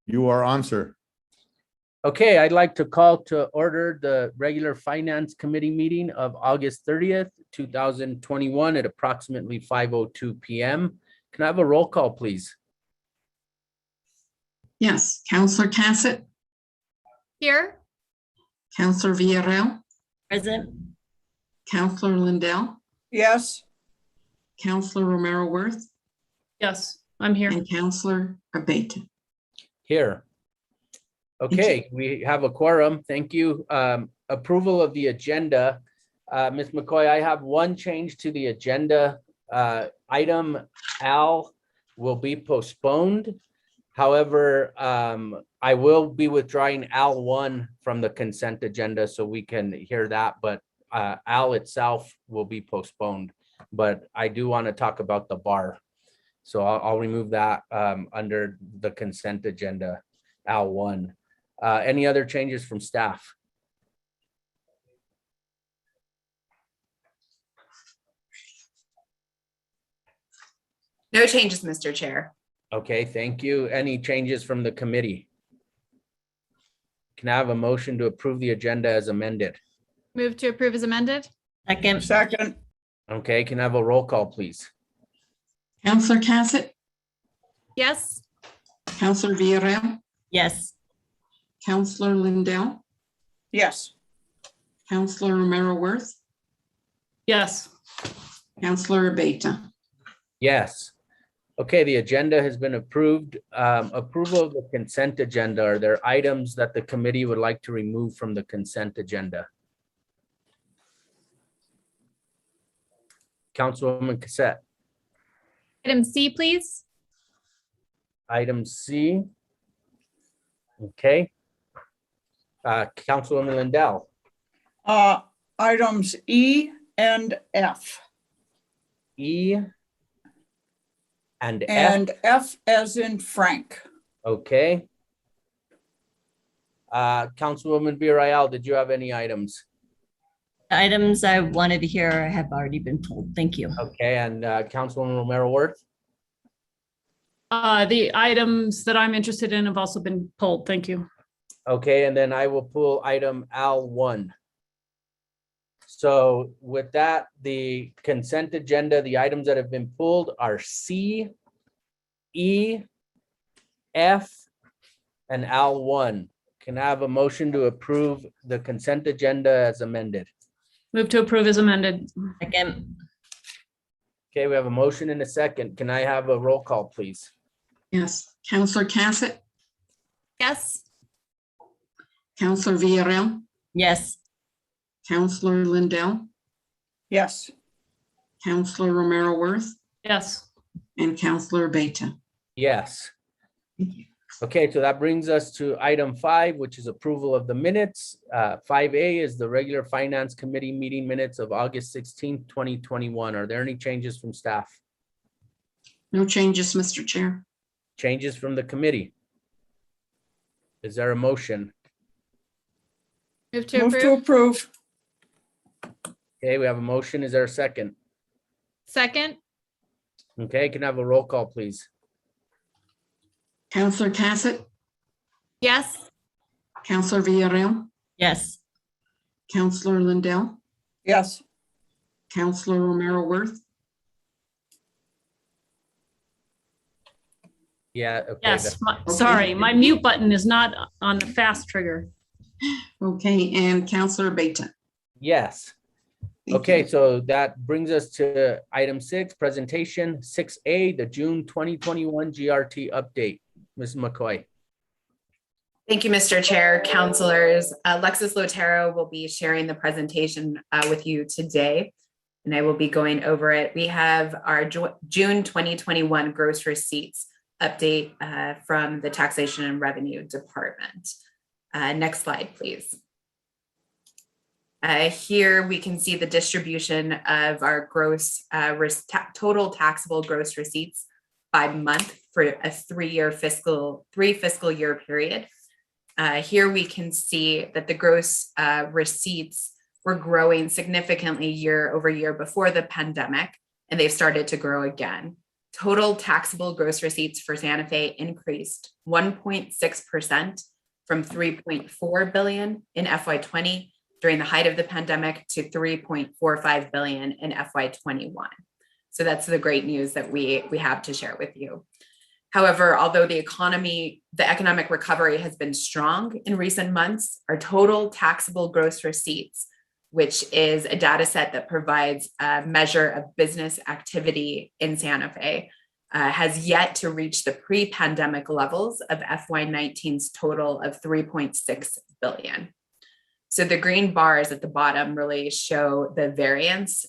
You are on, sir. Okay, I'd like to call to order the regular Finance Committee meeting of August 30th, 2021 at approximately 5:02 p.m. Can I have a roll call, please? Yes, Counselor Cassett, Here. Counselor Villarreal, Present. Counselor Lindell, Yes. Counselor Romero Worth, Yes, I'm here. and Counselor Abate. Here. Okay, we have a quorum. Thank you. Approval of the agenda. Ms. McCoy, I have one change to the agenda. Item L will be postponed. However, I will be withdrawing L1 from the consent agenda so we can hear that, but L itself will be postponed. But I do want to talk about the bar. So I'll remove that under the consent agenda, L1. Any other changes from staff? No changes, Mr. Chair. Okay, thank you. Any changes from the committee? Can I have a motion to approve the agenda as amended? Move to approve as amended. Second. Okay, can I have a roll call, please? Counselor Cassett, Yes. Counselor Villarreal, Yes. Counselor Lindell, Yes. Counselor Romero Worth, Yes. Counselor Abate. Yes. Okay, the agenda has been approved. Approval of the consent agenda. Are there items that the committee would like to remove from the consent agenda? Councilwoman Cassette. Item C, please. Item C. Okay. Councilwoman Lindell. Items E and F. E and F. And F as in Frank. Okay. Councilwoman Villarreal, did you have any items? Items I wanted to hear have already been pulled. Thank you. Okay, and Councilwoman Romero Worth? The items that I'm interested in have also been pulled. Thank you. Okay, and then I will pull item L1. So with that, the consent agenda, the items that have been pulled are C, E, F, and L1. Can I have a motion to approve the consent agenda as amended? Move to approve as amended. Second. Okay, we have a motion and a second. Can I have a roll call, please? Yes, Counselor Cassett, Yes. Counselor Villarreal, Yes. Counselor Lindell, Yes. Counselor Romero Worth, Yes. and Counselor Abate. Yes. Thank you. Okay, so that brings us to item 5, which is approval of the minutes. 5A is the regular Finance Committee meeting minutes of August 16th, 2021. Are there any changes from staff? No changes, Mr. Chair. Changes from the committee? Is there a motion? Move to Move to approve. approve. Okay, we have a motion. Is there a second? Second. Okay, can I have a roll call, please? Counselor Cassett, Yes. Counselor Villarreal, Yes. Counselor Lindell, Yes. Counselor Romero Worth, Yeah, okay. Yes. Okay. Sorry, my mute button is not on the fast trigger. okay, and Counselor Abate. Yes. Thank Okay, you. so that brings us to item 6, presentation 6A, the June 2021 GRT update. Ms. McCoy. Thank you, Mr. Chair, councilors. Alexis Lotero will be sharing the presentation with you today, and I will be going over it. We have our June 2021 gross receipts update from the Taxation and Revenue Department. Next slide, please. Here we can see the distribution of our gross total taxable gross receipts by month for a three fiscal year period. Here we can see that the gross receipts were growing significantly year over year before the pandemic, and they've started to grow again. total taxable gross receipts for Santa Fe increased 1.6% from 3.4 billion in FY20 during the height of the pandemic to 3.45 billion in FY21. So that's the great news that we have to share with you. However, although the economic recovery has been strong in recent months, our total taxable gross receipts, which is a data set that provides a measure of business activity in Santa Fe, has yet to reach the pre-pandemic levels of FY19's total of 3.6 billion. So the green bars at the bottom really show the variance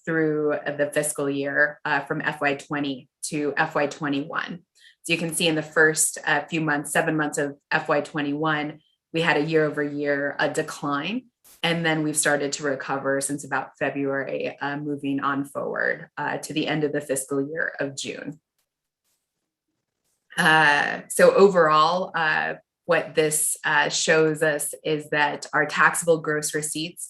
through the fiscal year from FY20 to FY21. So you can see in the first few months, 7 months of FY21, we had a year over year decline. And then we've started to recover since about February, moving on forward to the end of the fiscal year of June. So overall, what this shows us is that our taxable gross receipts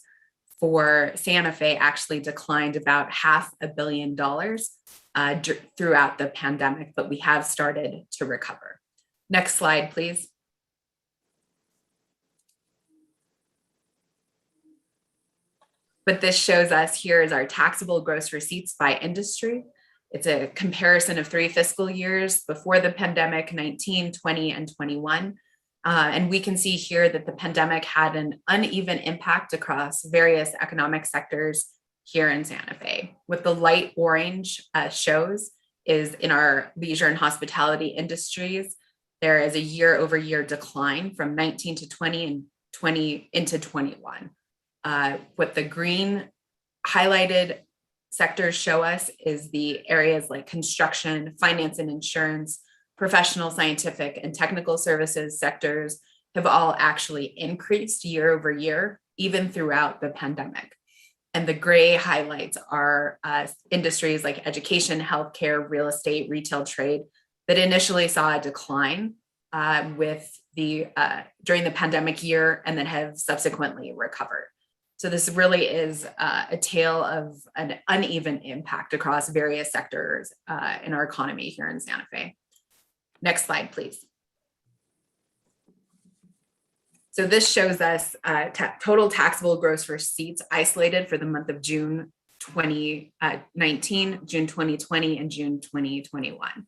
for Santa Fe actually declined about $500 million throughout the pandemic, but we have started to recover. Next slide, please. What this shows us here is our taxable gross receipts by industry. It's a comparison of 3 fiscal years before the pandemic, 19, 20, and 21. And we can see here that the pandemic had an uneven impact across various economic sectors here in Santa Fe. What the light orange shows is in our leisure and hospitality industries, there is a year over year decline from 19 to 20 and 20 into 21. What the green highlighted sectors show us is the areas like construction, finance and insurance, professional, scientific, and technical services sectors have all actually increased year over year, even throughout the pandemic. And the gray highlights are industries like education, healthcare, real estate, retail, trade that initially saw a decline during the pandemic year and then have subsequently recovered. So this really is a tale of an uneven impact across various sectors in our economy here in Santa Fe. Next slide, please. So this shows us total taxable gross receipts isolated for the month of June 2019, June 2020, and June 2021.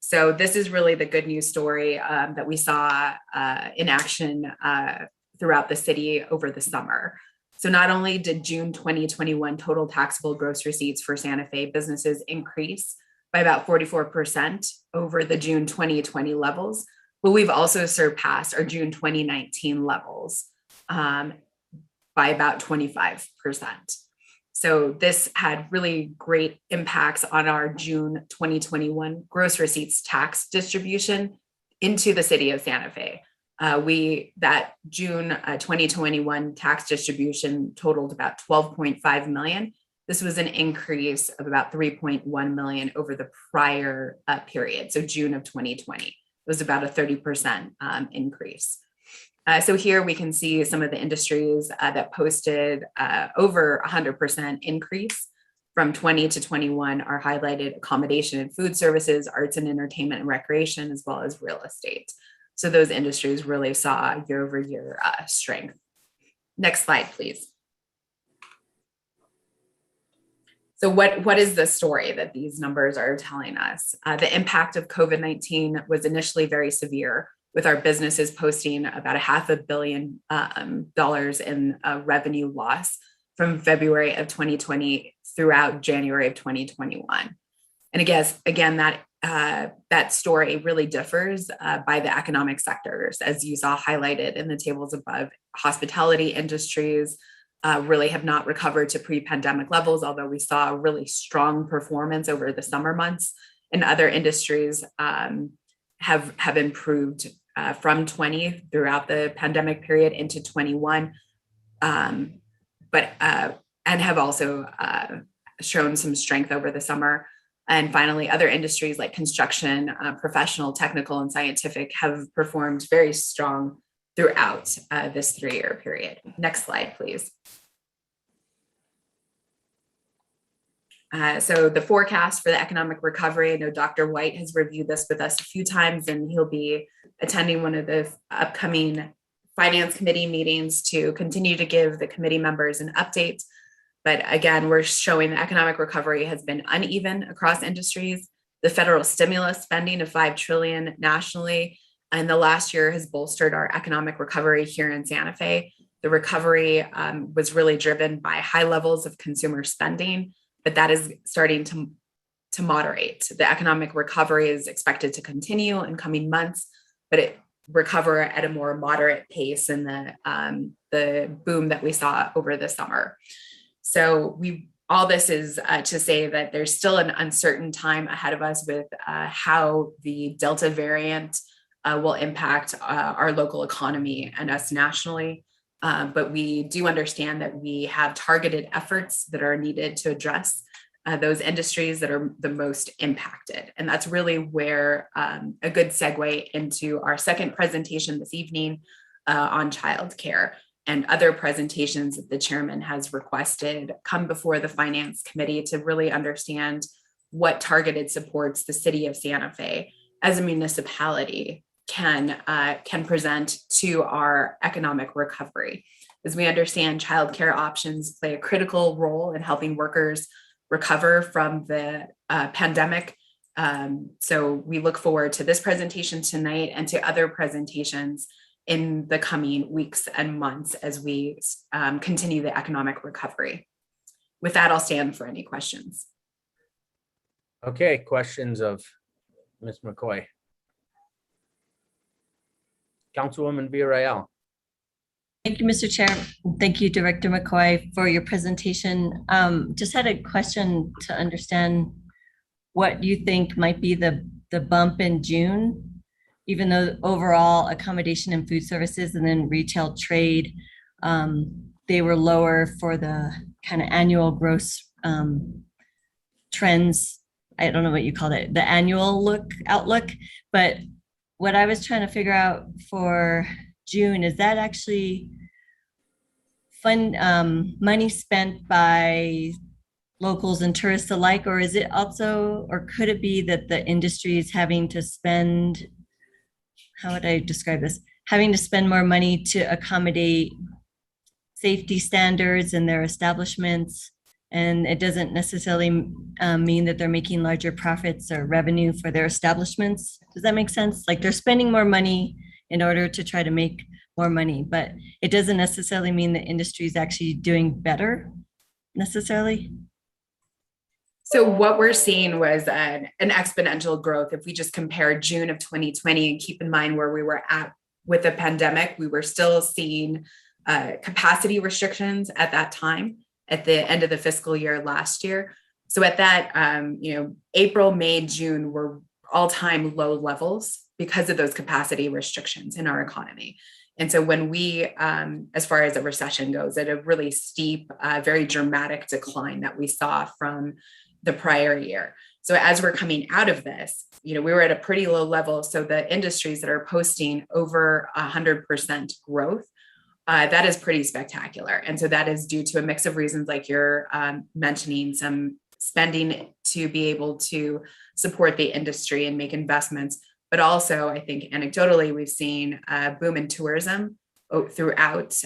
So this is really the good news story that we saw in action throughout the city over the summer. So not only did June 2021 total taxable gross receipts for Santa Fe businesses increase by about 44% over the June 2020 levels, but we've also surpassed our June 2019 levels by about 25%. So this had really great impacts on our June 2021 gross receipts tax distribution into the city of Santa Fe. That June 2021 tax distribution totaled about 12.5 million. This was an increase of about 3.1 million over the prior period. So June of 2020, it was about a 30% increase. So here we can see some of the industries that posted over 100% increase from 20 to 21 are highlighted: accommodation and food services, arts and entertainment and recreation, as well as real estate. So those industries really saw year over year strength. Next slide, please. So what is the story that these numbers are telling us? The impact of COVID-19 was initially very severe, with our businesses posting about $500 million in revenue loss from February of 2020 throughout January of 2021. And again, that story really differs by the economic sectors, as you saw highlighted in the tables above. Hospitality industries really have not recovered to pre-pandemic levels, although we saw a really strong performance over the summer months. And other industries have improved from 20 throughout the pandemic period into 21, and have also shown some strength over the summer. And finally, other industries like construction, professional, technical, and scientific have performed very strong throughout this 3-year period. Next slide, please. So the forecast for the economic recovery, I know Dr. White has reviewed this with us a few times, and he'll be attending one of the upcoming Finance Committee meetings to continue to give the committee members an update. But again, we're showing the economic recovery has been uneven across industries. The federal stimulus spending of $5 trillion nationally in the last year has bolstered our economic recovery here in Santa Fe. The recovery was really driven by high levels of consumer spending, but that is starting to moderate. The economic recovery is expected to continue in coming months, but it recover at a more moderate pace in the boom that we saw over the summer. So all this is to say that there's still an uncertain time ahead of us with how the Delta variant will impact our local economy and us nationally. But we do understand that we have targeted efforts that are needed to address those industries that are the most impacted. And that's really where a good segue into our second presentation this evening on childcare and other presentations that the chairman has requested come before the Finance Committee to really understand what targeted supports the city of Santa Fe as a municipality can present to our economic recovery. As we understand, childcare options play a critical role in helping workers recover from the pandemic. So we look forward to this presentation tonight and to other presentations in the coming weeks and months as we continue the economic recovery. With that, I'll stand for any questions. Okay, questions of Ms. McCoy. Councilwoman Villarreal. Thank you, Mr. Chair. Thank you, Director McCoy, for your presentation. Just had a question to understand what you think might be the bump in June, even though overall accommodation and food services and then retail trade, they were lower for the kind of annual gross trends. I don't know what you called it, the annual outlook. But what I was trying to figure out for June, is that actually money spent by locals and tourists alike, or is it also, or could it be that the industry is having to spend, how would I describe this? Having to spend more money to accommodate safety standards in their establishments, and it doesn't necessarily mean that they're making larger profits or revenue for their establishments. Does that make sense? Like they're spending more money in order to try to make more money, but it doesn't necessarily mean the industry is actually doing better necessarily. So what we're seeing was an exponential growth. If we just compare June of 2020 and keep in mind where we were at with the pandemic, we were still seeing capacity restrictions at that time at the end of the fiscal year last year. So at that, April, May, June were all-time low levels because of those capacity restrictions in our economy. And so when we, as far as a recession goes, at a really steep, very dramatic decline that we saw from the prior year. So as we're coming out of this, we were at a pretty low level. So the industries that are posting over 100% growth, that is pretty spectacular. And so that is due to a mix of reasons like you're mentioning, some spending to be able to support the industry and make investments. But also, I think anecdotally, we've seen a boom in tourism throughout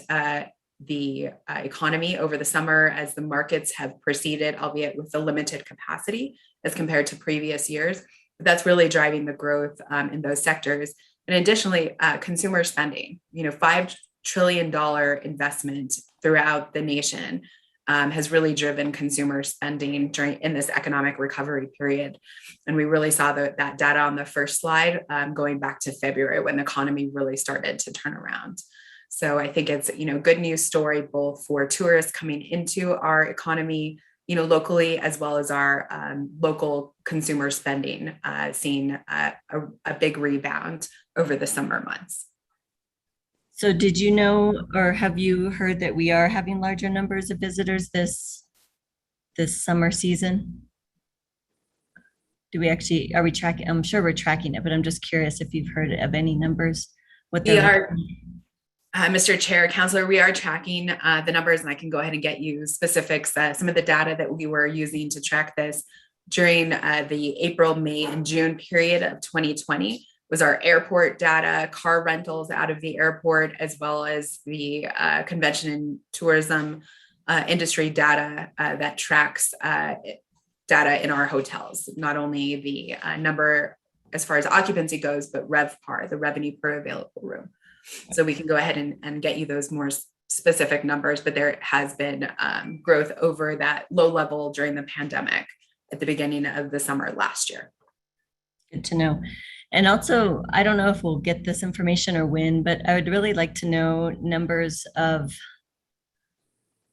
the economy over the summer as the markets have proceeded, albeit with a limited capacity as compared to previous years. But that's really driving the growth in those sectors. And additionally, consumer spending, $5 trillion investment throughout the nation has really driven consumer spending in this economic recovery period. And we really saw that data on the first slide going back to February when the economy really started to turn around. So I think it's, good news story, both for tourists coming into our economy, locally, as well as our local consumer spending, seeing a big rebound over the summer months. So did you know, or have you heard that we are having larger numbers of visitors this summer season? Are we tracking? I'm sure we're tracking it, but I'm just curious if you've heard of any numbers. Mr. Chair, Councilor, we are tracking the numbers, and I can go ahead and get you specifics. Some of the data that we were using to track this during the April, May, and June period of 2020 was our airport data, car rentals out of the airport, as well as the convention and tourism industry data that tracks data in our hotels, not only the number as far as occupancy goes, but RevPAR, the revenue per available room. So we can go ahead and get you those more specific numbers, but there has been growth over that low level during the pandemic at the beginning of the summer last year. Good to know. And also, I don't know if we'll get this information or when, but I would really like to know numbers of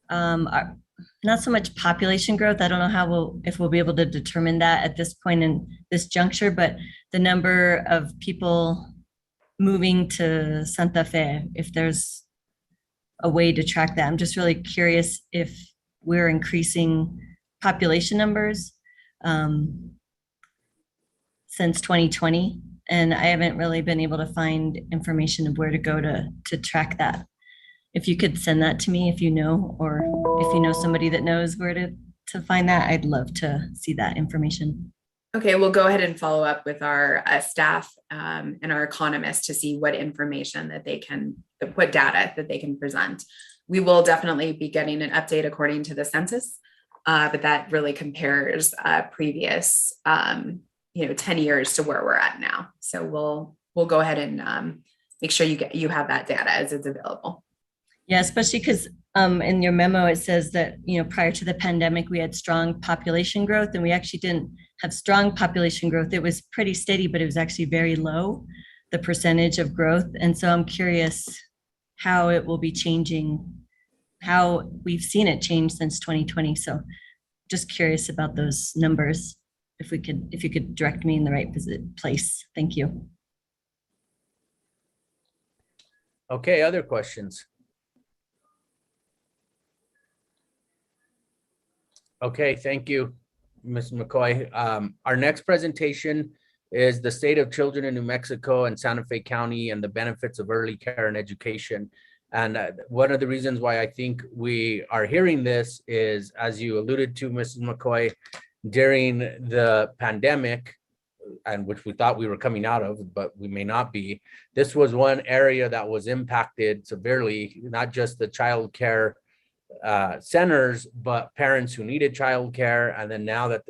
not so much population growth. I don't know if we'll be able to determine that at this point in this juncture, but the number of people moving to Santa Fe, if there's a way to track that. I'm just really curious if we're increasing population numbers since 2020. And I haven't really been able to find information of where to go to track that. If you could send that to me, if you know, or if you know somebody that knows where to find that, I'd love to see that information. Okay, we'll go ahead and follow up with our staff and our economists to see what information that they can, what data that they can present. We will definitely be getting an update according to the census, but that really compares previous, 10 years to where we're at now. So we'll go ahead and make sure you have that data as it's available. Yeah, especially because in your memo, it says that, prior to the pandemic, we had strong population growth, and we actually didn't have strong population growth. It was pretty steady, but it was actually very low, the percentage of growth. And so I'm curious how it will be changing, how we've seen it change since 2020. So just curious about those numbers. If you could direct me in the right place. Thank you. Okay, other questions? Okay, thank you, Ms. McCoy. Our next presentation is the state of children in New Mexico and Santa Fe County and the benefits of early care and education. And one of the reasons why I think we are hearing this is, as you alluded to, Mrs. McCoy, during the pandemic, and which we thought we were coming out of, but we may not be, this was one area that was impacted severely, not just the child care centers, but parents who needed childcare. And then now that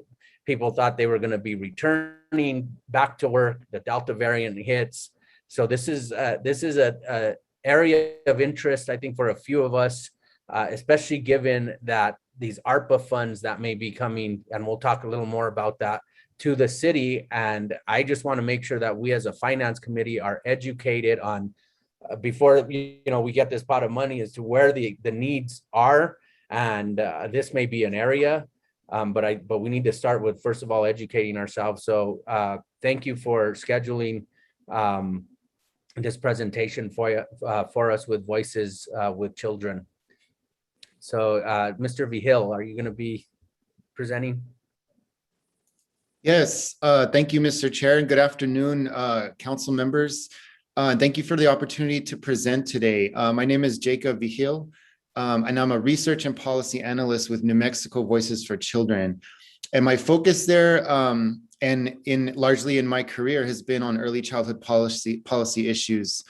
people thought they were going to be returning back to work, the Delta variant hits. So this is a area of interest, I think, for a few of us, especially given that these ARPA funds that may be coming, and we'll talk a little more about that, to the city. And I just want to make sure that we as a finance committee are educated on before we get this pot of money as to where the needs are. And this may be an area, but we need to start with, first of all, educating ourselves. So thank you for scheduling this presentation for us with Voices with Children. So Mr. Vigil, are you going to be presenting? Yes, thank you, Mr. Chair, and good afternoon, council members. Thank you for the opportunity to present today. My name is Jacob Vigil, and I'm a research and policy analyst with New Mexico Voices for Children. And my focus there, and largely in my career, has been on early childhood policy issues.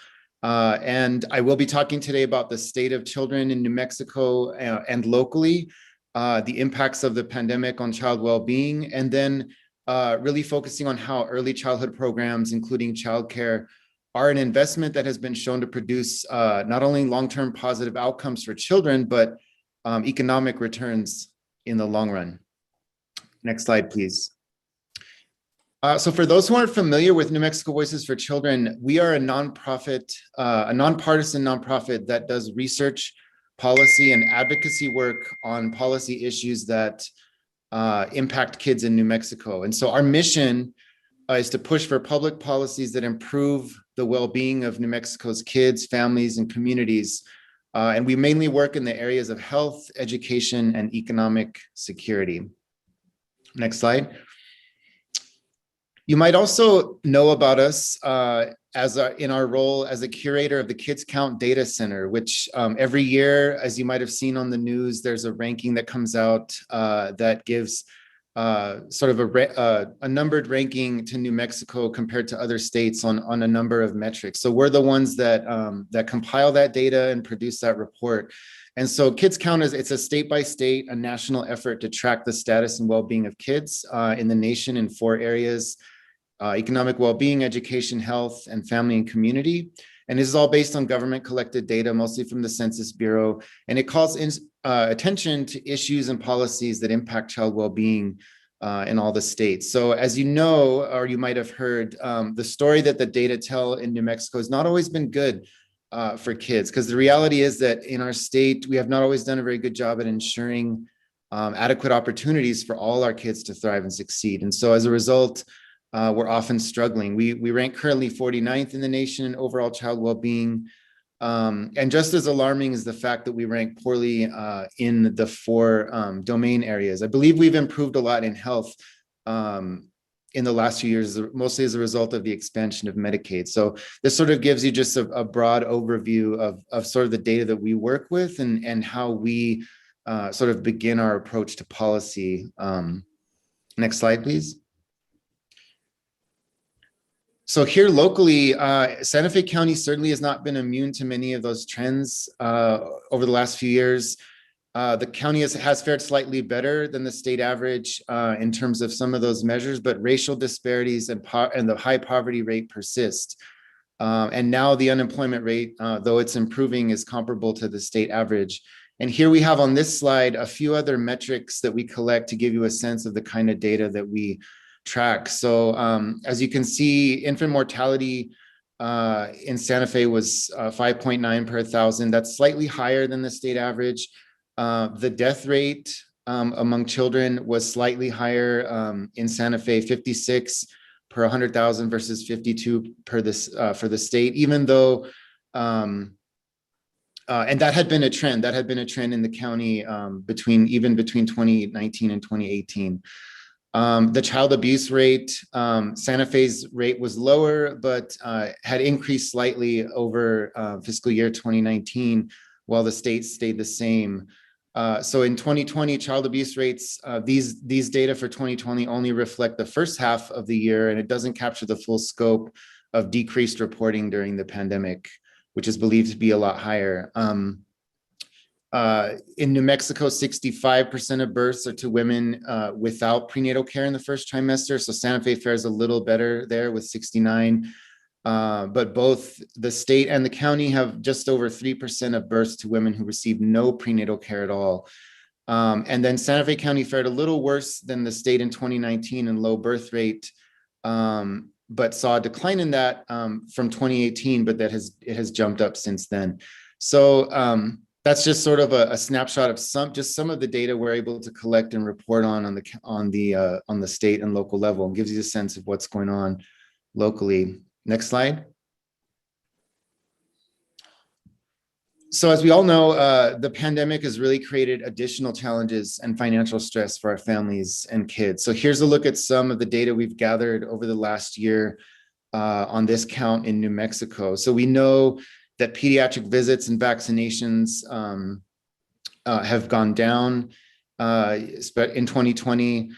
And I will be talking today about the state of children in New Mexico and locally, the impacts of the pandemic on child well-being, and then really focusing on how early childhood programs, including childcare, are an investment that has been shown to produce not only long-term positive outcomes for children, but economic returns in the long run. Next slide, please. So for those who aren't familiar with New Mexico Voices for Children, we are a nonprofit, a nonpartisan nonprofit that does research, policy, and advocacy work on policy issues that impact kids in New Mexico. And so our mission is to push for public policies that improve the well-being of New Mexico's kids, families, and communities. And we mainly work in the areas of health, education, and economic security. Next slide. You might also know about us in our role as a curator of the Kids Count Data Center, which every year, as you might have seen on the news, there's a ranking that comes out that gives sort of a numbered ranking to New Mexico compared to other states on a number of metrics. So we're the ones that that compile that data and produce that report. And so Kids Count it's a state by state, a national effort to track the status and well-being of kids in the nation in 4 areas: economic well-being, education, health, and family and community. And this is all based on government collected data, mostly from the Census Bureau. And it calls attention to issues and policies that impact child well-being in all the states. So as you know, or you might have heard, the story that the data tell in New Mexico has not always been good for kids, because the reality is that in our state, we have not always done a very good job at ensuring adequate opportunities for all our kids to thrive and succeed. And so as a result, we're often struggling. We rank currently 49th in the nation in overall child well-being. And just as alarming is the fact that we rank poorly in the 4 domain areas. I believe we've improved a lot in health in the last few years, mostly as a result of the expansion of Medicaid. So this sort of gives you just a broad overview of sort of the data that we work with and how we sort of begin our approach to policy. Next slide, please. So here locally, Santa Fe County certainly has not been immune to many of those trends over the last few years. The county has fared slightly better than the state average in terms of some of those measures, but racial disparities and the high poverty rate persist. And now the unemployment rate, though it's improving, is comparable to the state average. And here we have on this slide a few other metrics that we collect to give you a sense of the kind of data that we track. So as you can see, infant mortality in Santa Fe was 5.9 per 1,000. That's slightly higher than the state average. The death rate among children was slightly higher in Santa Fe, 56 per 100,000 versus 52 per for the state, even though, and that had been a trend. That had been a trend in the county between 2019 and 2018. The child abuse rate, Santa Fe's rate was lower, but had increased slightly over fiscal year 2019, while the state stayed the same. So in 2020, child abuse rates, these data for 2020 only reflect the first half of the year, and it doesn't capture the full scope of decreased reporting during the pandemic, which is believed to be a lot higher. In New Mexico, 65% of births are to women without prenatal care in the first trimester. So Santa Fe fares a little better there with 69. But both the state and the county have just over 3% of births to women who receive no prenatal care at all. And then Santa Fe County fared a little worse than the state in 2019 in low birth rate, but saw a decline in that from 2018, but it has jumped up since then. So that's just sort of a snapshot of some of the data we're able to collect and report on the state and local level, and gives you a sense of what's going on locally. Next slide. So as we all know, the pandemic has really created additional challenges and financial stress for our families and kids. So here's a look at some of the data we've gathered over the last year on this count in New Mexico. So we know that pediatric visits and vaccinations have gone down in 2020.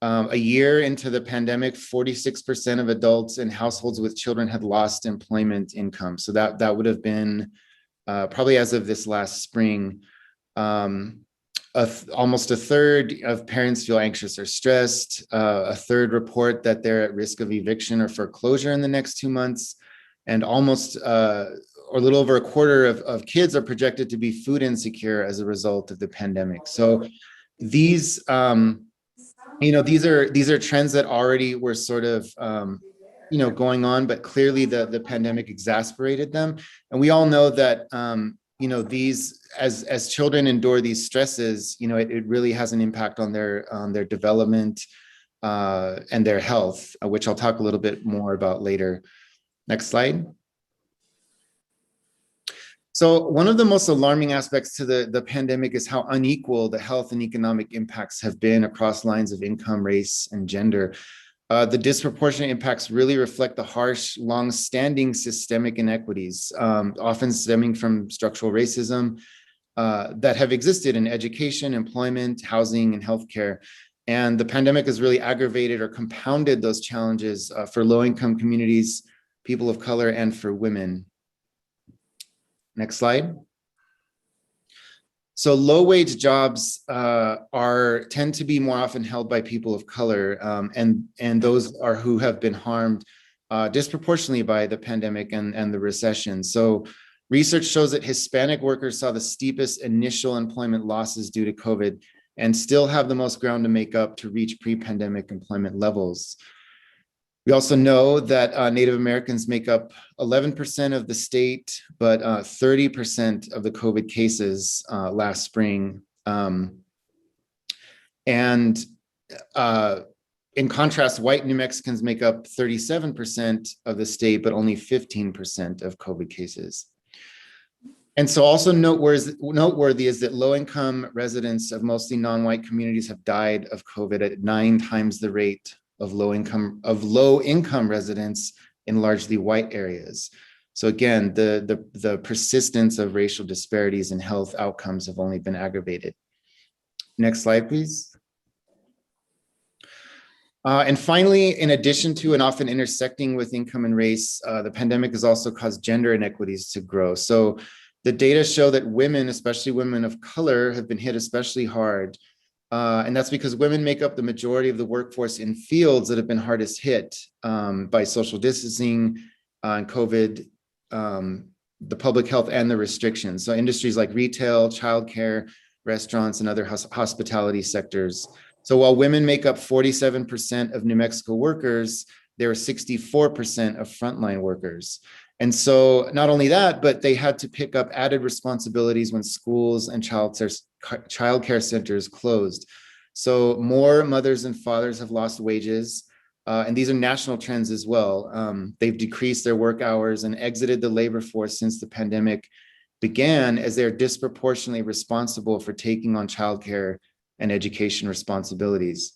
A year into the pandemic, 46% of adults in households with children had lost employment income. So that would have been probably as of this last spring. Almost a third of parents feel anxious or stressed. A third report that they're at risk of eviction or foreclosure in the next 2 months. And almost or a little over a quarter of kids are projected to be food insecure as a result of the pandemic. So these, these are trends that already were sort of, going on, but clearly the pandemic exacerbated them. And we all know that, these, as children endure these stresses, it really has an impact on their development and their health, which I'll talk a little bit more about later. Next slide. So one of the most alarming aspects to the pandemic is how unequal the health and economic impacts have been across lines of income, race, and gender. The disproportionate impacts really reflect the harsh, long-standing systemic inequities, often stemming from structural racism that have existed in education, employment, housing, and healthcare. And the pandemic has really aggravated or compounded those challenges for low-income communities, people of color, and for women. Next slide. So low-wage jobs tend to be more often held by people of color, and those are who have been harmed disproportionately by the pandemic and the recession. So research shows that Hispanic workers saw the steepest initial employment losses due to COVID and still have the most ground to make up to reach pre-pandemic employment levels. We also know that Native Americans make up 11% of the state, but 30% of the COVID cases last spring. And in contrast, white New Mexicans make up 37% of the state, but only 15% of COVID cases. And so also noteworthy is that low-income residents of mostly non-white communities have died of COVID at 9 times the rate of low-income residents in largely white areas. So again, the persistence of racial disparities in health outcomes have only been aggravated. Next slide, please. And finally, in addition to and often intersecting with income and race, the pandemic has also caused gender inequities to grow. So the data show that women, especially women of color, have been hit especially hard. And that's because women make up the majority of the workforce in fields that have been hardest hit by social distancing and COVID, the public health and the restrictions. So industries like retail, childcare, restaurants, and other hospitality sectors. So while women make up 47% of New Mexico workers, there are 64% of frontline workers. And so not only that, but they had to pick up added responsibilities when schools and childcare centers closed. So more mothers and fathers have lost wages, and these are national trends as well. They've decreased their work hours and exited the labor force since the pandemic began, as they're disproportionately responsible for taking on childcare and education responsibilities.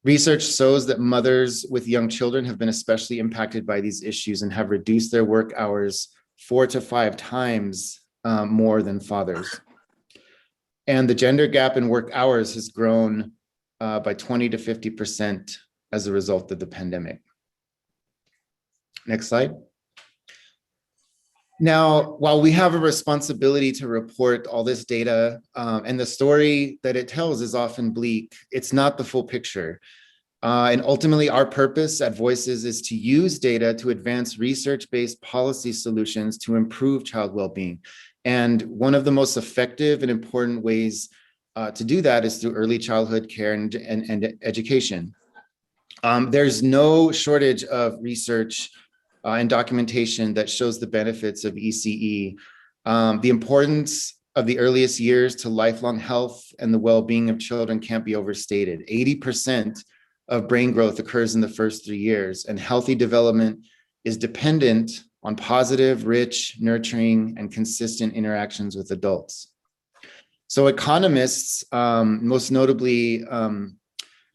Research shows that mothers with young children have been especially impacted by these issues and have reduced their work hours 4 to 5 times more than fathers. And the gender gap in work hours has grown by 20 to 50% as a result of the pandemic. Next slide. Now, while we have a responsibility to report all this data, and the story that it tells is often bleak, it's not the full picture. And ultimately, our purpose at Voices is to use data to advance research-based policy solutions to improve child well-being. And one of the most effective and important ways to do that is through early childhood care and education. There's no shortage of research and documentation that shows the benefits of ECE. The importance of the earliest years to lifelong health and the well-being of children can't be overstated. 80% of brain growth occurs in the first 3 years, and healthy development is dependent on positive, rich, nurturing, and consistent interactions with adults. So economists, most notably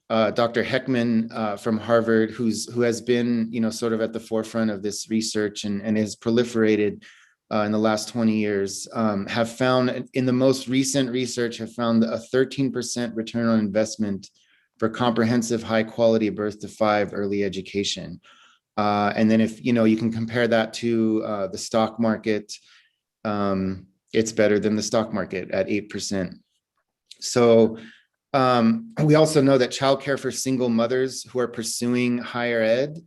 Dr. Heckman from Harvard, who has been, sort of at the forefront of this research and has proliferated in the last 20 years, have found in the most recent research have found a 13% return on investment for comprehensive, high quality birth to 5 early education. And then if, you can compare that to the stock market, it's better than the stock market at 8%. So we also know that childcare for single mothers who are pursuing higher ed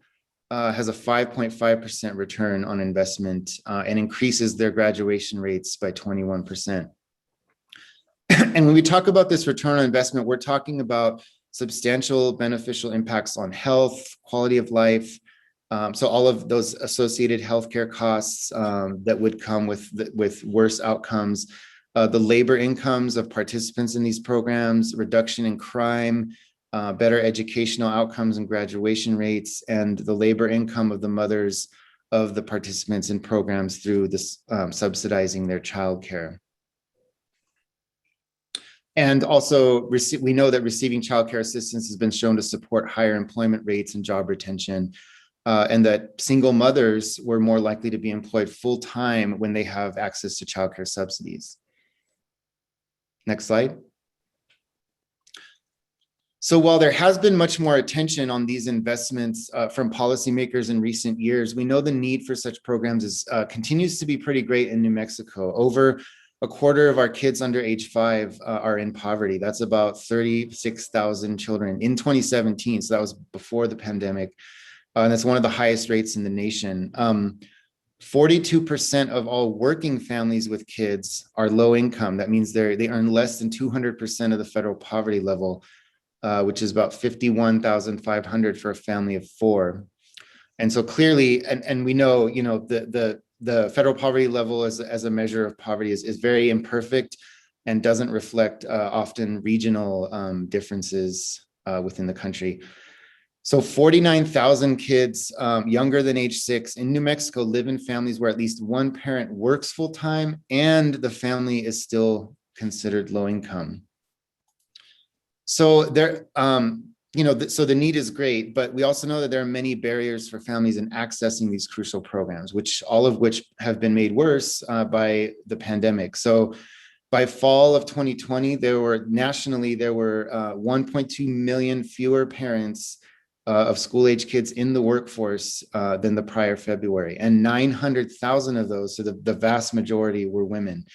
has a 5.5% return on investment and increases their graduation rates by 21%. And when we talk about this return on investment, we're talking about substantial beneficial impacts on health, quality of life. So all of those associated healthcare costs that would come with worse outcomes, the labor incomes of participants in these programs, reduction in crime, better educational outcomes and graduation rates, and the labor income of the mothers of the participants in programs through this subsidizing their childcare. And also, we know that receiving childcare assistance has been shown to support higher employment rates and job retention, and that single mothers were more likely to be employed full-time when they have access to childcare subsidies. Next slide. So while there has been much more attention on these investments from policymakers in recent years, we know the need for such programs continues to be pretty great in New Mexico. Over a quarter of our kids under age 5 are in poverty. That's about 36,000 children in 2017. So that was before the pandemic. And that's one of the highest rates in the nation. 42% of all working families with kids are low income. That means they earn less than 200% of the federal poverty level, which is about 51,500 for a family of 4. And so clearly, and we know, the federal poverty level as a measure of poverty is very imperfect and doesn't reflect often regional differences within the country. So 49,000 kids younger than age 6 in New Mexico live in families where at least one parent works full-time and the family is still considered low income. So there, so the need is great, but we also know that there are many barriers for families in accessing these crucial programs, all of which have been made worse by the pandemic. So by fall of 2020, nationally, there were 1.2 million fewer parents of school-age kids in the workforce than the prior February, and 900,000 of those, so the vast majority, were women.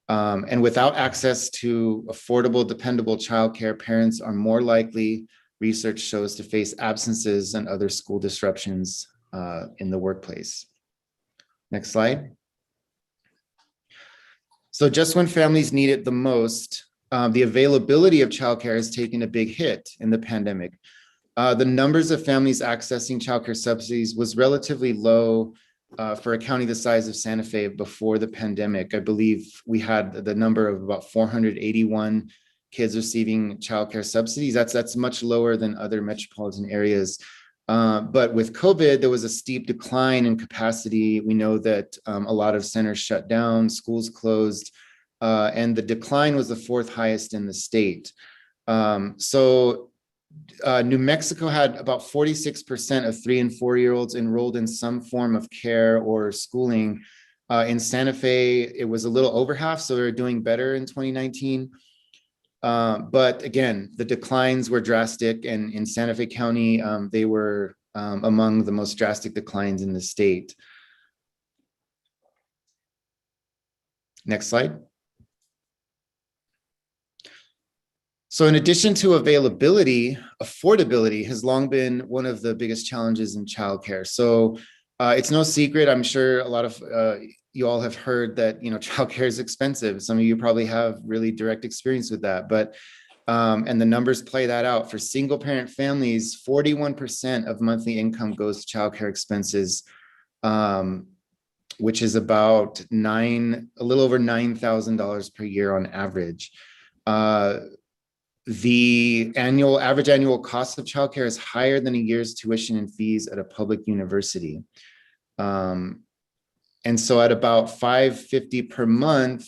And without access to affordable, dependable childcare, parents are more likely, research shows, to face absences and other school disruptions in the workplace. Next slide. So just when families need it the most, the availability of childcare has taken a big hit in the pandemic. The numbers of families accessing childcare subsidies was relatively low for a county the size of Santa Fe before the pandemic. I believe we had the number of about 481 kids receiving childcare subsidies. That's much lower than other metropolitan areas. But with COVID, there was a steep decline in capacity. We know that a lot of centers shut down, schools closed, and the decline was the 4th highest in the state. New Mexico had about 46% of 3- and 4-year-olds enrolled in some form of care or schooling. In Santa Fe, it was a little over half, so they were doing better in 2019. But again, the declines were drastic, and in Santa Fe County, they were among the most drastic declines in the state. Next slide. So in addition to availability, affordability has long been one of the biggest challenges in childcare. So it's no secret, I'm sure a lot of you all have heard that, childcare is expensive. Some of you probably have really direct experience with that, but and the numbers play that out. For single parent families, 41% of monthly income goes to childcare expenses, which is about a little over $9,000 per year on average. The average annual cost of childcare is higher than a year's tuition and fees at a public university. And so at about $550 per month,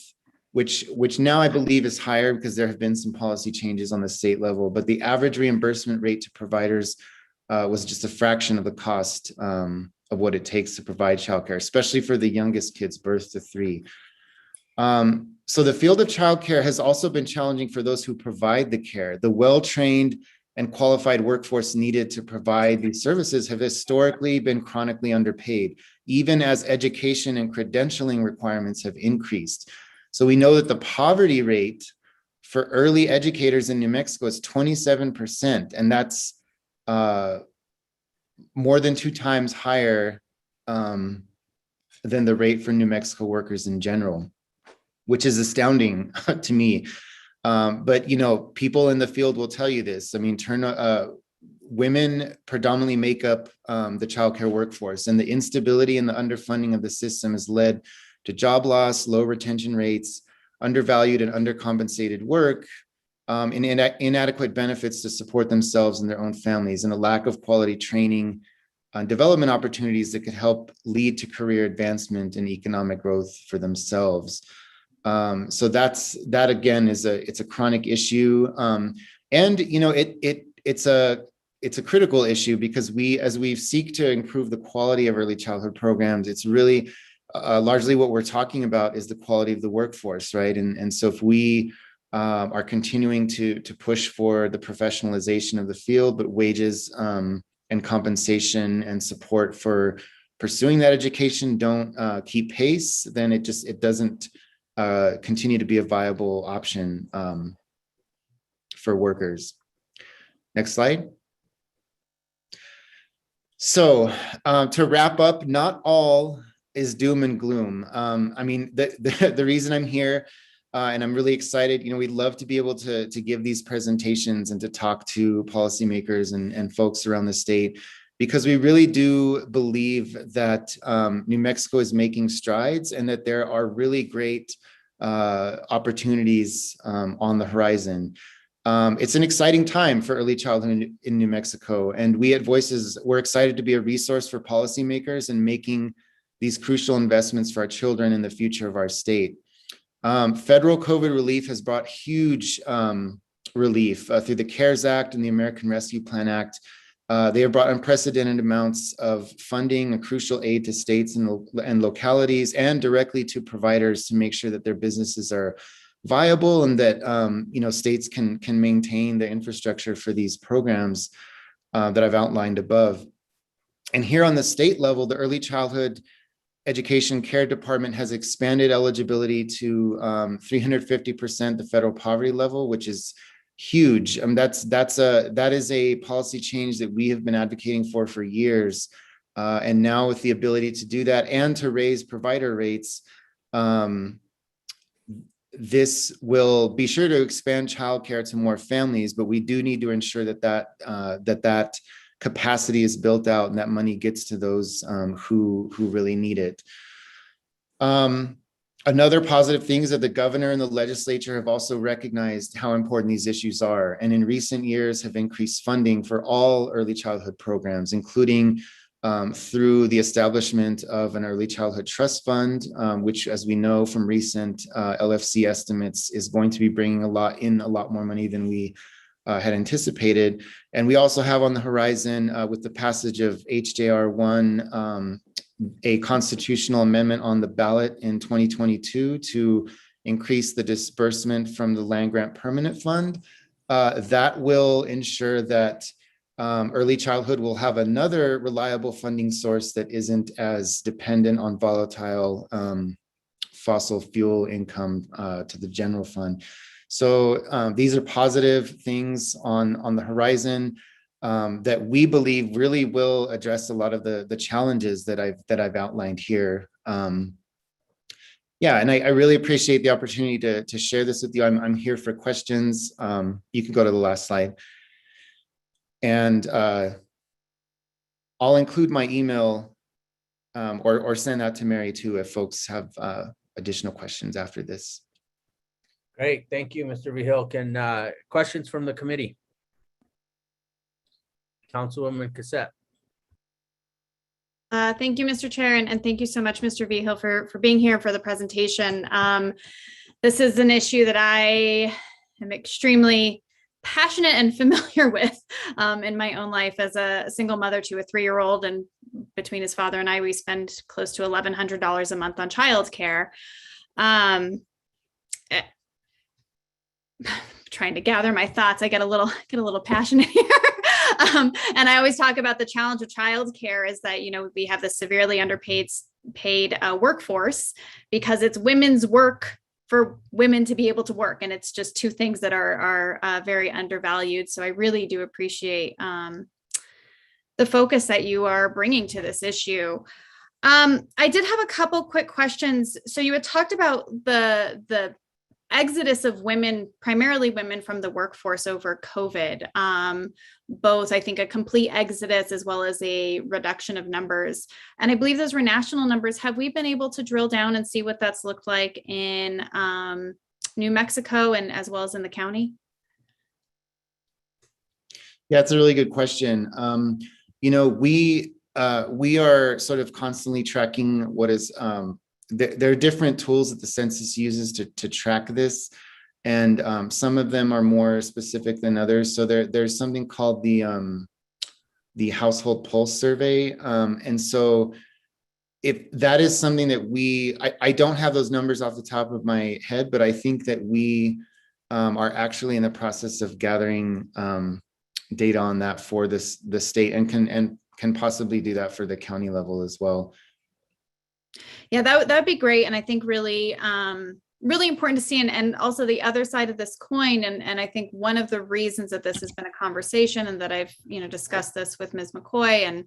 which now I believe is higher because there have been some policy changes on the state level, but the average reimbursement rate to providers was just a fraction of the cost of what it takes to provide childcare, especially for the youngest kids, birth to 3. So the field of childcare has also been challenging for those who provide the care. The well-trained and qualified workforce needed to provide these services have historically been chronically underpaid, even as education and credentialing requirements have increased. So we know that the poverty rate for early educators in New Mexico is 27%, and that's more than 2 times higher than the rate for New Mexico workers in general, which is astounding to me. But people in the field will tell you this. I mean, women predominantly make up the childcare workforce, and the instability and the underfunding of the system has led to job loss, low retention rates, undervalued and undercompensated work, and inadequate benefits to support themselves and their own families, and a lack of quality training and development opportunities that could help lead to career advancement and economic growth for themselves. So that again it's a chronic issue. And it's a critical issue because as we seek to improve the quality of early childhood programs, it's really largely what we're talking about is the quality of the workforce, right? And so if we are continuing to push for the professionalization of the field, but wages and compensation and support for pursuing that education don't keep pace, then it doesn't continue to be a viable option for workers. Next slide. So to wrap up, not all is doom and gloom. I mean, the reason I'm here and I'm really excited, we'd love to be able to give these presentations and to talk to policymakers and folks around the state, because we really do believe that New Mexico is making strides and that there are really great opportunities on the horizon. It's an exciting time for early childhood in New Mexico, and we at Voices, we're excited to be a resource for policymakers in making these crucial investments for our children and the future of our state. Federal COVID relief has brought huge relief through the CARES Act and the American Rescue Plan Act. They have brought unprecedented amounts of funding and crucial aid to states and localities and directly to providers to make sure that their businesses are viable and that states can maintain the infrastructure for these programs that I've outlined above. And here on the state level, the Early Childhood Education Care Department has expanded eligibility to 350% the federal poverty level, which is huge. That is a policy change that we have been advocating for years. And now with the ability to do that and to raise provider rates, this will be sure to expand childcare to more families, but we do need to ensure that capacity is built out and that money gets to those who really need it. Another positive thing is that the governor and the legislature have also recognized how important these issues are, and in recent years have increased funding for all early childhood programs, including through the establishment of an early childhood trust fund, which, as we know from recent LFC estimates, is going to be bringing a lot more money than we had anticipated. And we also have on the horizon, with the passage of HJR 1, a constitutional amendment on the ballot in 2022 to increase the disbursement from the Land Grant Permanent Fund. That will ensure that early childhood will have another reliable funding source that isn't as dependent on volatile fossil fuel income to the general fund. So these are positive things on the horizon that we believe really will address a lot of the challenges that I've outlined here. Yeah, and I really appreciate the opportunity to share this with you. I'm here for questions. You can go to the last slide. And I'll include my email or send that to Mary too if folks have additional questions after this. Great, thank you, Mr. Vigil. Can questions from the committee? Councilwoman Cassette. Thank you, Mr. Chair, and thank you so much, Mr. Vigil, for being here for the presentation. This is an issue that I am extremely passionate and familiar with in my own life as a single mother to a 3-year-old, and between his father and I, we spend close to $1,100 a month on childcare. Trying to gather my thoughts, I get a little passionate here. And I always talk about the challenge of childcare is that, we have this severely underpaid workforce because it's women's work for women to be able to work. And it's just two things that are very undervalued. So I really do appreciate the focus that you are bringing to this issue. I did have a couple quick questions. So you had talked about the exodus of women, primarily women from the workforce over COVID, both I think a complete exodus as well as a reduction of numbers. And I believe those were national numbers. Have we been able to drill down and see what that's looked like in New Mexico and as well as in the county? Yeah, it's a really good question. We are sort of constantly tracking what is there are different tools that the census uses to track this. And some of them are more specific than others. So there's something called the Household Pulse Survey. And so if that is something that I don't have those numbers off the top of my head, but I think that we are actually in the process of gathering data on that for the state, and can possibly do that for the county level as well. Yeah, that would be great. And I think really, really important to see, and also the other side of this coin. And I think one of the reasons that this has been a conversation, and that I've, discussed this with Ms. McCoy and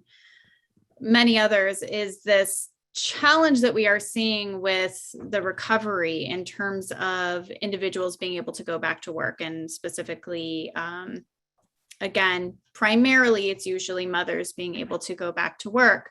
many others, is this challenge that we are seeing with the recovery in terms of individuals being able to go back to work. And specifically, again, primarily it's usually mothers being able to go back to work.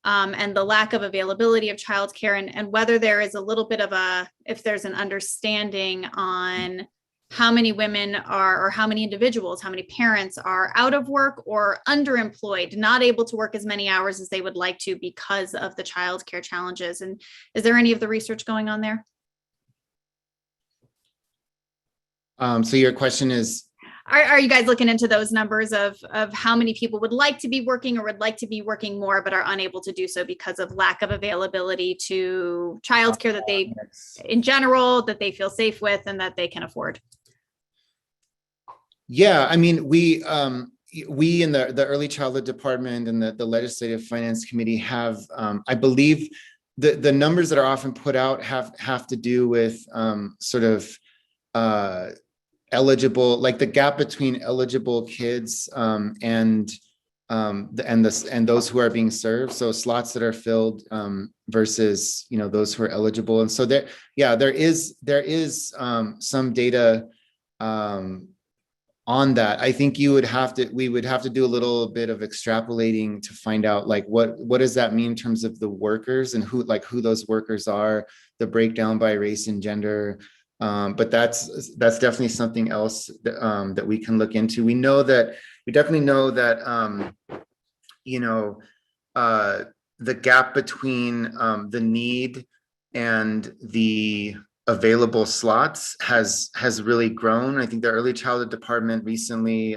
And the lack of availability of childcare, and whether there is a little bit of if there's an understanding on how many women are, or how many individuals, how many parents are out of work or underemployed, not able to work as many hours as they would like to because of the childcare challenges. And is there any of the research going on there? So your question is, are you guys looking into those numbers of how many people would like to be working or would like to be working more, but are unable to do so because of lack of availability to childcare that they, in general, that they feel safe with and that they can afford? Yeah, I mean, we in the early childhood department and the legislative finance committee have, I believe the numbers that are often put out have to do with sort of eligible, like the gap between eligible kids and those who are being served. So slots that are filled versus those who are eligible. And so there is some data on that. I think we would have to do a little bit of extrapolating to find out like what does that mean in terms of the workers and who those workers are, the breakdown by race and gender. But that's definitely something else that we can look into. We definitely know that the gap between the need and the available slots has really grown. I think the early childhood department recently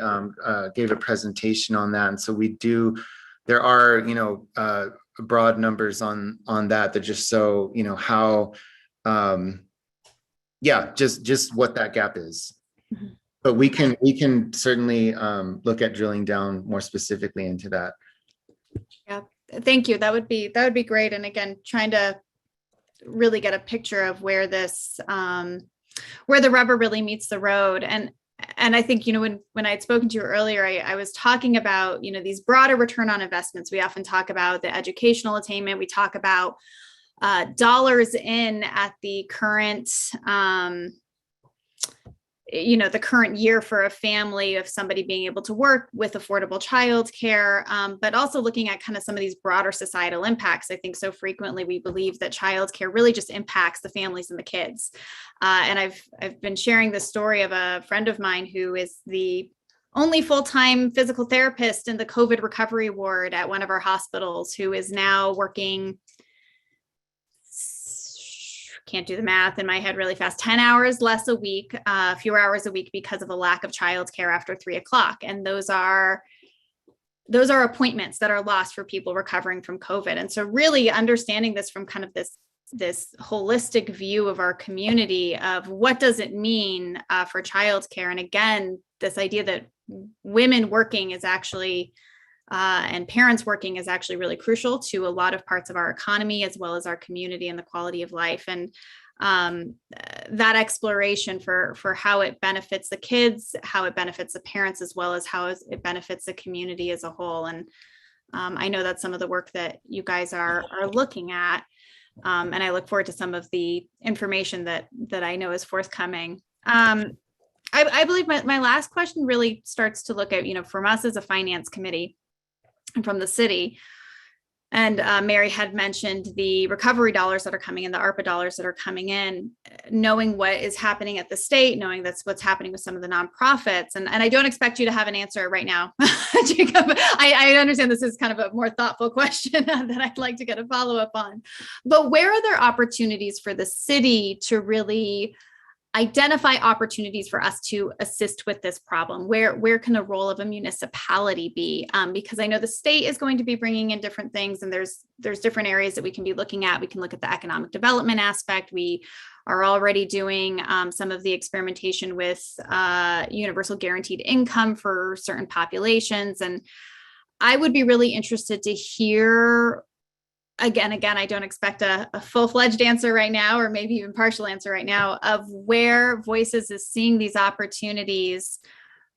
gave a presentation on that, and so there are broad numbers on that just so how just what that gap is. Mm-hmm. But we can certainly look at drilling down more specifically into that. Yeah, thank you. That would be great. And again, trying to really get a picture of where this where the rubber really meets the road. And I think when I had spoken to you earlier, I was talking about these broader return on investments. We often talk about the educational attainment. We talk about dollars in at the current the current year for a family of somebody being able to work with affordable childcare, but also looking at kind of some of these broader societal impacts. I think so frequently we believe that childcare really just impacts the families and the kids. And I've been sharing the story of a friend of mine who is the only full-time physical therapist in the COVID recovery ward at one of our hospitals, who is now working, can't do the math in my head really fast, 10 hours less a week, fewer hours a week because of a lack of childcare after 3 o'clock. And those are appointments that are lost for people recovering from COVID. And so really understanding this from kind of this holistic view of our community of what does it mean for childcare. And again, this idea that women working is actually and parents working is actually really crucial to a lot of parts of our economy, as well as our community and the quality of life. And that exploration for how it benefits the kids, how it benefits the parents, as well as how it benefits the community as a whole. And I know that's some of the work that you guys are looking at. And I look forward to some of the information that I know is forthcoming. I believe my last question really starts to look at, from us as a finance committee and from the city, And Mary had mentioned the recovery dollars that are coming in, the ARPA dollars that are coming in, knowing what is happening at the state, knowing that's what's happening with some of the nonprofits. And I don't expect you to have an answer right now, Jacob. I understand this is kind of a more thoughtful question that I'd like to get a follow-up on. But where are there opportunities for the city to really identify opportunities for us to assist with this problem? Where can the role of a municipality be? Because I know the state is going to be bringing in different things, and there's different areas that we can be looking at. We can look at the economic development aspect. We are already doing some of the experimentation with universal guaranteed income for certain populations. And I would be really interested to hear, again, I don't expect a full-fledged answer right now, or maybe even partial answer right now, of where Voices is seeing these opportunities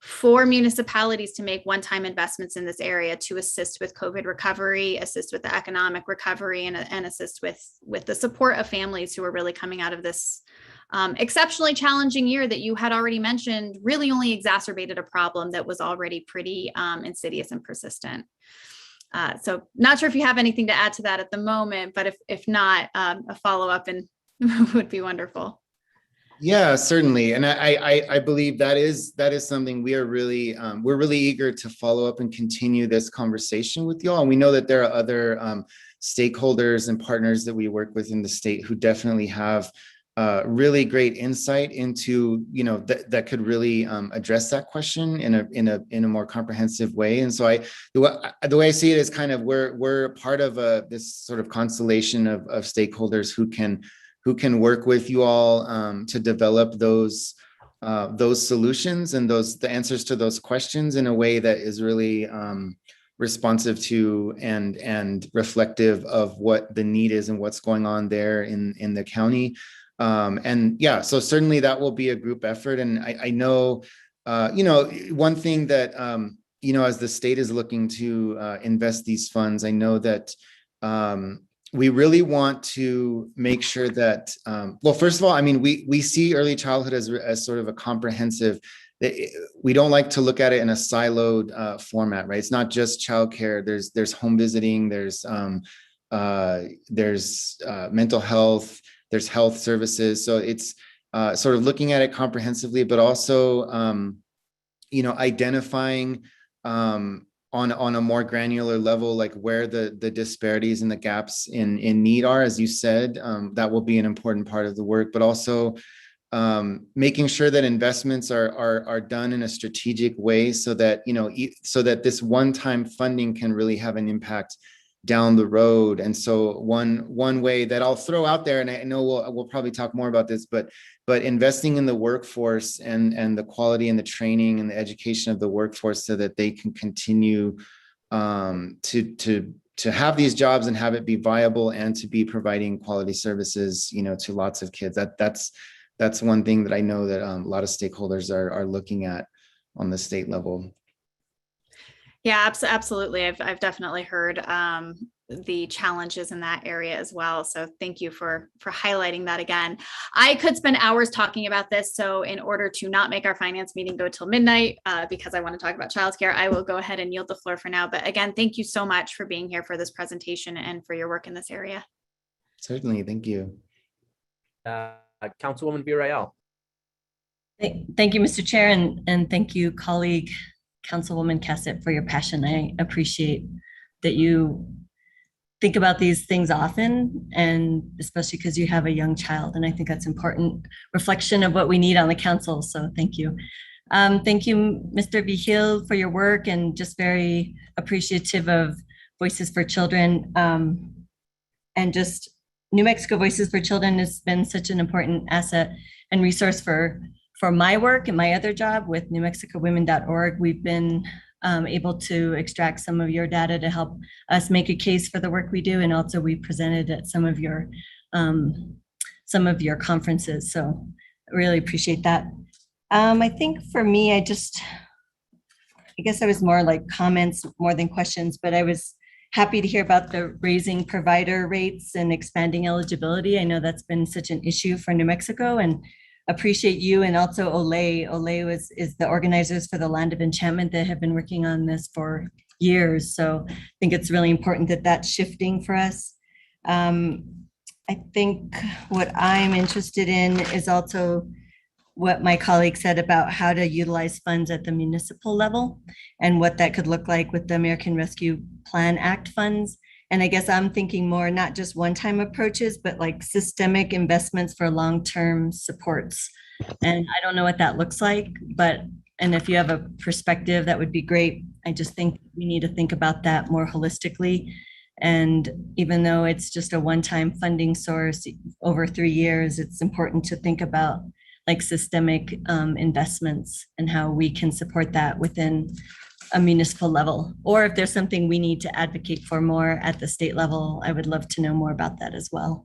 for municipalities to make one-time investments in this area to assist with COVID recovery, assist with the economic recovery, and assist with the support of families who are really coming out of this exceptionally challenging year that you had already mentioned really only exacerbated a problem that was already pretty insidious and persistent. So not sure if you have anything to add to that at the moment, but if not, a follow-up and would be wonderful. Yeah, certainly. And I believe that is something we are really, we're really eager to follow up and continue this conversation with y'all. And we know that there are other stakeholders and partners that we work with in the state who definitely have really great insight into, that could really address that question in a more comprehensive way. And so the way I see it is kind of we're part of this sort of constellation of stakeholders who can work with you all to develop those solutions and the answers to those questions in a way that is really responsive to and reflective of what the need is and what's going on there in the county. And yeah, so certainly that will be a group effort. And I know, one thing that, as the state is looking to invest these funds, I know that we really want to make sure that, well, first of all, I mean, we see early childhood as sort of a comprehensive, we don't like to look at it in a siloed format, right? It's not just childcare. There's home visiting, there's mental health, there's health services. So it's sort of looking at it comprehensively, but also, identifying on a more granular level, like where the disparities and the gaps in need are, as you said. That will be an important part of the work, but also making sure that investments are done in a strategic way so that, so that this one-time funding can really have an impact down the road. And so one way that I'll throw out there, and I know we'll probably talk more about this, but investing in the workforce and the quality and the training and the education of the workforce so that they can continue to have these jobs and have it be viable and to be providing quality services, to lots of kids. That's one thing that I know that a lot of stakeholders are looking at on the state level. Yeah, absolutely. I've definitely heard the challenges in that area as well. So thank you for highlighting that again. I could spend hours talking about this. So in order to not make our finance meeting go till midnight, because I want to talk about childcare, I will go ahead and yield the floor for now. But again, thank you so much for being here for this presentation and for your work in this area. Certainly, thank you. Councilwoman Villarreal. Thank you, Mr. Chair, and thank you, colleague Councilwoman Cassett, for your passion. I appreciate that you think about these things often, and especially because you have a young child. And I think that's important reflection of what we need on the council. So thank you. Thank you, Mr. Vigil, for your work, and just very appreciative of Voices for Children. And just New Mexico Voices for Children has been such an important asset and resource for my work and my other job with NewMexicoWomen.org. We've been able to extract some of your data to help us make a case for the work we do, and also we presented at some of your conferences. So I really appreciate that. I think for me, I guess I was more like comments more than questions, but I was happy to hear about the raising provider rates and expanding eligibility. I know that's been such an issue for New Mexico, and appreciate you, and also Olay. Olay is the organizers for the Land of Enchantment that have been working on this for years. So I think it's really important that that's shifting for us. I think what I'm interested in is also what my colleague said about how to utilize funds at the municipal level and what that could look like with the American Rescue Plan Act funds. And I guess I'm thinking more not just one-time approaches, but like systemic investments for long-term supports. And I don't know what that looks like, and if you have a perspective, that would be great. I just think we need to think about that more holistically. And even though it's just a one-time funding source over 3 years, it's important to think about like systemic investments and how we can support that within a municipal level. Or if there's something we need to advocate for more at the state level, I would love to know more about that as well.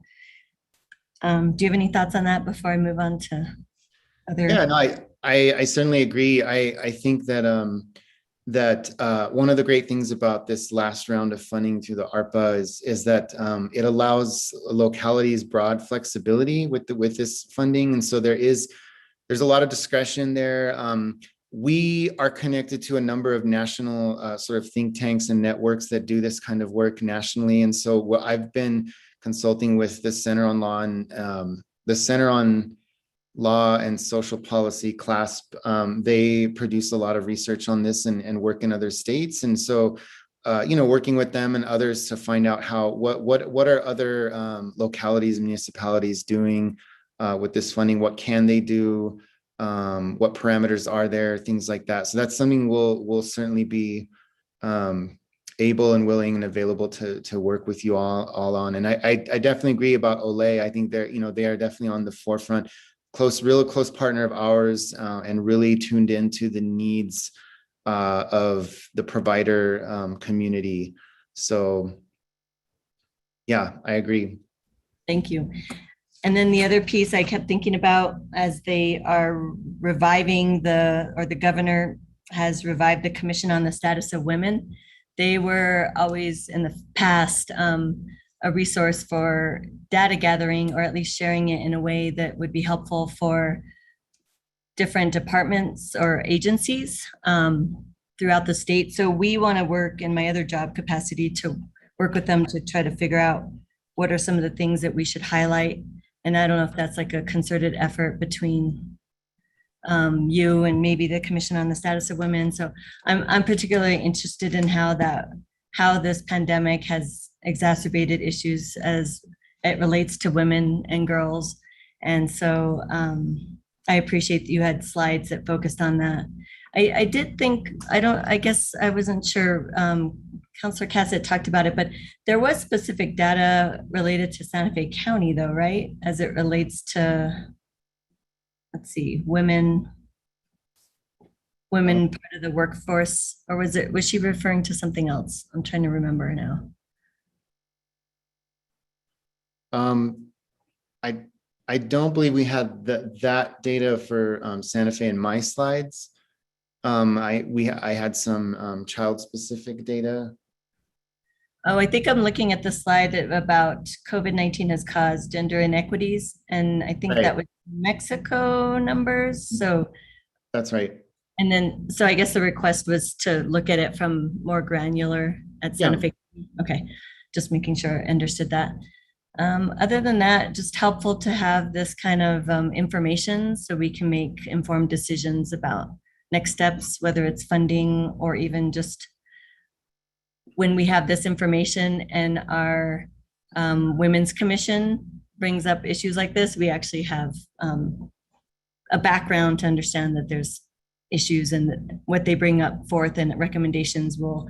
Do you have any thoughts on that before I move on to other? Yeah, no, I certainly agree. I think that one of the great things about this last round of funding through the ARPA is that it allows localities broad flexibility with this funding, and so there's a lot of discretion there. We are connected to a number of national sort of think tanks and networks that do this kind of work nationally, and so what I've been consulting with the Center on Law and the Center on Law and Social Policy, CLASP. They produce a lot of research on this and work in other states. And so, working with them and others to find out what are other localities and municipalities doing with this funding? What can they do? What parameters are there? Things like that. So that's something we'll certainly be able and willing and available to work with you all on. And I definitely agree about Olay. I think they are definitely on the forefront. Real close partner of ours, and really tuned into the needs of the provider community. So, yeah, I agree. Thank you. And then the other piece I kept thinking about as they are reviving the governor has revived the Commission on the Status of Women. They were always in the past a resource for data gathering, or at least sharing it in a way that would be helpful for different departments or agencies throughout the state. So we want to work in my other job capacity to work with them to try to figure out what are some of the things that we should highlight. And I don't know if that's like a concerted effort between you and maybe the Commission on the Status of Women. So I'm particularly interested in how this pandemic has exacerbated issues as it relates to women and girls. And so I appreciate that you had slides that focused on that. I did think, I guess I wasn't sure, Councilor Cassett talked about it, but there was specific data related to Santa Fe County though, right? As it relates to, let's see, women part of the workforce, or was she referring to something else? I'm trying to remember now. I don't believe we had that data for Santa Fe in my slides. I had some child-specific data. Oh, I think I'm looking at the slide about COVID-19 has caused gender inequities, and I think that was Mexico numbers. So that's right. And then, so I guess the request was to look at it from more granular at Santa Fe. Okay, just making sure I understood that. Other than that, just helpful to have this kind of information so we can make informed decisions about next steps, whether it's funding or even just when we have this information and our Women's Commission brings up issues like this, we actually have a background to understand that there's issues and what they bring up forth and recommendations will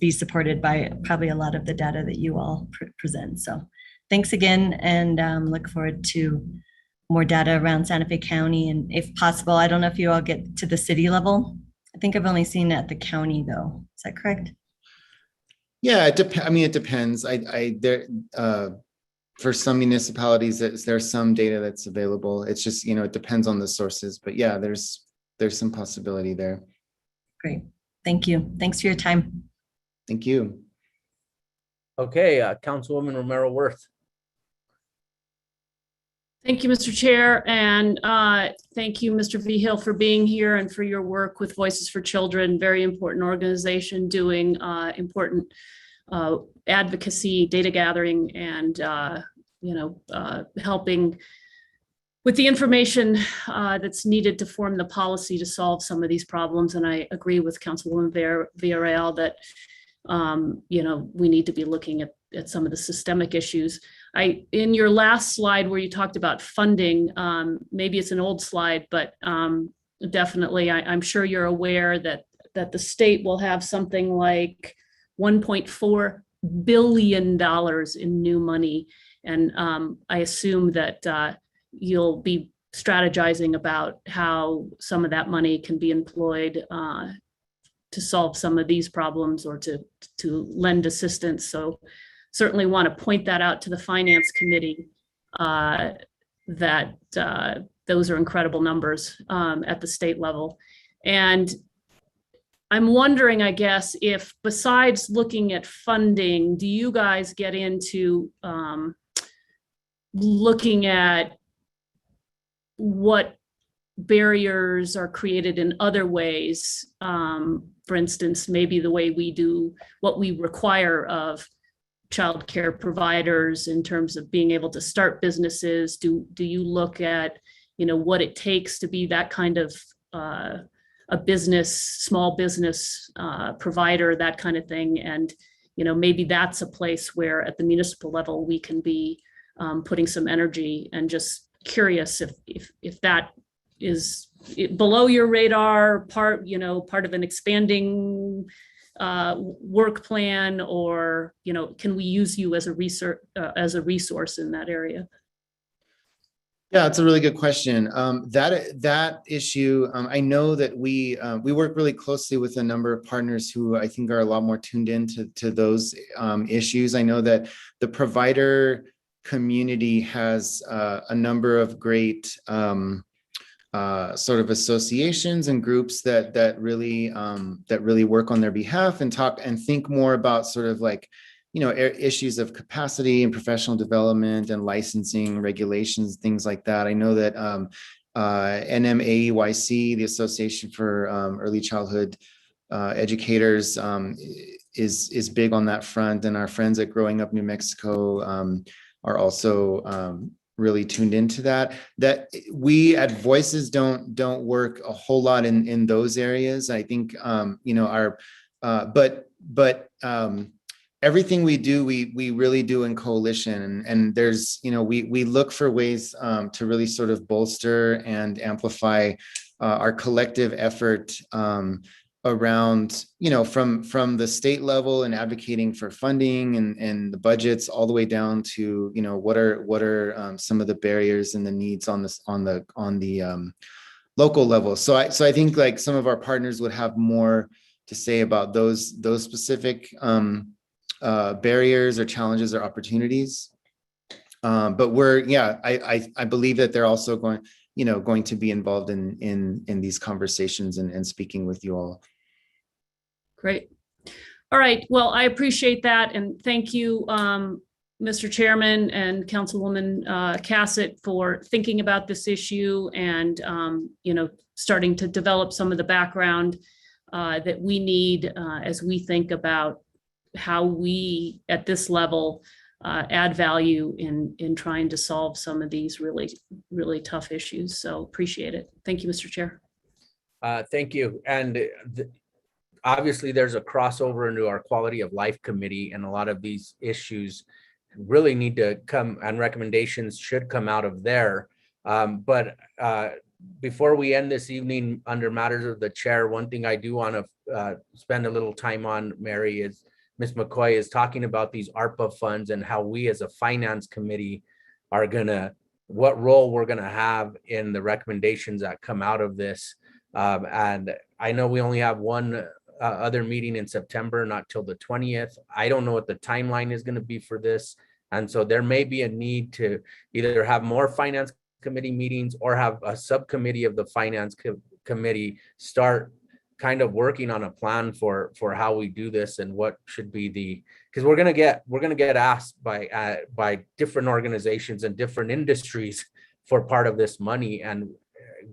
be supported by probably a lot of the data that you all present. So thanks again, and look forward to more data around Santa Fe County. And if possible, I don't know if you all get to the city level. I think I've only seen it at the county though. Is that correct? Yeah, it depends. For some municipalities, there's some data that's available. It's just, it depends on the sources, but yeah, there's some possibility there. Great. Thank you. Thanks for your time. Thank you. Okay, Councilwoman Romero Worth. Thank you, Mr. Chair, and thank you, Mr. Vigil, for being here and for your work with Voices for Children. Very important organization doing important advocacy, data gathering, and helping with the information that's needed to form the policy to solve some of these problems. And I agree with Councilwoman Villarreal that we need to be looking at some of the systemic issues. In your last slide where you talked about funding, maybe it's an old slide, but definitely I'm sure you're aware that the state will have something like $1.4 billion in new money. And I assume that you'll be strategizing about how some of that money can be employed to solve some of these problems or to lend assistance. So certainly want to point that out to the Finance Committee that those are incredible numbers at the state level. And I'm wondering, I guess, if besides looking at funding, do you guys get into looking at what barriers are created in other ways? For instance, maybe the way we do what we require of childcare providers in terms of being able to start businesses. Do you look at, what it takes to be that kind of a business, small business provider, that kind of thing? And, maybe that's a place where at the municipal level, we can be putting some energy. And just curious if that is below your radar, part of an expanding work plan, or can we use you as a resource in that area? Yeah, it's a really good question. That issue, I know that we work really closely with a number of partners who I think are a lot more tuned into those issues. I know that the provider community has a number of great sort of associations and groups that really work on their behalf and talk and think more about sort of like, issues of capacity and professional development and licensing regulations, things like that. I know that NMAEYC, the Association for Early Childhood Educators, is big on that front, and our friends at Growing Up New Mexico are also really tuned into that. That we at Voices don't work a whole lot in those areas. I think everything we do, we really do in coalition, and there's we look for ways to really sort of bolster and amplify our collective effort around from the state level and advocating for funding and the budgets all the way down to what are some of the barriers and the needs on the local level. So I think like some of our partners would have more to say about those specific barriers or challenges or opportunities, but I believe that they're also going to be involved in these conversations and speaking with you all. Great. All right. Well, I appreciate that. And thank you, Mr. Chairman and Councilwoman Cassett, for thinking about this issue and, starting to develop some of the background that we need as we think about how we at this level add value in trying to solve some of these really, really tough issues. So appreciate it. Thank you, Mr. Chair. Thank you. And obviously there's a crossover into our quality of life committee, and a lot of these issues really need to come, and recommendations should come out of there. But before we end this evening under matters of the chair, one thing I do want to spend a little time on, Mary, is Ms. McCoy is talking about these ARPA funds and how we as a finance committee are what role we're gonna have in the recommendations that come out of this. And I know we only have one other meeting in September, not till the 20th. I don't know what the timeline is going to be for this. And so there may be a need to either have more finance committee meetings or have a subcommittee of the finance committee start kind of working on a plan for how we do this and what should be because we're going to get asked by different organizations and different industries for part of this money. And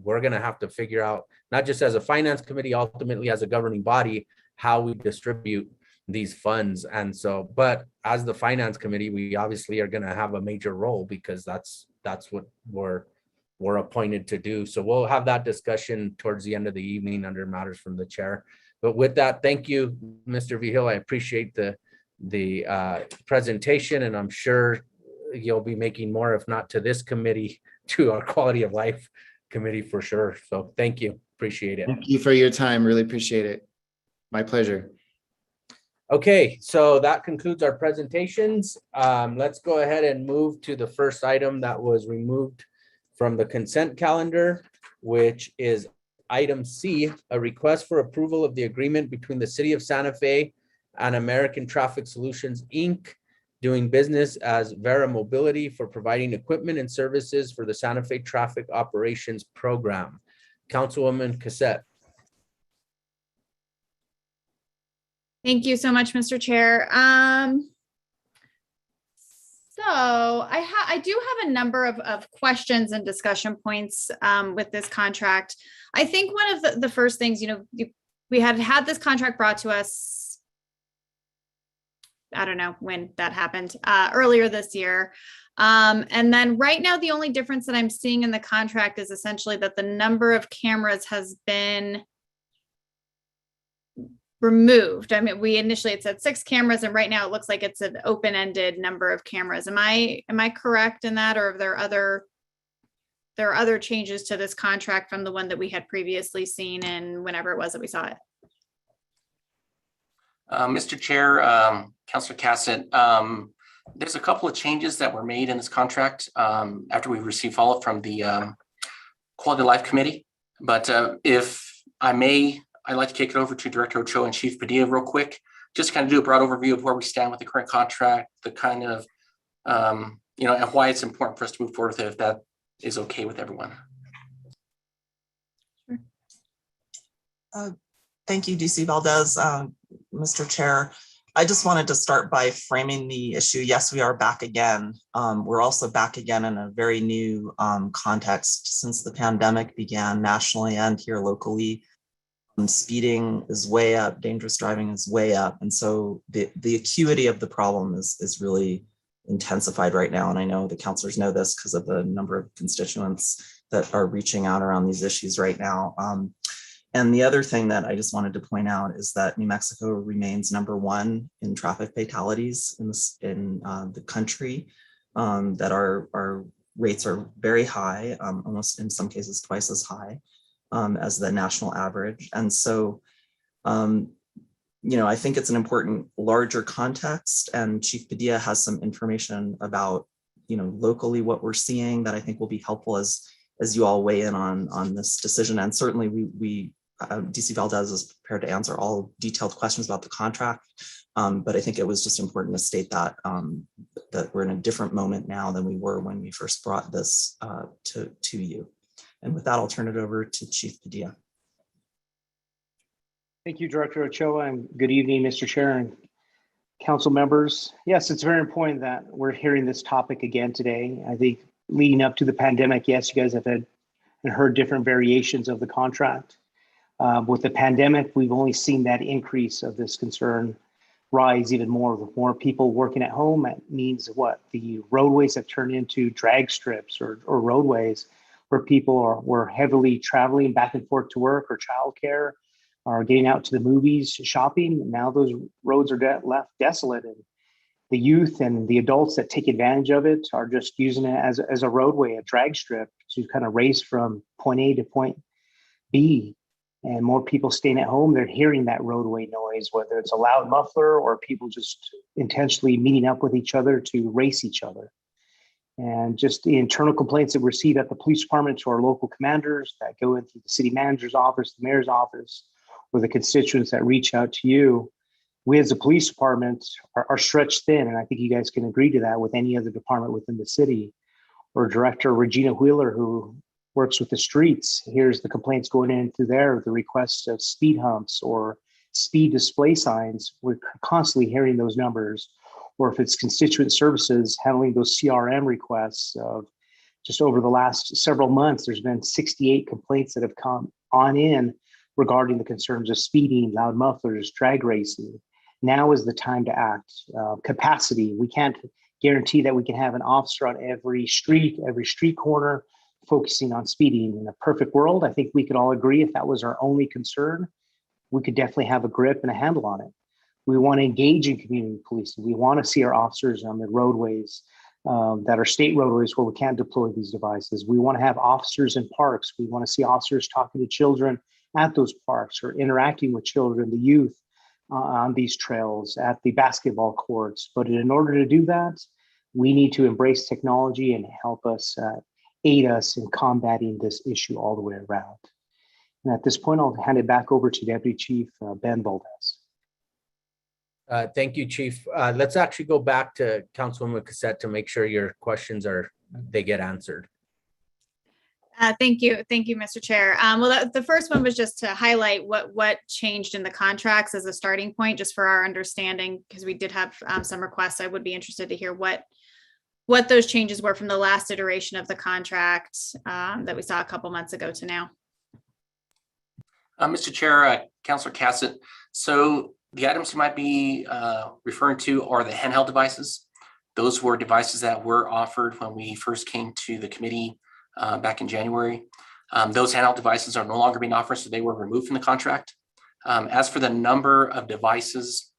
we're going to have to figure out, not just as a finance committee, ultimately as a governing body, how we distribute these funds. And so, but as the finance committee, we obviously are going to have a major role, because that's what we're appointed to do. So we'll have that discussion towards the end of the evening under matters from the chair. But with that, thank you, Mr. Vigil. I appreciate the presentation, and I'm sure you'll be making more, if not to this committee, to our quality of life committee for sure. So thank you. Appreciate it. Thank you for your time. Really appreciate it. My pleasure. Okay, so that concludes our presentations. Let's go ahead and move to the first item that was removed from the consent calendar, which is item C, a request for approval of the agreement between the City of Santa Fe and American Traffic Solutions, Inc., doing business as Vera Mobility for providing equipment and services for the Santa Fe Traffic Operations Program. Councilwoman Cassette. Thank you so much, Mr. Chair. So I do have a number of questions and discussion points with this contract. I think one of the first things, we had this contract brought to us, I don't know when that happened, earlier this year. And then right now, the only difference that I'm seeing in the contract is essentially that the number of cameras has been removed. I mean, it said 6 cameras, and right now it looks like it's an open-ended number of cameras. Am I correct in that, or are there other changes to this contract from the one that we had previously seen and whenever it was that we saw it? Mr. Chair, Councilor Cassett, there's a couple of changes that were made in this contract after we received follow-up from the Quality of Life Committee. But if I may, I'd like to kick it over to Director Ochoa and Chief Padilla real quick, just kind of do a broad overview of where we stand with the current contract, the kind of, and why it's important for us to move forward with it, if that is okay with everyone. Thank you, DC Valdez, Mr. Chair. I just wanted to start by framing the issue. Yes, we are back again. We're also back again in a very new context since the pandemic began nationally and here locally. Speeding is way up, dangerous driving is way up. And so the acuity of the problem is really intensified right now. And I know the councilors know this because of the number of constituents that are reaching out around these issues right now. And the other thing that I just wanted to point out is that New Mexico remains #1 in traffic fatalities in the country, that our rates are very high, almost in some cases twice as high as the national average. And so, I think it's an important larger context, and Chief Padilla has some information about, locally what we're seeing that I think will be helpful as you all weigh in on this decision. And certainly we DC Valdez is prepared to answer all detailed questions about the contract. But I think it was just important to state that, that we're in a different moment now than we were when we first brought this to you. And with that, I'll turn it over to Chief Padilla. Thank you, Director Ochoa, and good evening, Mr. Chair and council members. Yes, it's very important that we're hearing this topic again today. I think leading up to the pandemic, yes, you guys have had and heard different variations of the contract. With the pandemic, we've only seen that increase of this concern rise even more. With more people working at home, that means what? The roadways have turned into drag strips or roadways where people were heavily traveling back and forth to work or childcare, or getting out to the movies, shopping. Now those roads are left desolate, and the youth and the adults that take advantage of it are just using it as a roadway, a drag strip to kind of race from point A to point B. And more people staying at home, they're hearing that roadway noise, whether it's a loud muffler or people just intentionally meeting up with each other to race each other. And just the internal complaints that we receive at the police department to our local commanders that go into the city manager's office, the mayor's office, or the constituents that reach out to you. We as a police department are stretched thin, and I think you guys can agree to that with any other department within the city. Or Director Regina Wheeler, who works with the streets, hears the complaints going in through there, the requests of speed humps or speed display signs. We're constantly hearing those numbers. Or if it's constituent services handling those CRM requests of Just over the last several months, there's been 68 complaints that have come on in regarding the concerns of speeding, loud mufflers, drag racing. Now is the time to act. Capacity, we can't guarantee that we can have an officer on every street corner focusing on speeding. In a perfect world, I think we could all agree if that was our only concern, we could definitely have a grip and a handle on it. We want to engage in community policing. We want to see our officers on the roadways that are state roadways where we can't deploy these devices. We want to have officers in parks. We want to see officers talking to children at those parks or interacting with children, the youth on these trails, at the basketball courts. But in order to do that, we need to embrace technology and help us aid us in combating this issue all the way around. And at this point, I'll hand it back over to Deputy Chief Ben Valdez. Thank you, Chief. Let's actually go back to Councilwoman Cassette to make sure your questions they get answered. Thank you, Mr. Chair. Well, the first one was just to highlight what changed in the contracts as a starting point, just for our understanding, because we did have some requests. I would be interested to hear what those changes were from the last iteration of the contract that we saw a couple months ago to now. Mr. Chair, Councilor Cassett. So the items you might be referring to are the handheld devices. Those were devices that were offered when we first came to the committee back in January. Those handheld devices are no longer being offered, so they were removed from the contract. As for the number of devices,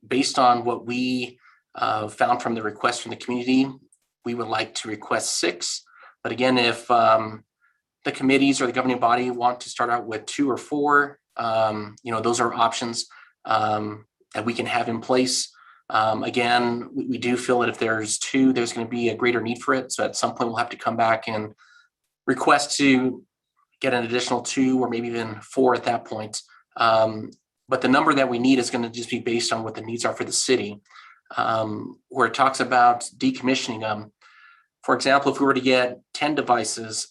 based on what we found from the request from the community, we would like to request 6. But again, if the committees or the governing body want to start out with 2 or 4, those are options that we can have in place. Again, we do feel that if there's 2, there's going to be a greater need for it. So at some point, we'll have to come back and request to get an additional 2 or maybe even 4 at that point. But the number that we need is going to just be based on what the needs are for the city. Where it talks about decommissioning them. For example, if we were to get 10 devices,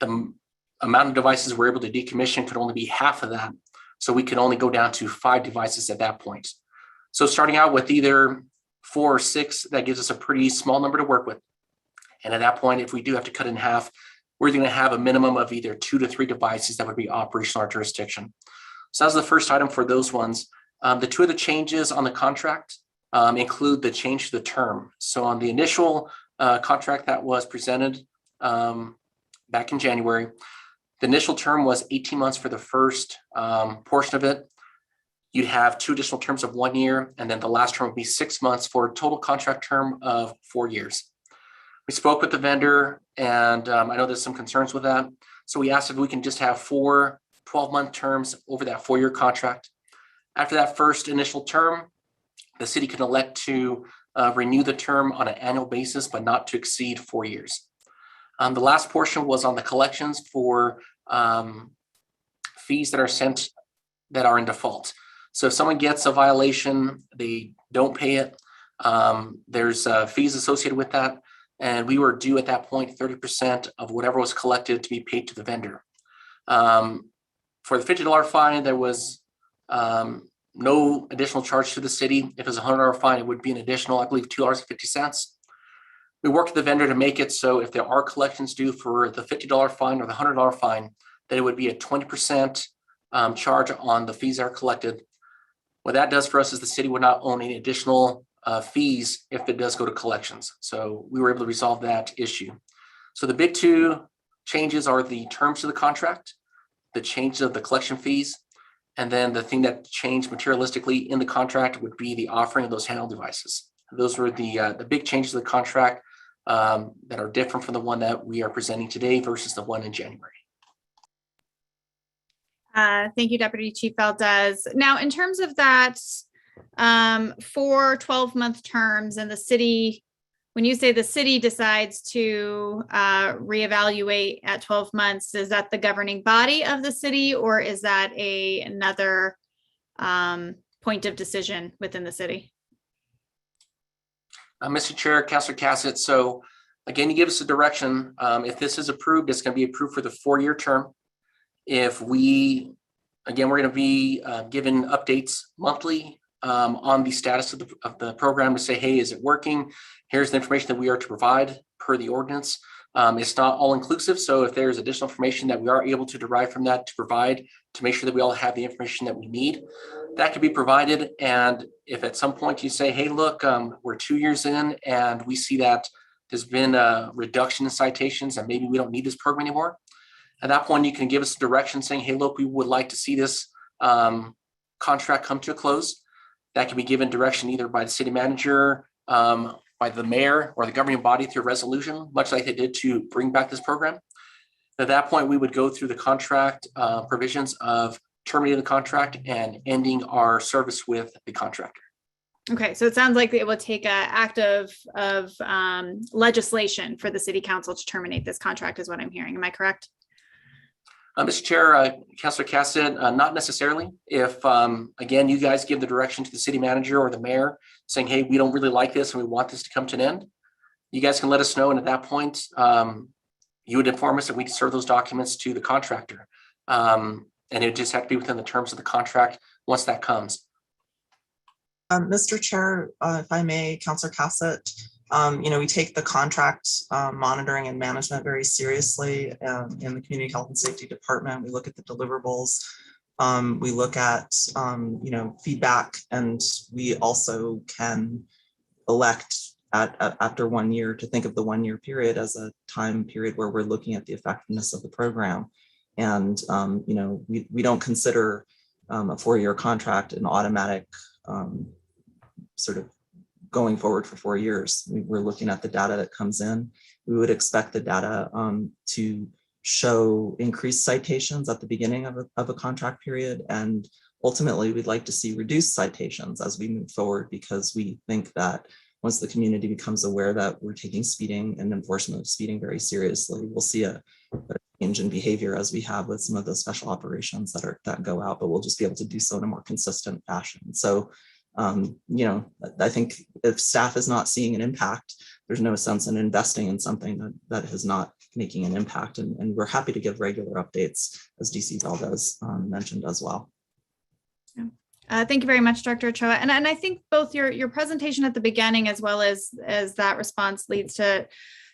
the amount of devices we're able to decommission could only be half of that. So we could only go down to 5 devices at that point. So starting out with either 4 or 6, that gives us a pretty small number to work with. And at that point, if we do have to cut in half, we're going to have a minimum of either 2 to 3 devices that would be operational in our jurisdiction. So that's the first item for those ones. The 2 of the changes on the contract include the change to the term. So on the initial contract that was presented back in January, the initial term was 18 months for the first portion of it. You'd have 2 additional terms of 1 year, and then the last term would be 6 months for a total contract term of 4 years. We spoke with the vendor, and I know there's some concerns with that. So we asked if we can just have 4 12-month terms over that 4-year contract. After that first initial term, the city can elect to renew the term on an annual basis, but not to exceed 4 years. The last portion was on the collections for fees that are sent that are in default. So if someone gets a violation, they don't pay it, there's fees associated with that. And we were due at that point 30% of whatever was collected to be paid to the vendor. For the $50 fine, there was no additional charge to the city. If it was a $100 fine, it would be an additional, I believe, $2.50. We worked with the vendor to make it so if there are collections due for the $50 fine or the $100 fine, that it would be a 20% charge on the fees that are collected. What that does for us is the city would not own any additional fees if it does go to collections. So we were able to resolve that issue. So the big 2 changes are the terms of the contract, the change of the collection fees, and then the thing that changed materialistically in the contract would be the offering of those handheld devices. Those were the big changes of the contract that are different from the one that we are presenting today versus the one in January. Thank you, Deputy Chief Valdez. Now, in terms of that, 4 12-month terms, and the city, when you say the city decides to reevaluate at 12 months, is that the governing body of the city, or is that another point of decision within the city? Mr. Chair, Councilor Cassett. So again, you give us a direction. If this is approved, it's going to be approved for the 4-year term. If we're going to be given updates monthly on the status of the program to say, hey, is it working? Here's the information that we are to provide per the ordinance. It's not all inclusive. So if there's additional information that we are able to derive from that to provide to make sure that we all have the information that we need, that could be provided. And if at some point you say, hey, look, we're 2 years in and we see that there's been a reduction in citations and maybe we don't need this program anymore, at that point you can give us direction saying, hey, look, we would like to see this contract come to a close. That can be given direction either by the city manager, by the mayor, or the governing body through a resolution, much like they did to bring back this program. At that point, we would go through the contract provisions of terminating the contract and ending our service with the contractor. Okay, so it sounds like it will take an act of legislation for the city council to terminate this contract, is what I'm hearing. Am I correct? Mr. Chair, Councilor Cassidy, not necessarily. If, again, you guys give the direction to the city manager or the mayor saying, hey, we don't really like this and we want this to come to an end, you guys can let us know. And at that point, you would inform us that we can serve those documents to the contractor. And it would just have to be within the terms of the contract once that comes. Mr. Chair, if I may, Councilor Cassidy, we take the contract monitoring and management very seriously in the Community Health and Safety Department. We look at the deliverables. We look at, feedback, and we also can elect after 1 year to think of the 1 year period as a time period where we're looking at the effectiveness of the program. And, we don't consider a 4-year contract an automatic sort of going forward for 4 years. We're looking at the data that comes in. We would expect the data to show increased citations at the beginning of a contract period. And ultimately, we'd like to see reduced citations as we move forward, because we think that once the community becomes aware that we're taking speeding and enforcement of speeding very seriously, we'll see a change in behavior as we have with some of those special operations that go out, but we'll just be able to do so in a more consistent fashion. So I think if staff is not seeing an impact, there's no sense in investing in something that is not making an impact. And we're happy to give regular updates, as DC Valdez mentioned as well. Thank you very much, Director Ochoa. And I think both your presentation at the beginning as well as that response leads to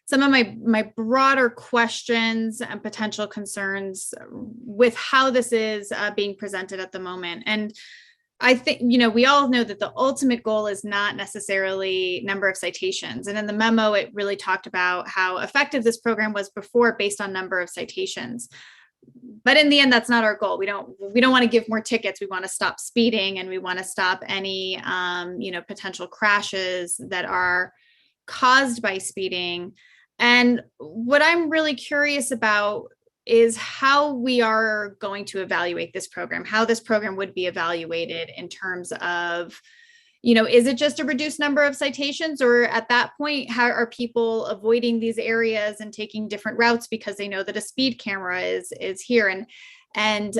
some of my broader questions and potential concerns with how this is being presented at the moment. And I think, we all know that the ultimate goal is not necessarily number of citations. And in the memo, it really talked about how effective this program was before based on number of citations. But in the end, that's not our goal. We don't want to give more tickets. We want to stop speeding, and we want to stop any, potential crashes that are caused by speeding. And what I'm really curious about is how we are going to evaluate this program, how this program would be evaluated in terms of, is it just a reduced number of citations, or at that point, how are people avoiding these areas and taking different routes because they know that a speed camera is here? And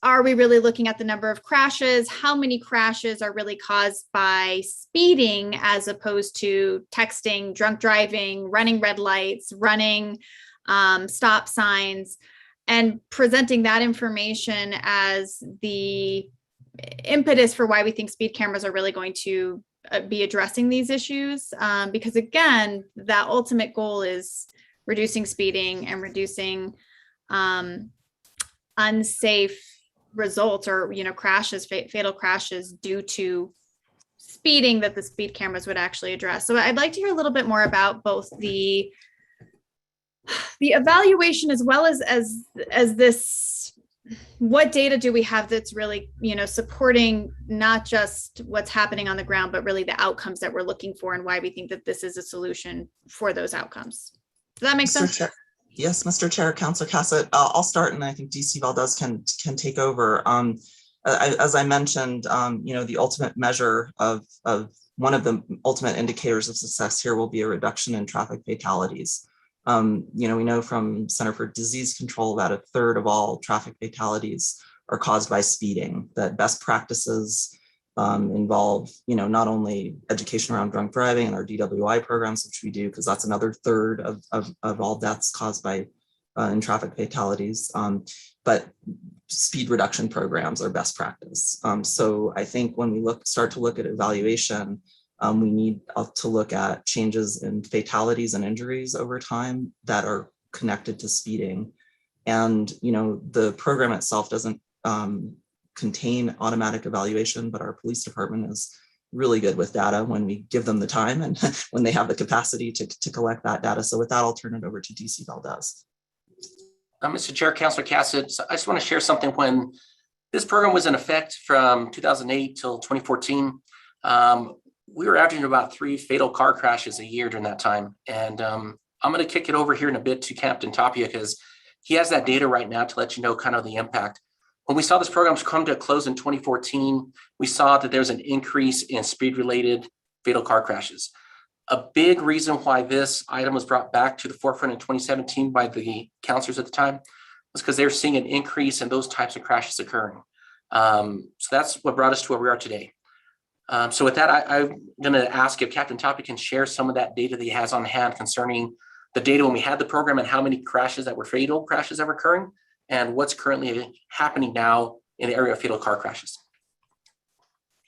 are we really looking at the number of crashes? How many crashes are really caused by speeding as opposed to texting, drunk driving, running red lights, running stop signs, and presenting that information as the impetus for why we think speed cameras are really going to be addressing these issues. Because again, that ultimate goal is reducing speeding and reducing unsafe results or, crashes, fatal crashes due to speeding that the speed cameras would actually address. So I'd like to hear a little bit more about both the evaluation as well as this, what data do we have that's really, supporting not just what's happening on the ground, but really the outcomes that we're looking for and why we think that this is a solution for those outcomes. Does that make sense? Chair. Yes, Mr. Chair, Councilor Cassidy, I'll start, and I think DC Valdez can take over. As I mentioned, the ultimate measure of one of the ultimate indicators of success here will be a reduction in traffic fatalities. We know from Center for Disease Control that 1/3 of all traffic fatalities are caused by speeding, that best practices involve, not only education around drunk driving and our DWI programs, which we do, because that's another 1/3 of all deaths caused by in traffic fatalities, but speed reduction programs are best practice. So I think when we start to look at evaluation, We need to look at changes in fatalities and injuries over time that are connected to speeding. And, the program itself doesn't contain automatic evaluation, but our police department is really good with data when we give them the time and when they have the capacity to collect that data. So with that, I'll turn it over to DC Valdez. Mr. Chair, Councilor Cassett, I just want to share something. When this program was in effect from 2008 till 2014, we were averaging about 3 fatal car crashes a year during that time. And I'm going to kick it over here in a bit to Captain Tapia, because he has that data right now to let you know kind of the impact. When we saw this program come to a close in 2014, we saw that there was an increase in speed-related fatal car crashes. A big reason why this item was brought back to the forefront in 2017 by the counselors at the time was because they were seeing an increase in those types of crashes occurring. So that's what brought us to where we are today. So with that, I'm going to ask if Captain Tapia can share some of that data that he has on hand concerning the data when we had the program and how many crashes that were fatal crashes that were occurring, and what's currently happening now in the area of fatal car crashes.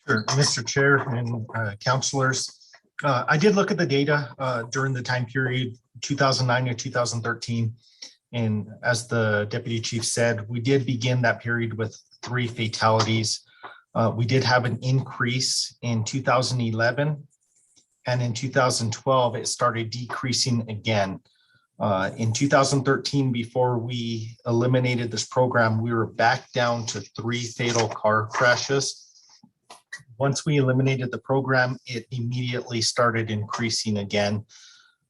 Sure, Mr. Chair and counselors. I did look at the data during the time period 2009 to 2013. And as the deputy chief said, we did begin that period with 3 fatalities. We did have an increase in 2011. And in 2012, it started decreasing again. In 2013, before we eliminated this program, we were back down to 3 fatal car crashes. Once we eliminated the program, it immediately started increasing again.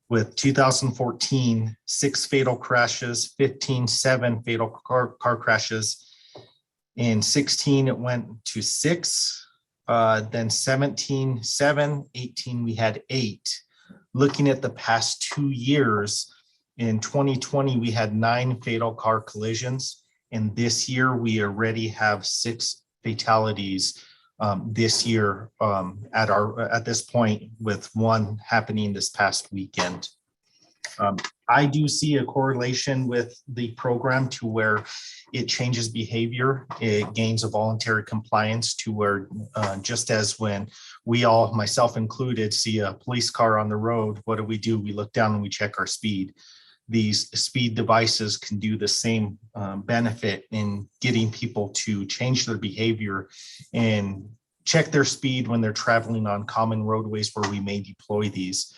With 2014, 6 fatal crashes, 15, 7 fatal car crashes. In 16, it went to 6. Then 17, 7, 18, we had 8. Looking at the past 2 years, in 2020, we had 9 fatal car collisions. And this year, we already have 6 fatalities this year at this point, with 1 happening this past weekend. I do see a correlation with the program to where it changes behavior. It gains a voluntary compliance to where just as when we all, myself included, see a police car on the road, what do? We look down and we check our speed. These speed devices can do the same benefit in getting people to change their behavior and check their speed when they're traveling on common roadways where we may deploy these,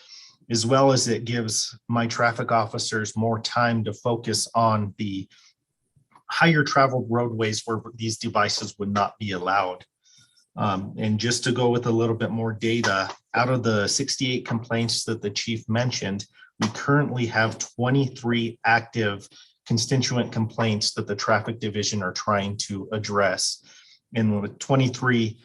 as well as it gives my traffic officers more time to focus on the higher traveled roadways where these devices would not be allowed. And just to go with a little bit more data, out of the 68 complaints that the chief mentioned, we currently have 23 active constituent complaints that the traffic division are trying to address. And with 23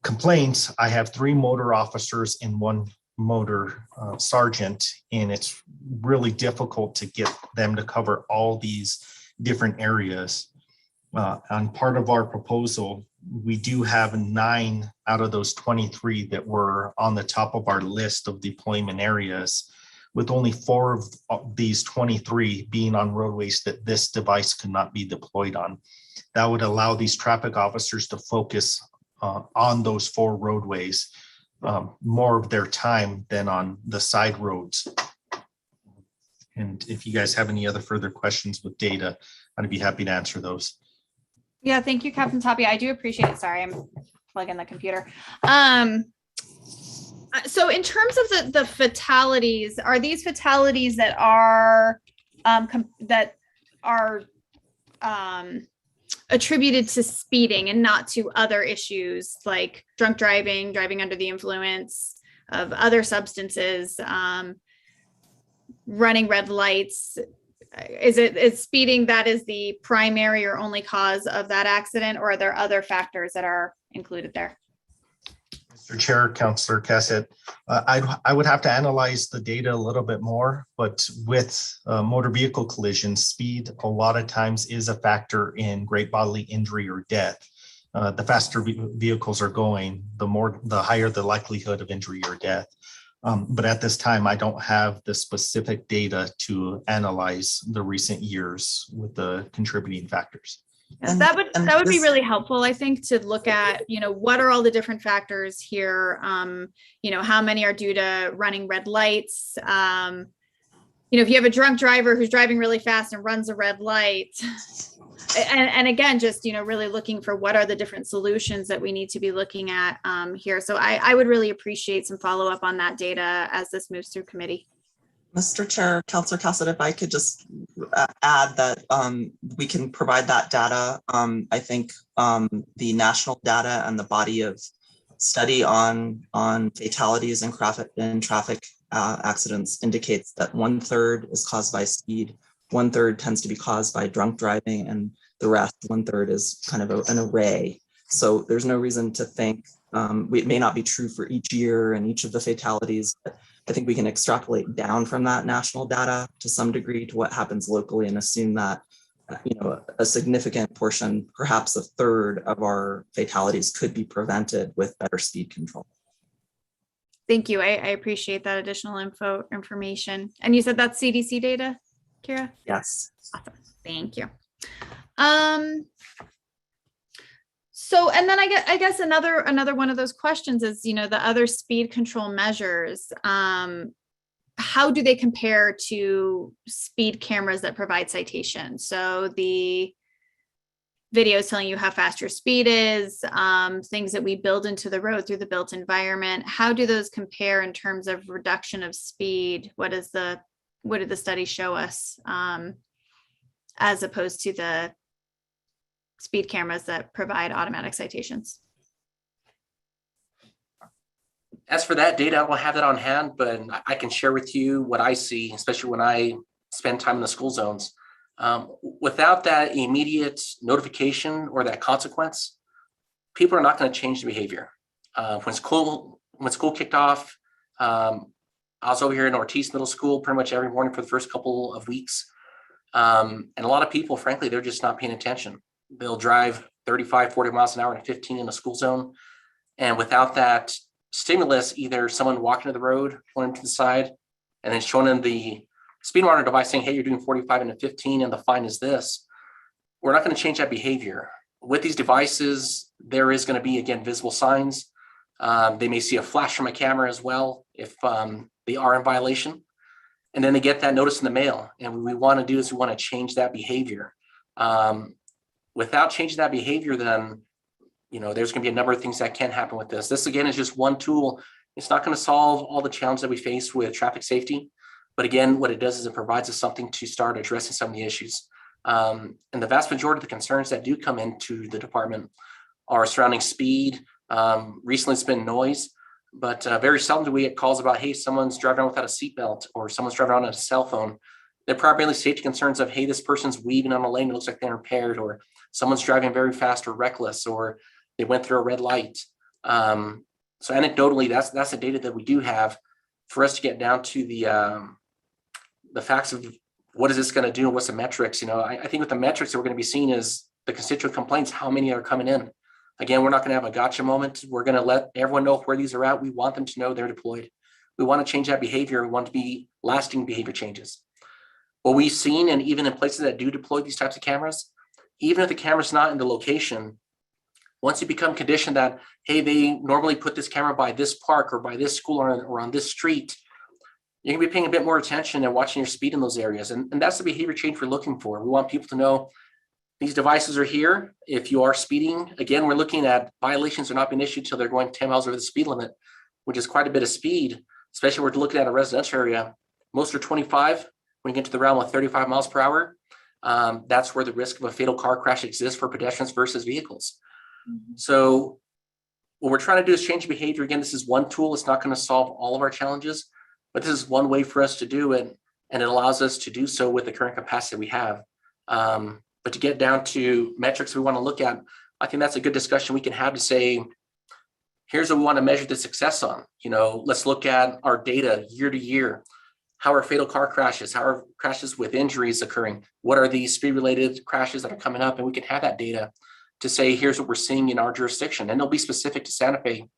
complaints, I have 3 motor officers and 1 motor sergeant, and it's really difficult to get them to cover all these different areas. On part of our proposal, we do have 9 out of those 23 that were on the top of our list of deployment areas, with only 4 of these 23 being on roadways that this device could not be deployed on. That would allow these traffic officers to focus on those 4 roadways more of their time than on the side roads. And if you guys have any other further questions with data, I'd be happy to answer those. Yeah, thank you, Captain Tapia. I do appreciate it. Sorry, I'm plugging the computer. So in terms of the fatalities, are these fatalities that are attributed to speeding and not to other issues like drunk driving, driving under the influence of other substances, running red lights? Is speeding that is the primary or only cause of that accident, or are there other factors that are included there? Mr. Chair, Councilor Cassett, I would have to analyze the data a little bit more, but with motor vehicle collisions, speed a lot of times is a factor in great bodily injury or death. The faster vehicles are going, the higher the likelihood of injury or death. But at this time, I don't have the specific data to analyze the recent years with the contributing factors. Yes, And- that and would be this- really helpful, I think, to look at, what are all the different factors here? How many are due to running red lights? If you have a drunk driver who's driving really fast and runs a red light, and again, just, really looking for what are the different solutions that we need to be looking at here. So I would really appreciate some follow-up on that data as this moves through committee. Mr. Chair, Councilor Cassidy, if I could just add that we can provide that data. I think the national data and the body of study on fatalities and traffic accidents indicates that 1/3 is caused by speed, 1/3 tends to be caused by drunk driving, and the rest 1/3 is kind of an array. So there's no reason to think it may not be true for each year and each of the fatalities, but I think we can extrapolate down from that national data to some degree to what happens locally and assume that a significant portion, perhaps 1/3 of our fatalities could be prevented with better speed control. Thank you. I appreciate that additional information. And you said that's CDC data, Kira? Yes. Awesome. Thank you. So, and then I guess another one of those questions is, the other speed control measures, how do they compare to speed cameras that provide citations? So the videos telling you how fast your speed is, things that we build into the road through the built environment, how do those compare in terms of reduction of speed? What did the study show us, as opposed to the speed cameras that provide automatic citations? As for that data, I don't have that on hand, but I can share with you what I see, especially when I spend time in the school zones. Without that immediate notification or that consequence, people are not going to change the behavior. When school kicked off, I was over here in Ortiz Middle School pretty much every morning for the first couple of weeks. And a lot of people, frankly, they're just not paying attention. They'll drive 35, 40 miles an hour and 15 in a school zone. And without that stimulus, either someone walking to the road, pointing to the side, and then showing them the speed monitor device saying, hey, you're doing 45 and a 15 and the fine is this. We're not going to change that behavior. With these devices, there is going to be, again, visible signs. They may see a flash from a camera as well if they are in violation. And then they get that notice in the mail. And what we want to do is we want to change that behavior. Without changing that behavior, then, there's going to be a number of things that can happen with this. This, again, is just one tool. It's not going to solve all the challenges that we face with traffic safety. But again, what it does is it provides us something to start addressing some of the issues. And the vast majority of the concerns that do come into the department are surrounding speed. Recently, it's been noise. But very seldom do we get calls about, hey, someone's driving around without a seatbelt or someone's driving around on a cell phone. They're primarily safety concerns of, hey, this person's weaving on a lane, it looks like they're impaired, or someone's driving very fast or reckless, or they went through a red light. So anecdotally, that's the data that we do have for us to get down to the facts of what is this going to do and what's the metrics. I think with the metrics that we're going to be seeing is the constituent complaints, how many are coming in. Again, we're not going to have a gotcha moment. We're going to let everyone know where these are at. We want them to know they're deployed. We want to change that behavior. We want to be lasting behavior changes. What we've seen, and even in places that do deploy these types of cameras, even if the camera's not in the location, once you become conditioned that, hey, they normally put this camera by this park or by this school or on this street, you're gonna be paying a bit more attention and watching your speed in those areas. And that's the behavior change we're looking for. We want people to know these devices are here. If you are speeding, again, we're looking at violations are not being issued until they're going 10 miles over the speed limit, which is quite a bit of speed, especially if we're looking at a residential area. Most are 25. When you get to the realm of 35 miles per hour, that's where the risk of a fatal car crash exists for pedestrians versus vehicles. Mm-hmm. So what we're trying to do is change behavior. Again, this is one tool. It's not going to solve all of our challenges, but this is one way for us to do it. And it allows us to do so with the current capacity we have. But to get down to metrics we want to look at, I think that's a good discussion we can have to say, here's what we want to measure the success on. Let's look at our data year to year. How are fatal car crashes? How are crashes with injuries occurring? What are these speed-related crashes that are coming up? And we can have that data to say, here's what we're seeing in our jurisdiction. And it'll be specific to Santa Fe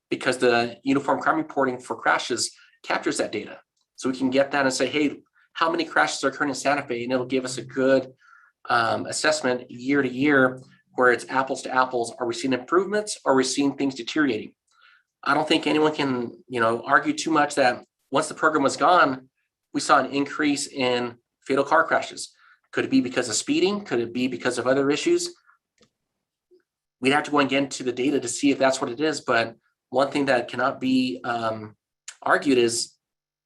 because the Uniform Crime Reporting for crashes captures that data. So we can get that and say, hey, how many crashes are occurring in Santa Fe? And it'll give us a good assessment year to year, where it's apples to apples. Are we seeing improvements? Or are we seeing things deteriorating? I don't think anyone can, argue too much that once the program was gone, we saw an increase in fatal car crashes. Could it be because of speeding? Could it be because of other issues? We'd have to go and get into the data to see if that's what it is. But one thing that cannot be argued is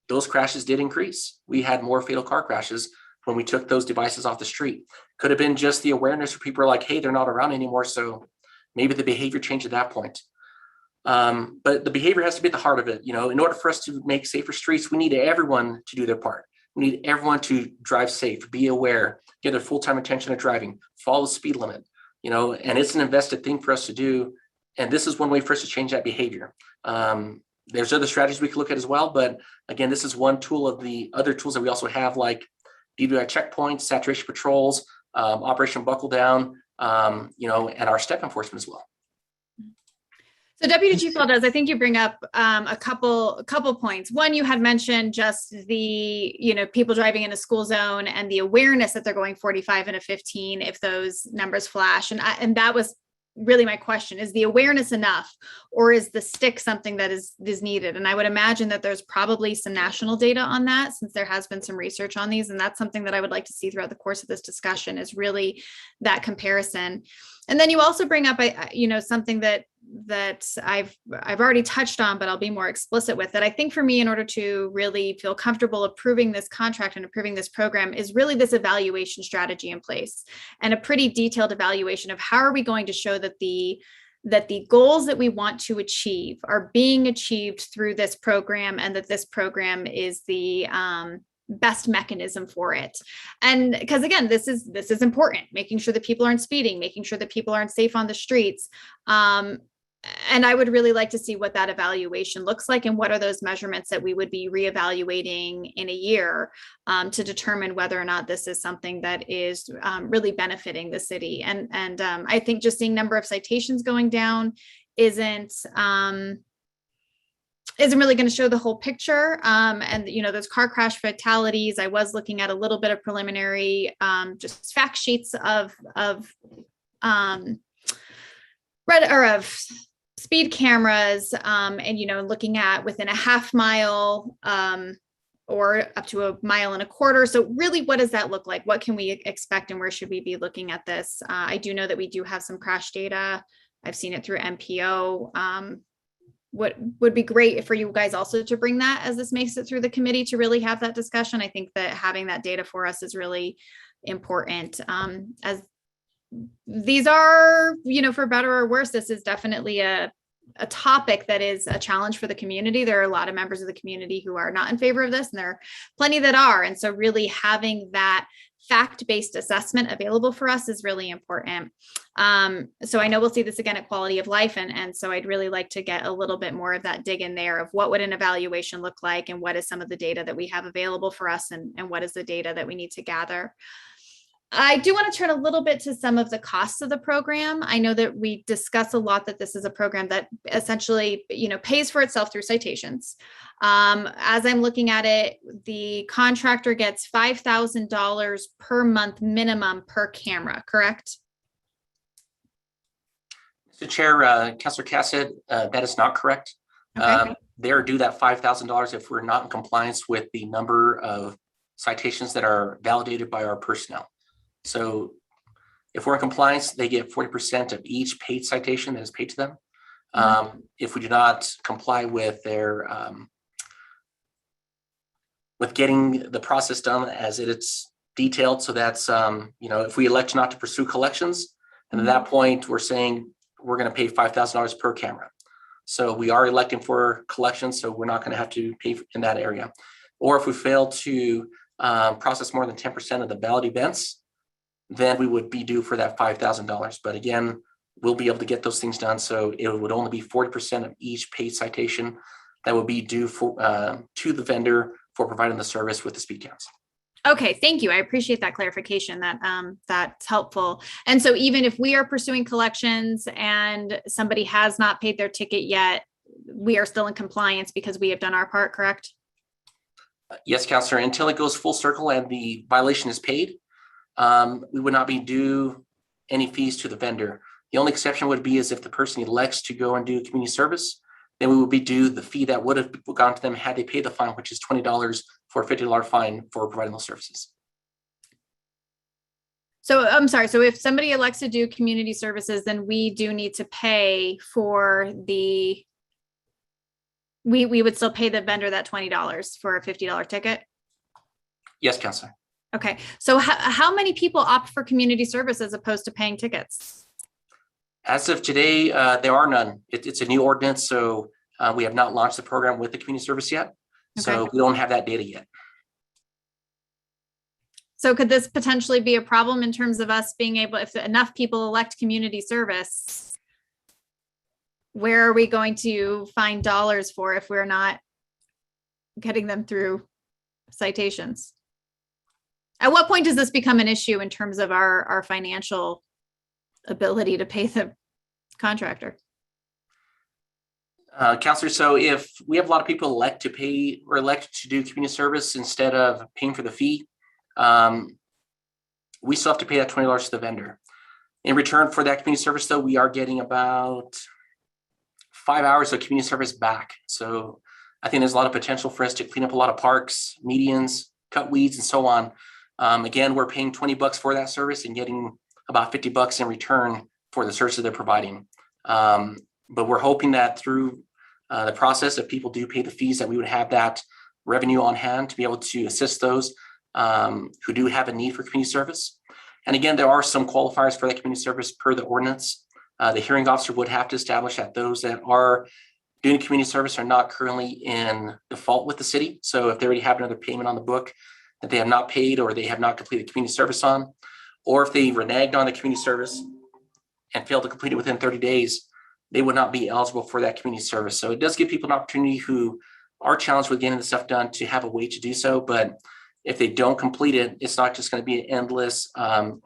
those crashes did increase. We had more fatal car crashes when we took those devices off the street. Could have been just the awareness where people are like, hey, they're not around anymore. So maybe the behavior changed at that point. But the behavior has to be at the heart of it. In order for us to make safer streets, we need everyone to do their part. We need everyone to drive safe, be aware, get their full-time attention to driving, follow the speed limit, and it's an invested thing for us to do. And this is one way for us to change that behavior. There's other strategies we could look at as well. But again, this is one tool of the other tools that we also have, like DWI checkpoints, saturation patrols, Operation Buckle Down, and our step enforcement as well. So Deputy Chief Valdez, I think you bring up a couple points. One, you had mentioned just the, people driving in a school zone and the awareness that they're going 45 and a 15 if those numbers flash. And that was really my question. Is the awareness enough, or is the stick something that is needed? And I would imagine that there's probably some national data on that, since there has been some research on these. And that's something that I would like to see throughout the course of this discussion, is really that comparison. And then you also bring up, something that I've already touched on, but I'll be more explicit with it. I think for me, in order to really feel comfortable approving this contract and approving this program, is really this evaluation strategy in place, and a pretty detailed evaluation of how are we going to show that the goals that we want to achieve are being achieved through this program, and that this program is the best mechanism for it. And because again, this is important, making sure that people aren't speeding, making sure that people aren't safe on the streets. And I would really like to see what that evaluation looks like, and what are those measurements that we would be reevaluating in a year to determine whether or not this is something that is really benefiting the city. And I think just seeing number of citations going down isn't really going to show the whole picture. And those car crash fatalities, I was looking at a little bit of preliminary just fact sheets of speed cameras, and looking at within a half mile or up to a mile and a quarter. So really, what does that look like? What can we expect, and where should we be looking at this? I do know that we do have some crash data. I've seen it through MPO. What would be great for you guys also to bring that, as this makes it through the committee, to really have that discussion. I think that having that data for us is really important, as these are, for better or worse, this is definitely a topic that is a challenge for the community. There are a lot of members of the community who are not in favor of this, and there are plenty that are. And so really having that fact-based assessment available for us is really important. So I know we'll see this again at quality of life. And so I'd really like to get a little bit more of that dig in there of what would an evaluation look like, and what is some of the data that we have available for us, and what is the data that we need to gather. I do want to turn a little bit to some of the costs of the program. I know that we discuss a lot that this is a program that essentially, pays for itself through citations. As I'm looking at it, the contractor gets $5,000 per month minimum per camera, correct? Mr. Chair, Councilor Cassett, that is not correct. Okay. They are due that $5,000 if we're not in compliance with the number of citations that are validated by our personnel. So if we're in compliance, they get 40% of each paid citation that is paid to them. If we do not comply with their with getting the process done as it's detailed, so that's if we elect not to pursue collections, and at that point we're saying we're going to pay $5,000 per camera. So we are electing for collections, so we're not going to have to pay in that area. Or if we fail to process more than 10% of the valid events, then we would be due for that $5,000. But again, we'll be able to get those things done. So it would only be 40% of each paid citation that would be due for to the vendor for providing the service with the speed counts. Okay, thank you. I appreciate that clarification. That's helpful. And so even if we are pursuing collections and somebody has not paid their ticket yet, we are still in compliance because we have done our part, correct? Yes, Councilor, until it goes full circle and the violation is paid, we would not be due any fees to the vendor. The only exception would be is if the person elects to go and do community service, then we would be due the fee that would have gone to them had they paid the fine, which is $20 for a $50 fine for providing those services. So I'm sorry. So if somebody elects to do community services, then we do need to pay for we would still pay the vendor that $20 for a $50 ticket. Yes, Counselor. Okay. So how many people opt for community service as opposed to paying tickets? As of today, there are none. It's a new ordinance, so we have not launched the program with the community service yet. So we don't have that data yet. So could this potentially be a problem in terms of us being able, if enough people elect community service, where are we going to find dollars for if we're not getting them through citations? At what point does this become an issue in terms of our financial ability to pay the contractor? Counselor, so if we have a lot of people elect to pay or elect to do community service instead of paying for the fee, we still have to pay that $20 to the vendor. In return for that community service, though, we are getting about 5 hours of community service back. So I think there's a lot of potential for us to clean up a lot of parks, medians, cut weeds, and so on. Again, we're paying $20 for that service and getting about $50 in return for the services they're providing. But we're hoping that through the process, if people do pay the fees, that we would have that revenue on hand to be able to assist those who do have a need for community service. And again, there are some qualifiers for that community service per the ordinance. The hearing officer would have to establish that those that are doing community service are not currently in default with the city. So if they already have another payment on the book that they have not paid or they have not completed community service on, or if they reneged on the community service and failed to complete it within 30 days, they would not be eligible for that community service. So it does give people an opportunity who are challenged with getting the stuff done to have a way to do so. But if they don't complete it, it's not just going to be an endless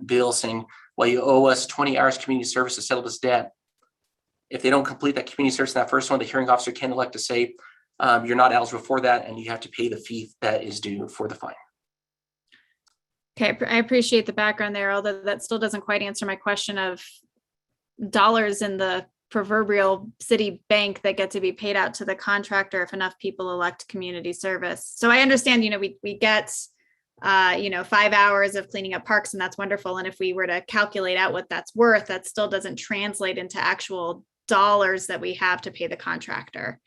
bill saying, well, you owe us 20 hours community service to settle this debt. If they don't complete that community service in that first one, the hearing officer can elect to say, you're not eligible for that and you have to pay the fee that is due for the fine. Okay, I appreciate the background there, although that still doesn't quite answer my question of dollars in the proverbial city bank that get to be paid out to the contractor if enough people elect community service. So I understand, we get, 5 hours of cleaning up parks, and that's wonderful. And if we were to calculate out what that's worth, that still doesn't translate into actual dollars that we have to pay the contractor.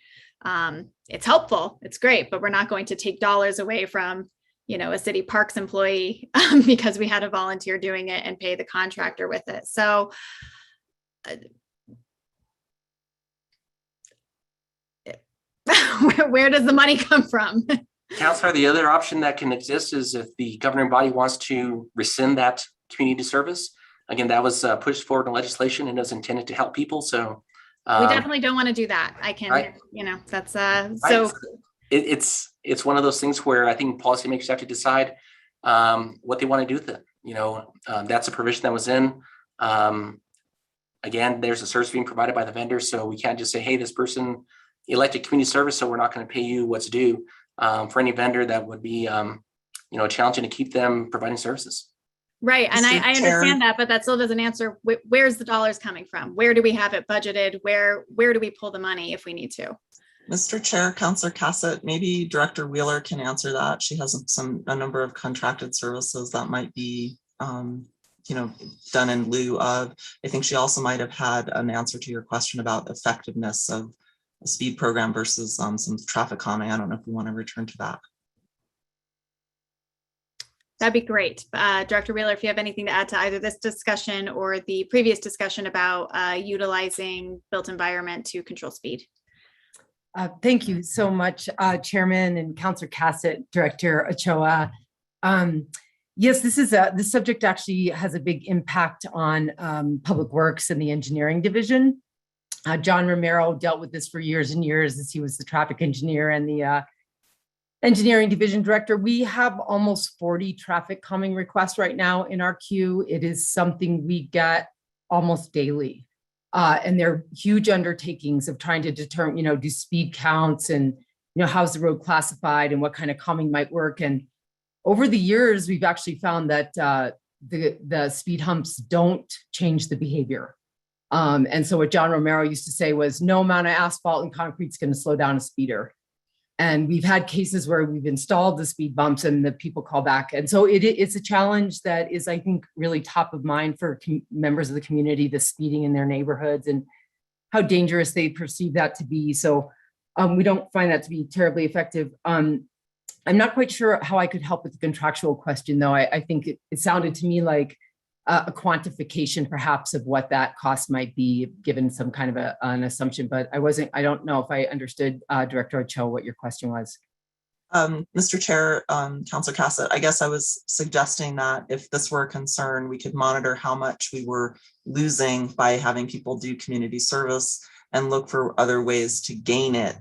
It's helpful, it's great, but we're not going to take dollars away from a city parks employee because we had a volunteer doing it and pay the contractor with it. So where does the money come from? Counselor, the other option that can exist is if the governing body wants to rescind that community service. Again, that was pushed forward in legislation and is intended to help people. So we definitely don't want to do that. I can, right. That's so it's one of those things where I think policymakers have to decide what they want to do with it. That's a provision that was in. Again, there's a service being provided by the vendor, so we can't just say, hey, this person elected community service, so we're not going to pay you what's due. For any vendor, that would be challenging to keep them providing services. Right. And I understand that, but that still doesn't answer where's the dollars coming from? Where do we have it budgeted? Where do we pull the money if we need to? Mr. Chair, Councillor Cassett, maybe Director Wheeler can answer that. She has a number of contracted services that might be done in lieu of. I think she also might have had an answer to your question about effectiveness of a speed program versus some traffic calming. I don't know if we want to return to that. That'd be great. Director Wheeler, if you have anything to add to either this discussion or the previous discussion about utilizing built environment to control speed. Thank you so much, Chairman and Councillor Cassett, Director Ochoa. Yes, this subject actually has a big impact on Public Works and the engineering division. John Romero dealt with this for years and years as he was the traffic engineer and the engineering division director. We have almost 40 traffic calming requests right now in our queue. It is something we get almost daily. And they're huge undertakings of trying to determine, do speed counts and, how's the road classified and what kind of calming might work. And over the years, we've actually found that the speed humps don't change the behavior. And so what John Romero used to say was, no amount of asphalt and concrete is going to slow down a speeder. And we've had cases where we've installed the speed bumps and the people call back. And so it's a challenge that is, I think, really top of mind for members of the community, the speeding in their neighborhoods and how dangerous they perceive that to be. So we don't find that to be terribly effective. I'm not quite sure how I could help with the contractual question, though. I think it sounded to me like a quantification perhaps of what that cost might be, given some kind of an assumption, but I don't know if I understood, Director Ochoa, what your question was. Mr. Chair, Councilor Cassett, I guess I was suggesting that if this were a concern, we could monitor how much we were losing by having people do community service and look for other ways to gain it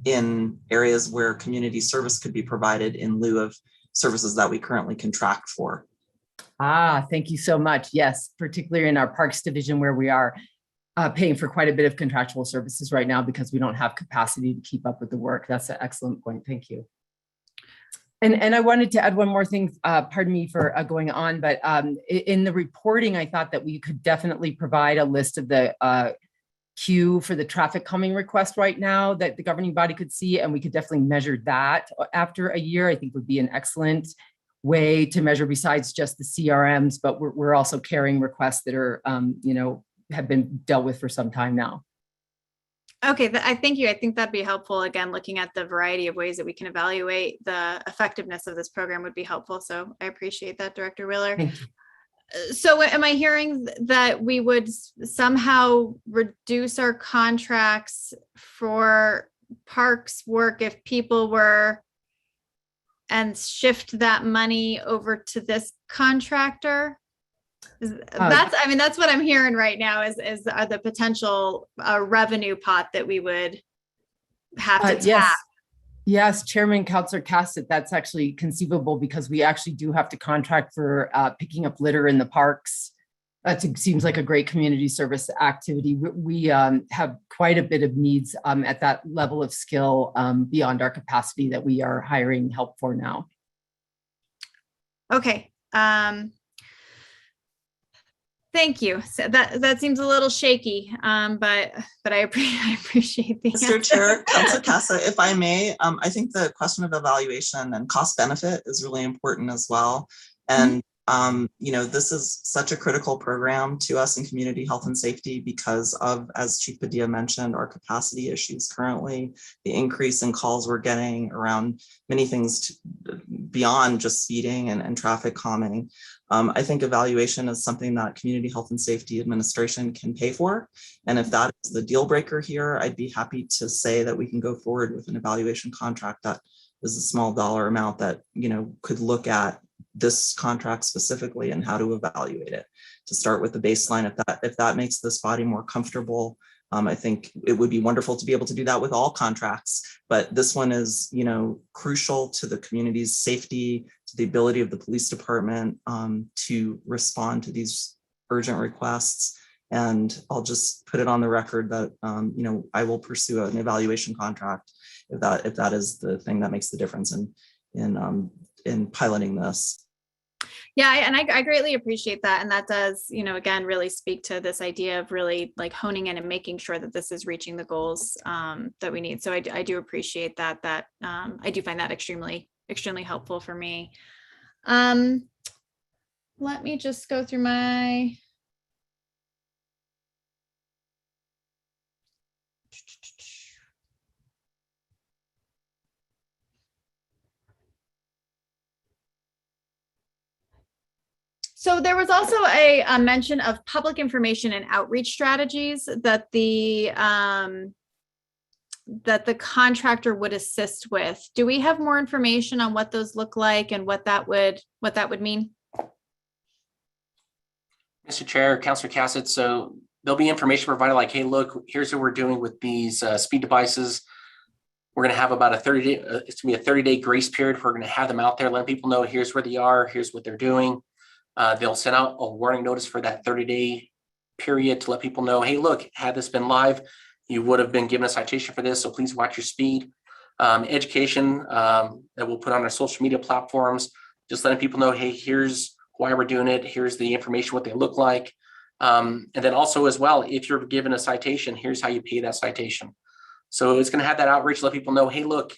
in areas where community service could be provided in lieu of services that we currently contract for. Thank you so much. Yes, particularly in our Parks Division, where we are paying for quite a bit of contractual services right now because we don't have capacity to keep up with the work. That's an excellent point. Thank you. And I wanted to add one more thing, pardon me for going on, but in the reporting, I thought that we could definitely provide a list of the queue for the traffic calming request right now that the governing body could see, and we could definitely measure that after a year. I think would be an excellent way to measure besides just the CRMs, but we're also carrying requests that are, have been dealt with for some time now. Okay, I thank you. I think that'd be helpful. Again, looking at the variety of ways that we can evaluate the effectiveness of this program would be helpful. So I appreciate that, Director Wheeler. So am I hearing that we would somehow reduce our contracts for parks work if people were and shift that money over to this contractor? That's what I'm hearing right now is the potential revenue pot that we would have to tap. Yes, Chairman Councilor Cassett, that's actually conceivable because we actually do have to contract for picking up litter in the parks. That seems like a great community service activity. We have quite a bit of needs at that level of skill beyond our capacity that we are hiring help for now. Okay. Thank you. So that seems a little shaky, but I appreciate the Mr. answer. Chair, Councilor Cassett, if I may, I think the question of evaluation and cost benefit is really important as well. And this is such a critical program to us in community health and safety because of, as Chief Padilla mentioned, our capacity issues currently, the increase in calls we're getting around many things beyond just speeding and traffic calming. I think evaluation is something that Community Health and Safety Administration can pay for. And if that is the deal breaker here, I'd be happy to say that we can go forward with an evaluation contract that is a small dollar amount that, could look at this contract specifically and how to evaluate it to start with the baseline. If that makes this body more comfortable, I think it would be wonderful to be able to do that with all contracts, but this one is, crucial to the community's safety, to the ability of the police department to respond to these urgent requests. And I'll just put it on the record that, I will pursue an evaluation contract if that is the thing that makes the difference in piloting this. Yeah, and I greatly appreciate that. And that does, again, really speak to this idea of really like honing in and making sure that this is reaching the goals that we need. So I do appreciate that I do find that extremely helpful for me. Let me just go through my. So there was also a mention of public information and outreach strategies that the contractor would assist with. Do we have more information on what those look like and what that would mean? Mr. Chair, Councilor Cassett, so there'll be information provided like, hey, look, here's what we're doing with these speed devices. We're going to have about a 30-day, it's going to be a 30-day grace period. We're going to have them out there, letting people know here's where they are, here's what they're doing. They'll send out a warning notice for that 30-day period to let people know, hey, look, had this been live, you would have been given a citation for this, so please watch your speed. Education that we'll put on our social media platforms, just letting people know, hey, here's why we're doing it. Here's the information, what they look like. And then also as well, if you're given a citation, here's how you pay that citation. So it's going to have that outreach, let people know, hey, look,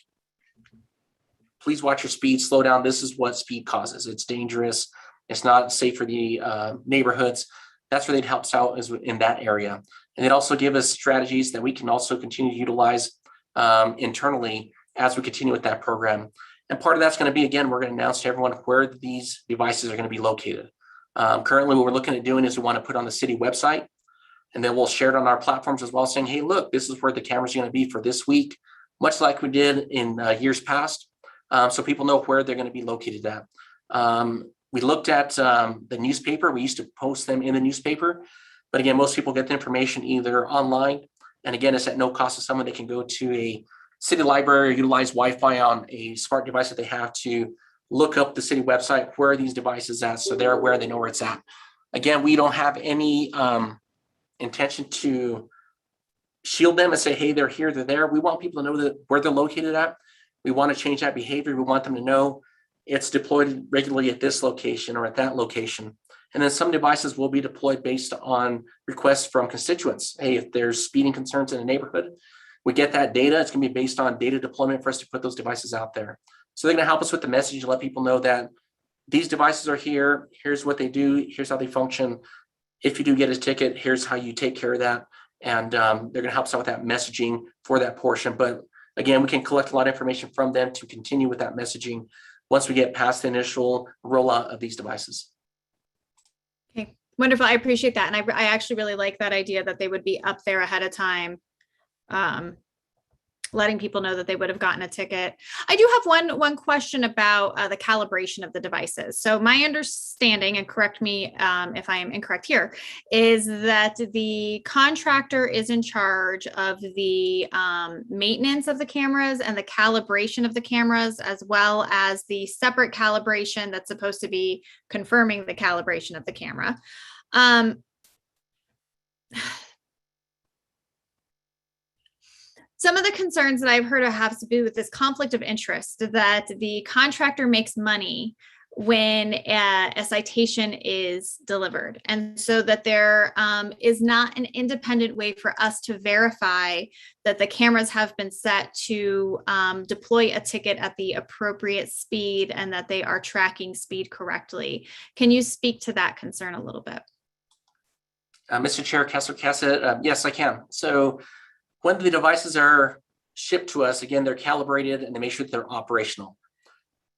please watch your speed, slow down. This is what speed causes. It's dangerous. It's not safe for the neighborhoods. That's where they'd help us out, is in that area. And they'd also give us strategies that we can also continue to utilize internally as we continue with that program. And part of that's going to be, again, we're going to announce to everyone where these devices are going to be located. Currently, what we're looking at doing is we want to put on the city website, and then we'll share it on our platforms as well, saying, hey, look, this is where the cameras are going to be for this week, much like we did in years past. So people know where they're going to be located at. We looked at the newspaper. We used to post them in the newspaper. But again, most people get the information either online. And again, it's at no cost to someone. They can go to a city library or utilize Wi-Fi on a smart device that they have to look up the city website, where are these devices at, so they're aware, they know where it's at. Again, we don't have any intention to shield them and say, hey, they're here, they're there. We want people to know that where they're located at. We want to change that behavior. We want them to know it's deployed regularly at this location or at that location. And then some devices will be deployed based on requests from constituents. Hey, if there's speeding concerns in a neighborhood, we get that data. It's going to be based on data deployment for us to put those devices out there. So they're going to help us with the message and let people know that these devices are here. Here's what they do. Here's how they function. If you do get a ticket, here's how you take care of that. And they're going to help us out with that messaging for that portion. But again, we can collect a lot of information from them to continue with that messaging once we get past the initial rollout of these devices. Okay, wonderful. I appreciate that. And I actually really like that idea that they would be up there ahead of time, letting people know that they would have gotten a ticket. I do have one question about the calibration of the devices. So my understanding, and correct me if I am incorrect here, is that the contractor is in charge of the maintenance of the cameras and the calibration of the cameras, as well as the separate calibration that's supposed to be confirming the calibration of the camera. Some of the concerns that I've heard have to do with this conflict of interest, that the contractor makes money when a citation is delivered. And so that there is not an independent way for us to verify that the cameras have been set to deploy a ticket at the appropriate speed and that they are tracking speed correctly. Can you speak to that concern a little bit? Mr. Chair, Councilor Cassett, yes, I can. So when the devices are shipped to us, again, they're calibrated and they make sure that they're operational.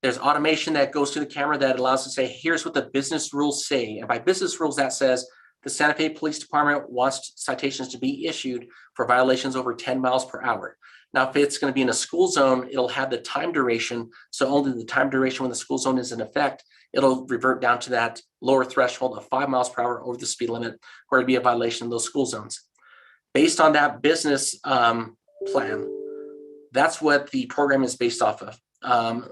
There's automation that goes to the camera that allows us to say, here's what the business rules say. And by business rules, that says the Santa Fe Police Department wants citations to be issued for violations over 10 miles per hour. Now, if it's going to be in a school zone, it'll have the time duration. So only the time duration when the school zone is in effect, it'll revert down to that lower threshold of 5 miles per hour over the speed limit, where it'd be a violation in those school zones. Based on that business plan, that's what the program is based off of.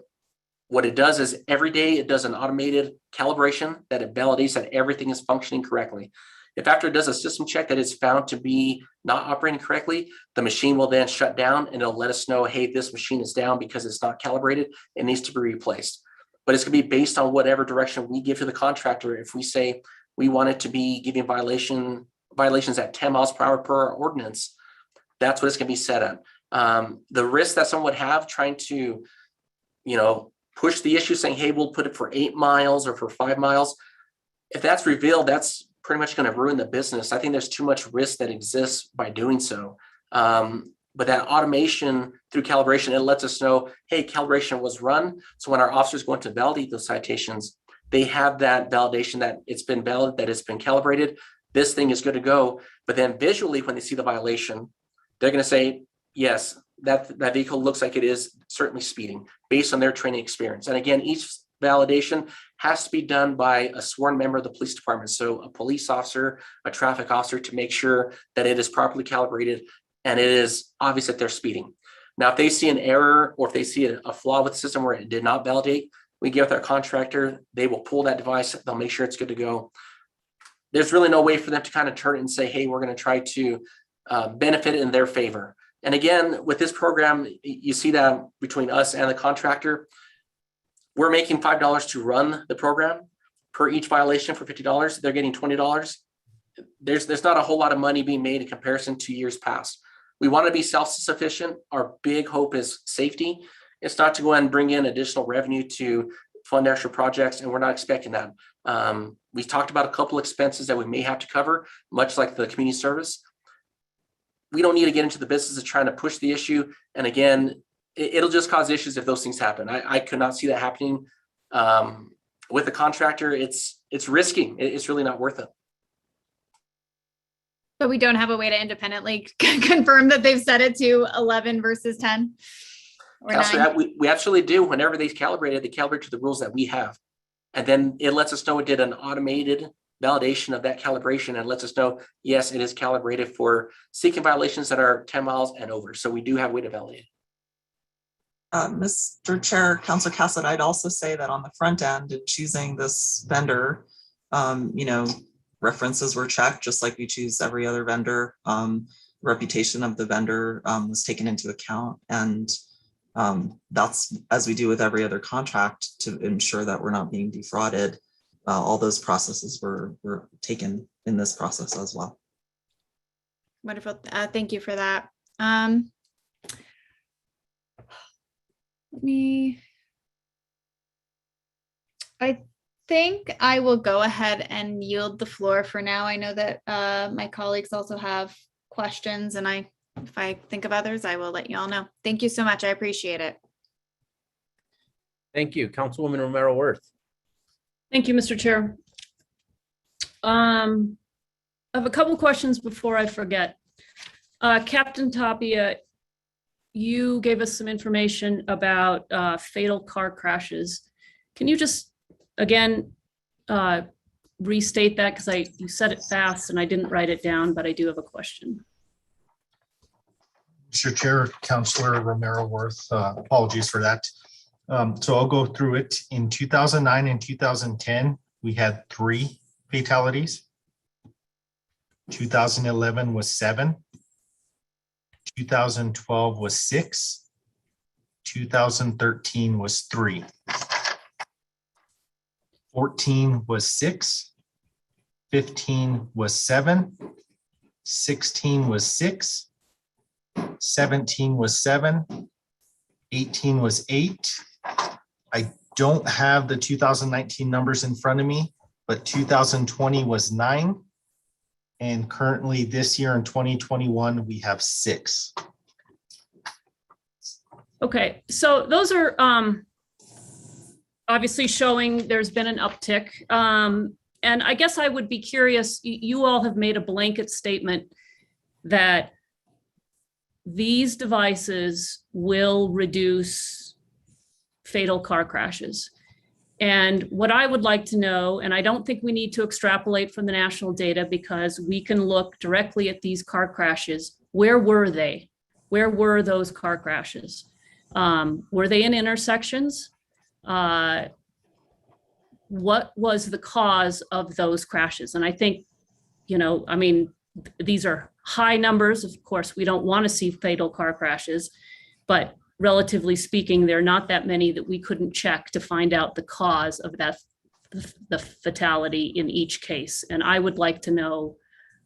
What it does is every day it does an automated calibration that it validates that everything is functioning correctly. If after it does a system check that it's found to be not operating correctly, the machine will then shut down and it'll let us know, hey, this machine is down because it's not calibrated. It needs to be replaced. But it's going to be based on whatever direction we give to the contractor. If we say we want it to be giving violations at 10 miles per hour per our ordinance, that's what it's going to be set at. The risk that someone would have trying to, push the issue saying, hey, we'll put it for 8 miles or for 5 miles. If that's revealed, that's pretty much going to ruin the business. I think there's too much risk that exists by doing so. But that automation through calibration, it lets us know, hey, calibration was run. So when our officers go in to validate those citations, they have that validation that it's been valid, that it's been calibrated. This thing is good to go. But then visually, when they see the violation, they're going to say, yes, that vehicle looks like it is certainly speeding based on their training experience. And again, each validation has to be done by a sworn member of the police department. So a police officer, a traffic officer, to make sure that it is properly calibrated and it is obvious that they're speeding. Now, if they see an error or if they see a flaw with the system where it did not validate, we get with our contractor, they will pull that device, they'll make sure it's good to go. There's really no way for them to kind of turn it and say, hey, we're going to try to benefit in their favor. And again, with this program, you see that between us and the contractor, we're making $5 to run the program. per each violation for $50, they're getting $20. There's not a whole lot of money being made in comparison to years past. We want to be self-sufficient. Our big hope is safety. It's not to go and bring in additional revenue to fund extra projects, and we're not expecting that. We talked about a couple expenses that we may have to cover, much like the community service. We don't need to get into the business of trying to push the issue. And again, it'll just cause issues if those things happen. I could not see that happening with the contractor. It's risky. It's really not worth it. But we don't have a way to independently confirm that they've set it to 11 versus 10 or 9. We absolutely do. Whenever they calibrate to the rules that we have. And then it lets us know it did an automated validation of that calibration and lets us know, yes, it is calibrated for seeking violations that are 10 miles and over. So we do have a way to validate it. Mr. Chair, Councilor Cassett, I'd also say that on the front end in choosing this vendor, references were checked just like we choose every other vendor. Reputation of the vendor was taken into account, and that's as we do with every other contract to ensure that we're not being defrauded. All those processes were taken in this process as well. Wonderful. Thank you for that. I think I will go ahead and yield the floor for now. I know that my colleagues also have questions, and if I think of others, I will let you all know. Thank you so much. I appreciate it. Thank you, Councilwoman Romero Worth. Thank you, Mr. Chair. I have a couple questions before I forget. Captain Tapia, you gave us some information about fatal car crashes. Can you just, again, restate that? Because you said it fast and I didn't write it down, but I do have a question. Mr. Chair, Councilor Romero Worth, apologies for that. So I'll go through it. In 2009 and 2010, we had 3 fatalities. 2011 was 7. 2012 was 6. 2013 was 3. 14 was 6. 15 was 7. 16 was 6. 17 was 7. 18 was 8. I don't have the 2019 numbers in front of me, but 2020 was 9. And currently this year in 2021, we have 6. Okay, so those are obviously showing there's been an uptick. And I guess I would be curious, you all have made a blanket statement that these devices will reduce fatal car crashes. And what I would like to know, and I don't think we need to extrapolate from the national data because we can look directly at these car crashes. Where were they? Where were those car crashes? Were they in intersections? What was the cause of those crashes? And I think, these are high numbers. Of course, we don't want to see fatal car crashes, but relatively speaking, there are not that many that we couldn't check to find out the cause of the fatality in each case. And I would like to know,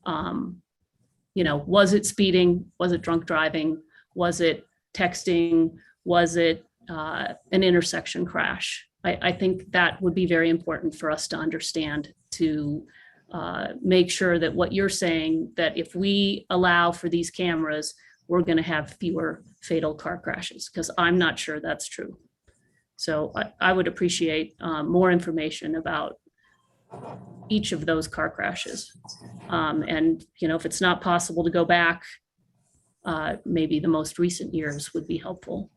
was it speeding? Was it drunk driving? Was it texting? Was it an intersection crash? I think that would be very important for us to understand, to make sure that what you're saying, that if we allow for these cameras, we're going to have fewer fatal car crashes, because I'm not sure that's true. So I would appreciate more information about each of those car crashes. And, if it's not possible to go back, maybe the most recent years would be helpful.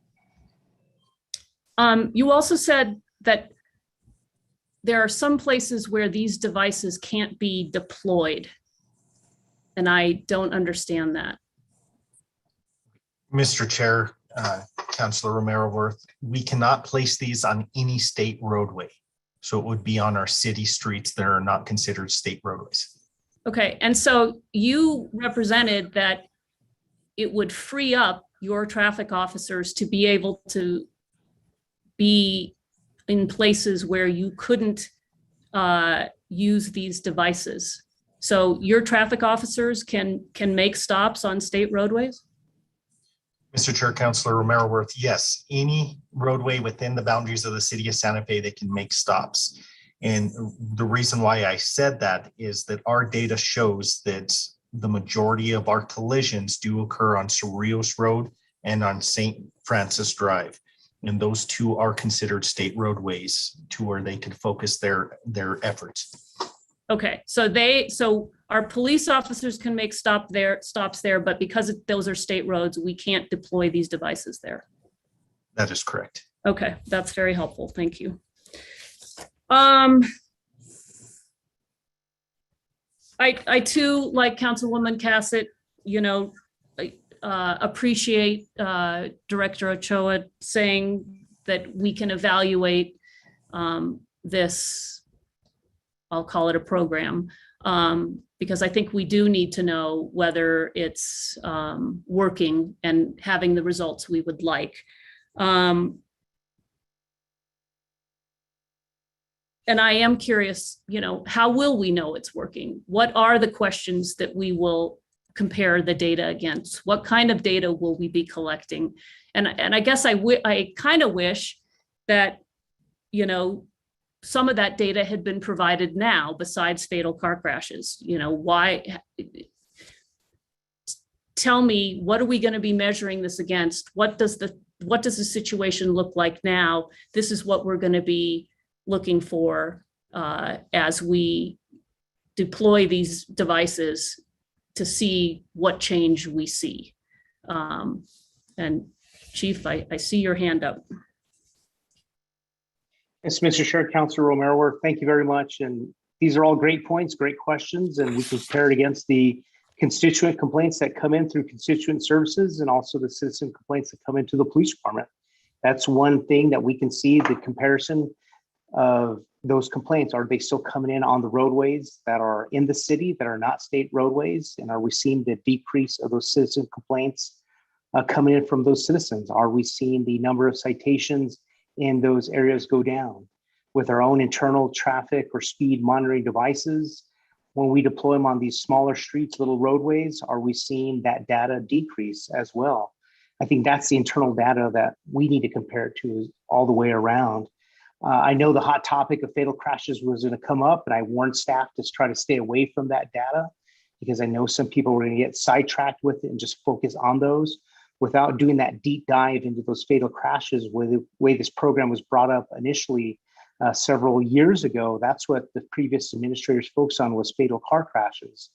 You also said that there are some places where these devices can't be deployed, and I don't understand that. Mr. Chair, Councilor Romero Worth, we cannot place these on any state roadway. So it would be on our city streets that are not considered state roadways. Okay, and so you represented that it would free up your traffic officers to be able to be in places where you couldn't use these devices. So your traffic officers can make stops on state roadways? Mr. Chair, Councilor Romero Worth, yes, any roadway within the boundaries of the city of Santa Fe, they can make stops. And the reason why I said that is that our data shows that the majority of our collisions do occur on Cerrillos Road and on St. Francis Drive. And those two are considered state roadways to where they can focus their efforts. Okay, so our police officers can make stops there, but because those are state roads, we can't deploy these devices there. That is correct. Okay, that's very helpful. Thank you. I too, like Councilwoman Cassett, appreciate Director Ochoa saying that we can evaluate this, I'll call it a program, because I think we do need to know whether it's working and having the results we would like. And I am curious, how will we know it's working? What are the questions that we will compare the data against? What kind of data will we be collecting? And I guess I kind of wish that, some of that data had been provided now besides fatal car crashes. Why? Tell me, what are we going to be measuring this against? What does the situation look like now? This is what we're going to be looking for as we deploy these devices to see what change we see. And Chief, I see your hand up. Yes, Mr. Chair, Councilor Romero, thank you very much. And these are all great points, great questions, and we compare it against the constituent complaints that come in through constituent services and also the citizen complaints that come into the police department. That's one thing that we can see, the comparison of those complaints. Are they still coming in on the roadways that are in the city that are not state roadways? And are we seeing the decrease of those citizen complaints coming in from those citizens? Are we seeing the number of citations in those areas go down? With our own internal traffic or speed monitoring devices, when we deploy them on these smaller streets, little roadways, are we seeing that data decrease as well? I think that's the internal data that we need to compare it to all the way around. I know the hot topic of fatal crashes was going to come up, and I warned staff to try to stay away from that data because I know some people were going to get sidetracked with it and just focus on those without doing that deep dive into those fatal crashes. Where the way this program was brought up initially several years ago, that's what the previous administrators focused on, was fatal car crashes.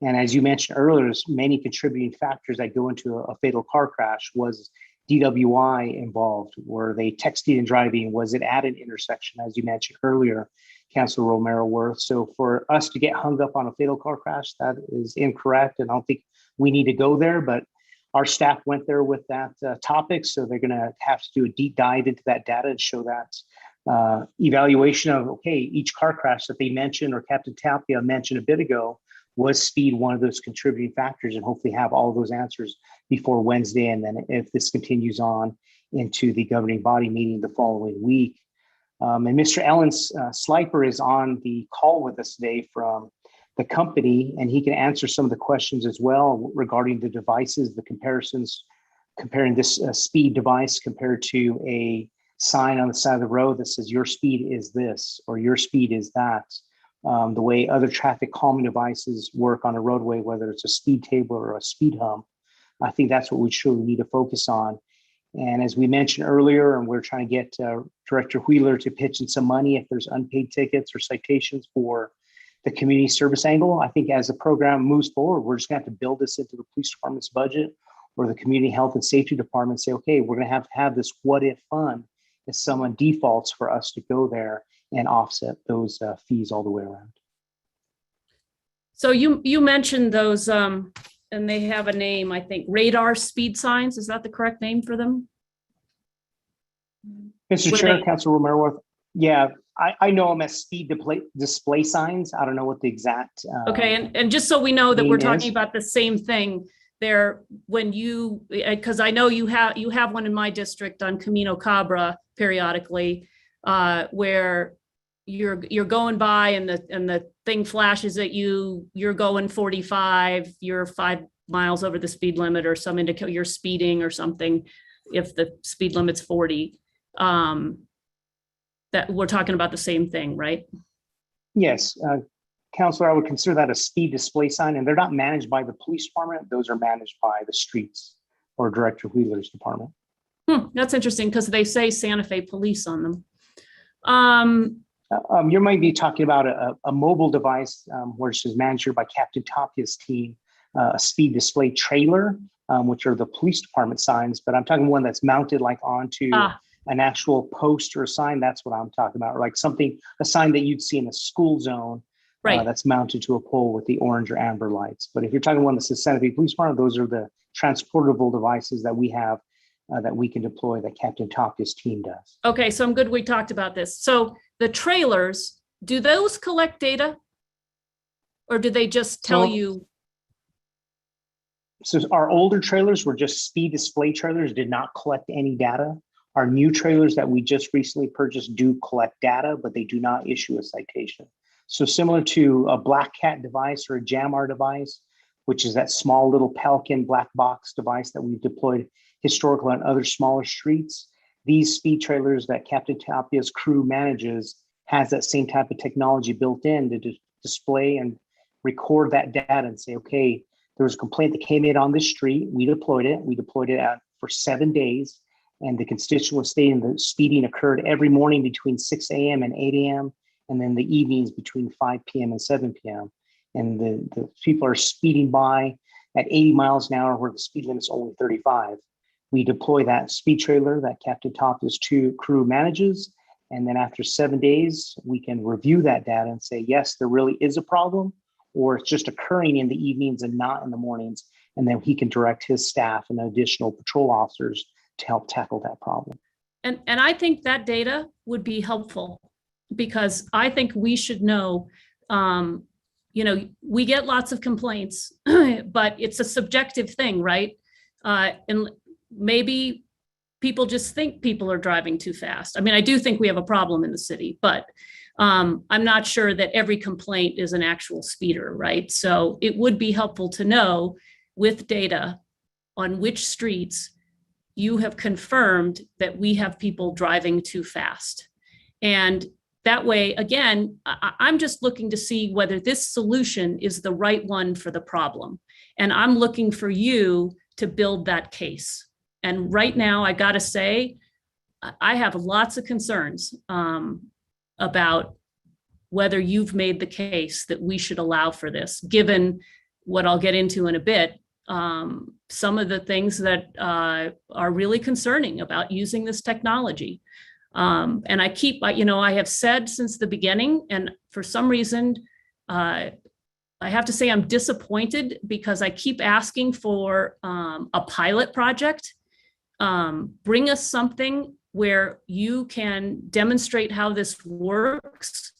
And as you mentioned earlier, there's many contributing factors that go into a fatal car crash. Was DWI involved? Were they texting and driving? Was it at an intersection, as you mentioned earlier, Councilor Romero Worth? So for us to get hung up on a fatal car crash, that is incorrect. And I don't think we need to go there, but our staff went there with that topic. So they're going to have to do a deep dive into that data and show that evaluation of, okay, each car crash that they mentioned, or Captain Tapia mentioned a bit ago, was speed one of those contributing factors, and hopefully have all of those answers before Wednesday. And then if this continues on into the governing body meeting the following week. And Mr. Ellen Sliper is on the call with us today from the company, and he can answer some of the questions as well regarding the devices, the comparisons, comparing this speed device compared to a sign on the side of the road that says your speed is this or your speed is that. The way other traffic calming devices work on a roadway, whether it's a speed table or a speed hump. I think that's what we truly need to focus on. And as we mentioned earlier, and we're trying to get Director Wheeler to pitch in some money if there's unpaid tickets or citations for the community service angle. I think as the program moves forward, we're just going to have to build this into the police department's budget or the community health and safety department, say, okay, we're going to have this what if fund if someone defaults for us to go there and offset those fees all the way around. So you mentioned those, and they have a name, I think, radar speed signs. Is that the correct name for them? Mr. Chair, Councilor Romero, yeah, I know them as speed display signs. I don't know what the exact. Okay, and just so we know that we're talking about the same thing there, when you, because I know you have one in my district on Camino Cabra periodically, where you're going by and the thing flashes at you, you're going 45, you're 5 miles over the speed limit or some indicator you're speeding or something, if the speed limit's 40, that we're talking about the same thing, right? Yes, Counselor, I would consider that a speed display sign, and they're not managed by the police department. Those are managed by the streets or Director Wheeler's department. That's interesting because they say Santa Fe Police on them. You might be talking about a mobile device, which is managed by Captain Tapia's team, a speed display trailer, which are the police department signs, but I'm talking one that's mounted like onto an actual post or sign. That's what I'm talking about, or like a sign that you'd see in a school zone, right? That's mounted to a pole with the orange or amber lights. But if you're talking one that says Santa Fe Police Department, those are the transportable devices that we have that we can deploy, that Captain Tapia's team does. Okay, so I'm good we talked about this. So the trailers, do those collect data? Or do they just tell you? So our older trailers were just speed display trailers, did not collect any data. Our new trailers that we just recently purchased do collect data, but they do not issue a citation. So similar to a Black Cat device or a Jamar device, which is that small little Pelican black box device that we've deployed historically on other smaller streets, these speed trailers that Captain Tapia's crew manages has that same type of technology built in to display and record that data and say, okay, there was a complaint that came in on this street. We deployed it. We deployed it out for 7 days. And the constituent was stating that speeding occurred every morning between 6 a.m. and 8 a.m. and then the evenings between 5 p.m. and 7 p.m. And the people are speeding by at 80 miles an hour where the speed limit is only 35. We deploy that speed trailer that Captain Tapia's crew manages. And then after 7 days, we can review that data and say, yes, there really is a problem, or it's just occurring in the evenings and not in the mornings. And then he can direct his staff and additional patrol officers to help tackle that problem. And I think that data would be helpful because I think we should know, we get lots of complaints, but it's a subjective thing, right? And maybe people just think people are driving too fast. I mean, I do think we have a problem in the city, but I'm not sure that every complaint is an actual speeder, right? So it would be helpful to know with data on which streets you have confirmed that we have people driving too fast. And that way, again, I'm just looking to see whether this solution is the right one for the problem. And I'm looking for you to build that case. And right now, I gotta say, I have lots of concerns about whether you've made the case that we should allow for this, given what I'll get into in a bit, some of the things that are really concerning about using this technology. And I have said since the beginning, and for some reason, I have to say I'm disappointed because I keep asking for a pilot project. Bring us something where you can demonstrate how this works,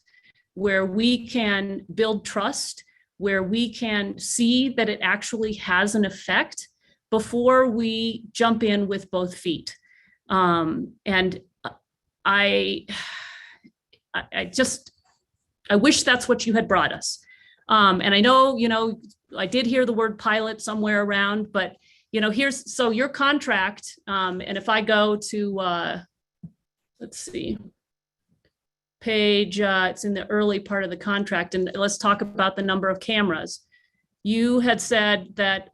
where we can build trust, where we can see that it actually has an effect before we jump in with both feet. And I wish that's what you had brought us. And I know, I did hear the word pilot somewhere around, but so your contract, and if I go to, let's see, page, it's in the early part of the contract, and let's talk about the number of cameras. You had said that,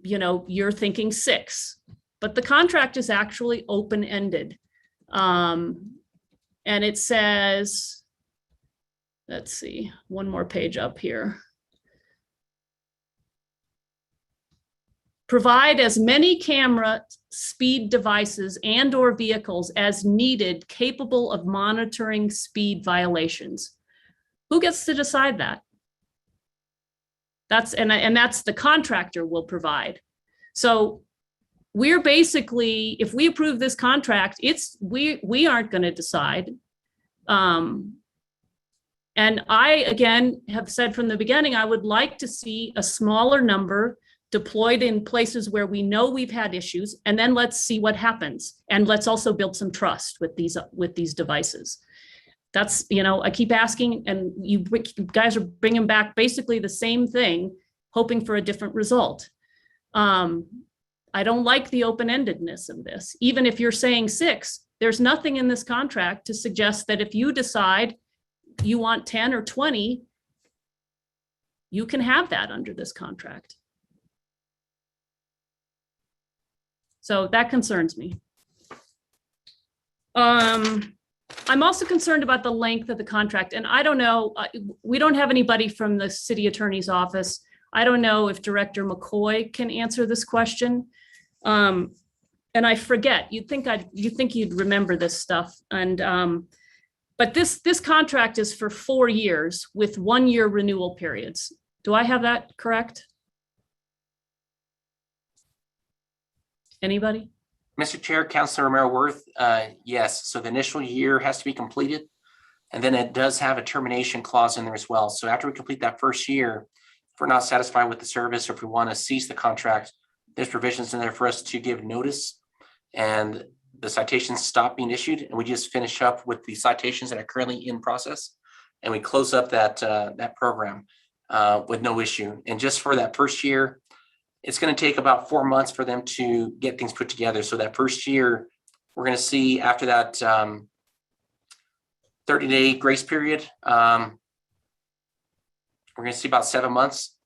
you're thinking 6, but the contract is actually open-ended. And it says, let's see, one more page up here. Provide as many camera speed devices and/or vehicles as needed capable of monitoring speed violations. Who gets to decide that? That's the contractor will provide. So we're basically, if we approve this contract, we aren't going to decide. And I, again, have said from the beginning, I would like to see a smaller number deployed in places where we know we've had issues, and then let's see what happens. And let's also build some trust with these devices. That's, I keep asking, and you guys are bringing back basically the same thing, hoping for a different result. I don't like the open-endedness of this. Even if you're saying 6, there's nothing in this contract to suggest that if you decide you want 10 or 20, you can have that under this contract. So that concerns me. I'm also concerned about the length of the contract, and I don't know, we don't have anybody from the city attorney's office. I don't know if Director McCoy can answer this question. And I forget, you'd think you'd remember this stuff. And but this contract is for 4 years with 1-year renewal periods. Do I have that correct? Anybody? Mr. Chair, Councilor Romero Worth, yes. So the initial year has to be completed. And then it does have a termination clause in there as well. So after we complete that first year, if we're not satisfied with the service, or if we want to cease the contract, there's provisions in there for us to give notice and the citations stop being issued. And we just finish up with the citations that are currently in process. And we close up that program with no issue. And just for that first year, it's going to take about 4 months for them to get things put together. So that first year, we're going to see after that 30-day grace period, we're going to see about 7 months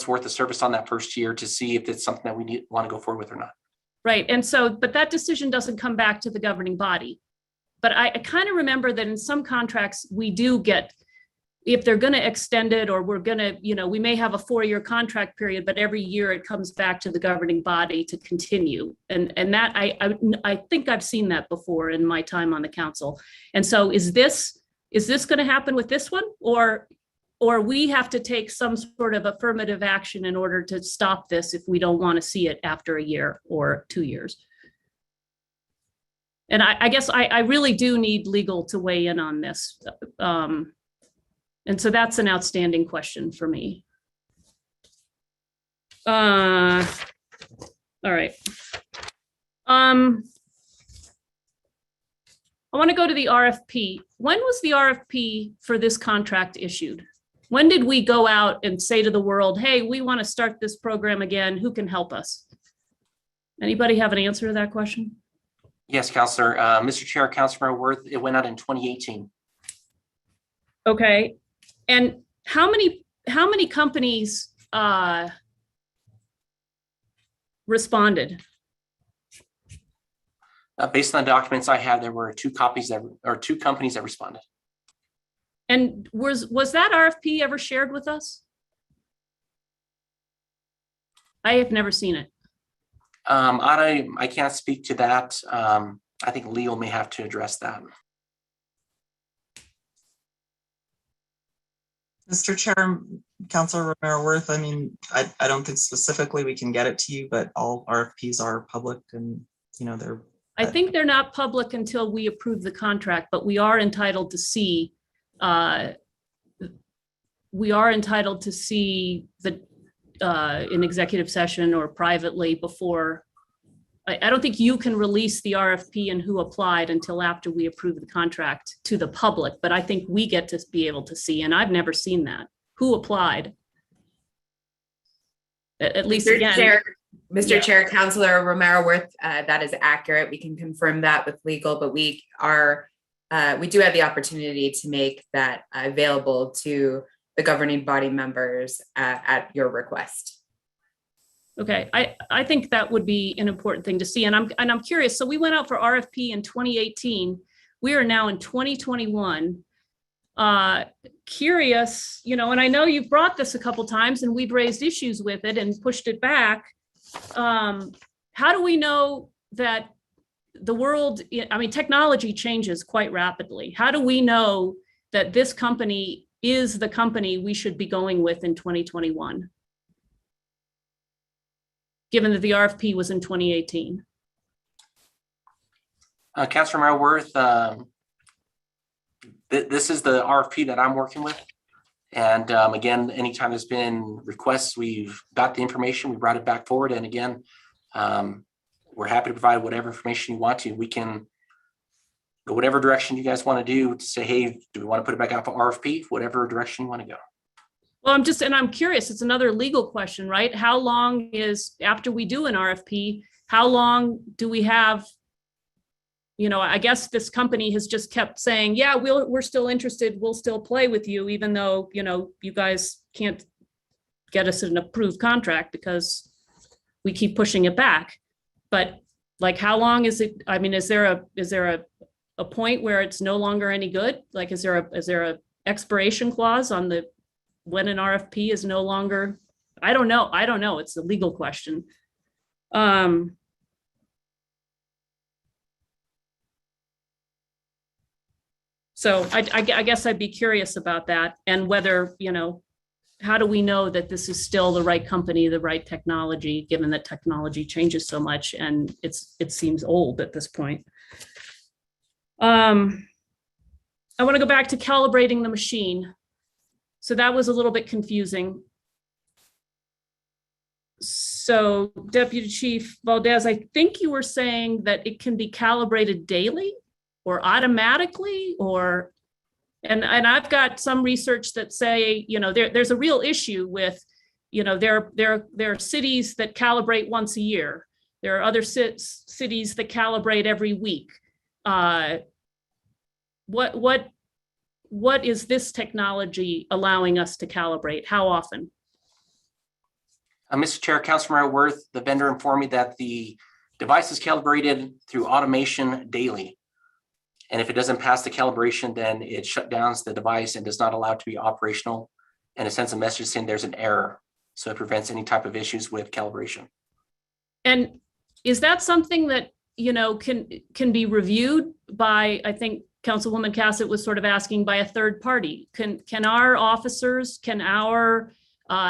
worth of service on that first year to see if it's something that we want to go forward with or not. Right. And so, but that decision doesn't come back to the governing body. But I kind of remember that in some contracts, we do get, if they're going to extend it, or we're going to, we may have a 4-year contract period, but every year it comes back to the governing body to continue. And that I think I've seen that before in my time on the council. And so is this going to happen with this one, or we have to take some sort of affirmative action in order to stop this if we don't want to see it after a year or 2 years? And I guess I really do need legal to weigh in on this. And so that's an outstanding question for me. All right. I want to go to the RFP. When was the RFP for this contract issued? When did we go out and say to the world, hey, we want to start this program again, who can help us? Anybody have an answer to that question? Yes, Councilor. Mr. Chair, Councilor Worth, it went out in 2018. Okay. And how many companies responded? Based on the documents I have, there were 2 companies that responded. And was that RFP ever shared with us? I have never seen it. I can't speak to that. I think legal may have to address that. Mr. Chair, Councilor Romero Worth, I mean, I don't think specifically we can get it to you, but all RFPs are public and, they're. I think they're not public until we approve the contract, but we are entitled to see, the in executive session or privately before. I don't think you can release the RFP and who applied until after we approve the contract to the public, but I think we get to be able to see, and I've never seen that. Who applied? At least Mr. again. Chair, Mr. Yeah. Chair, Councilor Romero Worth, that is accurate. We can confirm that with legal, but we do have the opportunity to make that available to the governing body members at your request. Okay, I think that would be an important thing to see, and I'm curious. So we went out for RFP in 2018. We are now in 2021. Curious, and I know you've brought this a couple times, and we've raised issues with it and pushed it back. How do we know that the world? I mean, technology changes quite rapidly. How do we know that this company is the company we should be going with in 2021? Given that the RFP was in 2018. Councilor Romero Worth, this is the RFP that I'm working with. And again, anytime there's been requests, we've got the information, we brought it back forward. And again, we're happy to provide whatever information you want to. We can go whatever direction you guys want to do to say, hey, do we want to put it back out for RFP? Whatever direction you want to go. Well, I'm curious, it's another legal question, right? How long is, after we do an RFP, how long do we have? I guess this company has just kept saying, yeah, we're still interested. We'll still play with you, even though, you guys can't get us an approved contract because we keep pushing it back. But like, how long is it? I mean, is there a point where it's no longer any good? Like, is there a expiration clause on when an RFP is no longer? I don't know. It's a legal question. So I guess I'd be curious about that, and whether, how do we know that this is still the right company, the right technology, given that technology changes so much and it seems old at this point. I want to go back to calibrating the machine. So that was a little bit confusing. So Deputy Chief Valdez, I think you were saying that it can be calibrated daily or automatically, and I've got some research that say, there's a real issue with, there are cities that calibrate once a year. There are other cities that calibrate every week. What is this technology allowing us to calibrate? How often? Mr. Chair, Councilmember Worth, the vendor informed me that the device is calibrated through automation daily. And if it doesn't pass the calibration, then it shut down the device and does not allow it to be operational. And it sends a message saying there's an error. So it prevents any type of issues with calibration. And is that something that, can be reviewed by, I think Councilwoman Cassett was sort of asking, by a third party? Can our officers, can our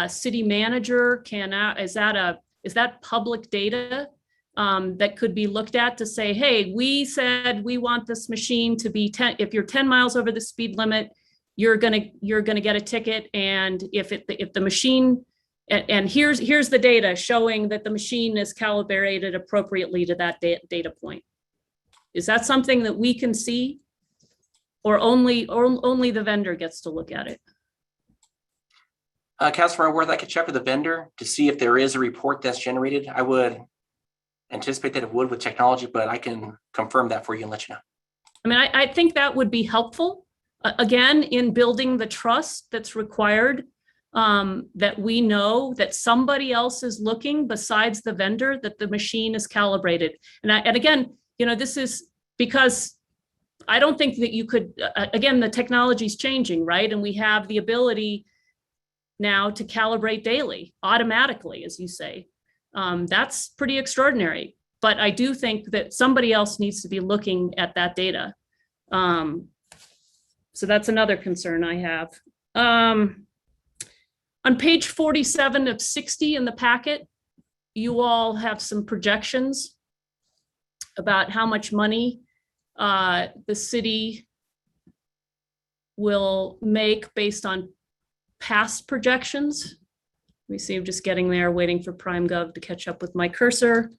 city manager, is that public data that could be looked at to say, hey, we said we want this machine to be 10, if you're 10 miles over the speed limit, you're gonna get a ticket. And if the machine, and here's the data showing that the machine is calibrated appropriately to that data point. Is that something that we can see, or only the vendor gets to look at it? Councilmember Worth, I could check with the vendor to see if there is a report that's generated. I would anticipate that it would with technology, but I can confirm that for you and let you know. I mean, I think that would be helpful, again, in building the trust that's required, that we know that somebody else is looking besides the vendor, that the machine is calibrated. And again, this is because I don't think that you could, again, the technology is changing, right? And we have the ability now to calibrate daily, automatically, as you say. That's pretty extraordinary, but I do think that somebody else needs to be looking at that data. So that's another concern I have. On page 47 of 60 in the packet, you all have some projections about how much money the city will make based on past projections. Let me see, I'm just getting there, waiting for PrimeGov to catch up with my cursor.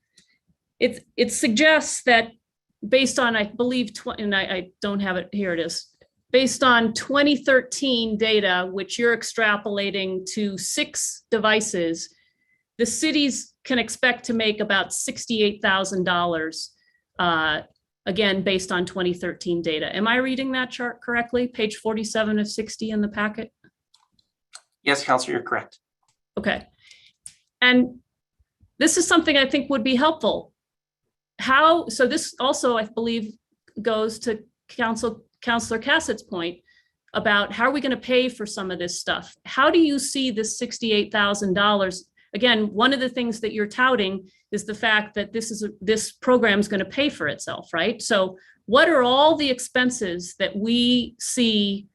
It suggests that based on, I believe, and I don't have it, here it is. Based on 2013 data, which you're extrapolating to 6 devices, the cities can expect to make about $68,000, again, based on 2013 data. Am I reading that chart correctly? Page 47 of 60 in the packet? Yes, Councilor, you're correct. Okay. And this is something I think would be helpful. So this also, I believe, goes to Councilor Cassett's point about how are we going to pay for some of this stuff? How do you see this $68,000? Again, one of the things that you're touting is the fact that this program is going to pay for itself, right? So what are all the expenses that we see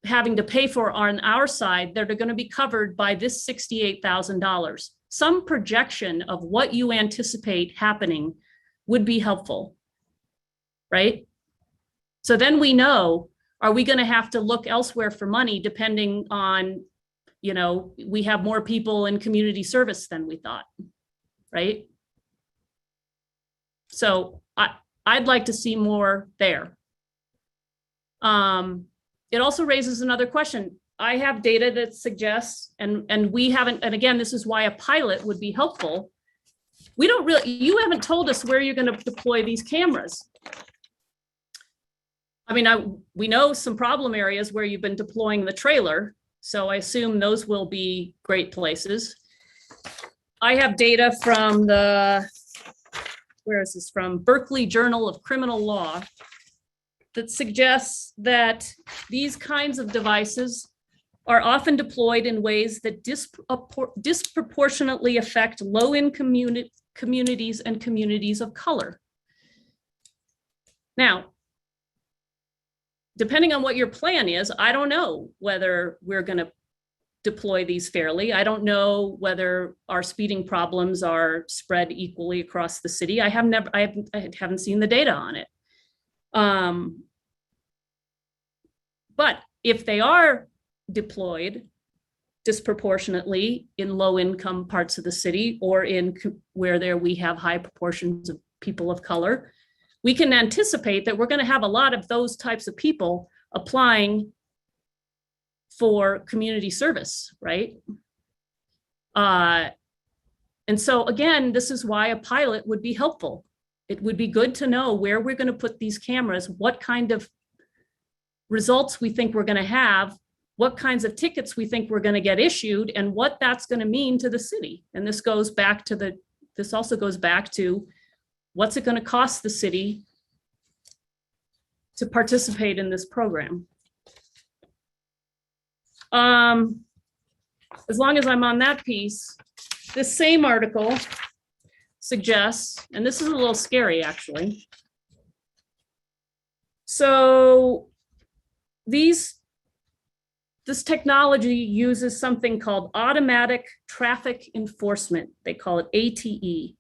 having to pay for on our side that are going to be covered by this $68,000? Some projection of what you anticipate happening would be helpful, right? So then we know, are we going to have to look elsewhere for money depending on, we have more people in community service than we thought, right? So I I'd like to see more there. It also raises another question. I have data that suggests, and we haven't, and again, this is why a pilot would be helpful. We don't really, you haven't told us where you're going to deploy these cameras. I mean, we know some problem areas where you've been deploying the trailer, so I assume those will be great places. I have data from where is this from? Berkeley Journal of Criminal Law that suggests that these kinds of devices are often deployed in ways that disproportionately affect low-income communities and communities of color. Now, depending on what your plan is, I don't know whether we're going to deploy these fairly. I don't know whether our speeding problems are spread equally across the city. I haven't seen the data on it. But if they are deployed disproportionately in low-income parts of the city or in where we have high proportions of people of color, we can anticipate that we're going to have a lot of those types of people applying for community service, right? And so again, this is why a pilot would be helpful. It would be good to know where we're going to put these cameras, what kind of results we think we're going to have, what kinds of tickets we think we're going to get issued, and what that's going to mean to the city. And this goes back to this also goes back to what's it going to cost the city to participate in this program. As long as I'm on that piece, this same article suggests, and this is a little scary actually. So this technology uses something called automatic traffic enforcement. They call it ATE.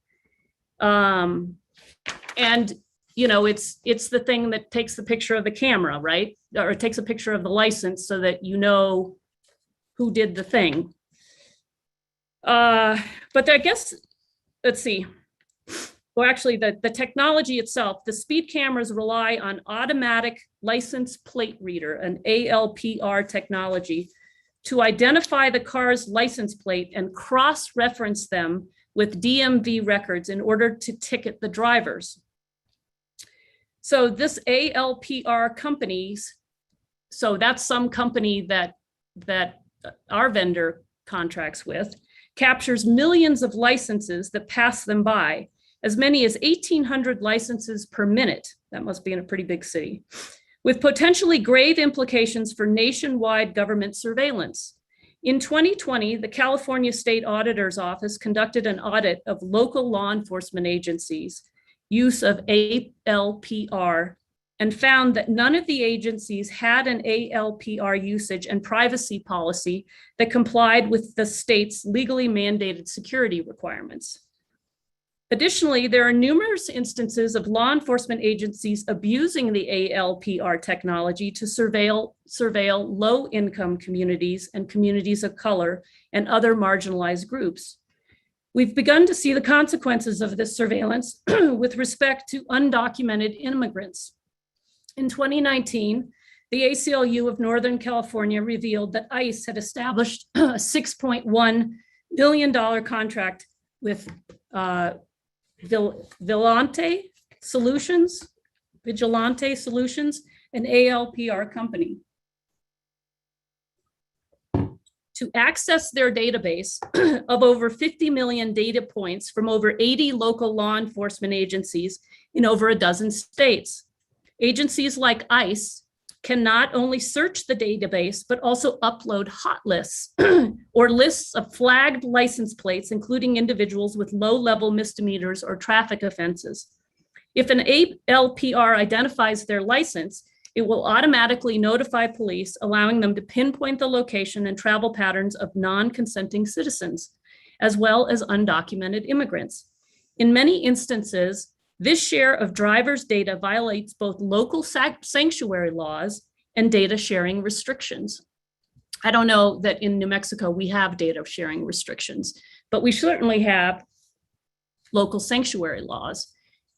And you know, it's the thing that takes the picture of the camera, right? Or it takes a picture of the license so that you know who did the thing. But I guess, let's see. Well, actually, the technology itself, the speed cameras rely on automatic license plate reader, an ALPR technology, to identify the car's license plate and cross-reference them with DMV records in order to ticket the drivers. So this ALPR companies, so that's some company that our vendor contracts with, captures millions of licenses that pass them by, as many as 1,800 licenses per minute. That must be in a pretty big city, with potentially grave implications for nationwide government surveillance. In 2020, the California State Auditor's Office conducted an audit of local law enforcement agencies' use of ALPR and found that none of the agencies had an ALPR usage and privacy policy that complied with the state's legally mandated security requirements. Additionally, there are numerous instances of law enforcement agencies abusing the ALPR technology to surveil low-income communities and communities of color and other marginalized groups. We've begun to see the consequences of this surveillance with respect to undocumented immigrants. In 2019, the ACLU of Northern California revealed that ICE had established a $6.1 billion contract with Vigilante Solutions, an ALPR company, to access their database of over 50 million data points from over 80 local law enforcement agencies in over a dozen states. Agencies like ICE can not only search the database, but also upload hot lists or lists of flagged license plates, including individuals with low-level misdemeanors or traffic offenses. If an ALPR identifies their license, it will automatically notify police, allowing them to pinpoint the location and travel patterns of non-consenting citizens, as well as undocumented immigrants. In many instances, this share of drivers' data violates both local sanctuary laws and data sharing restrictions. I don't know that in New Mexico we have data sharing restrictions, but we certainly have local sanctuary laws.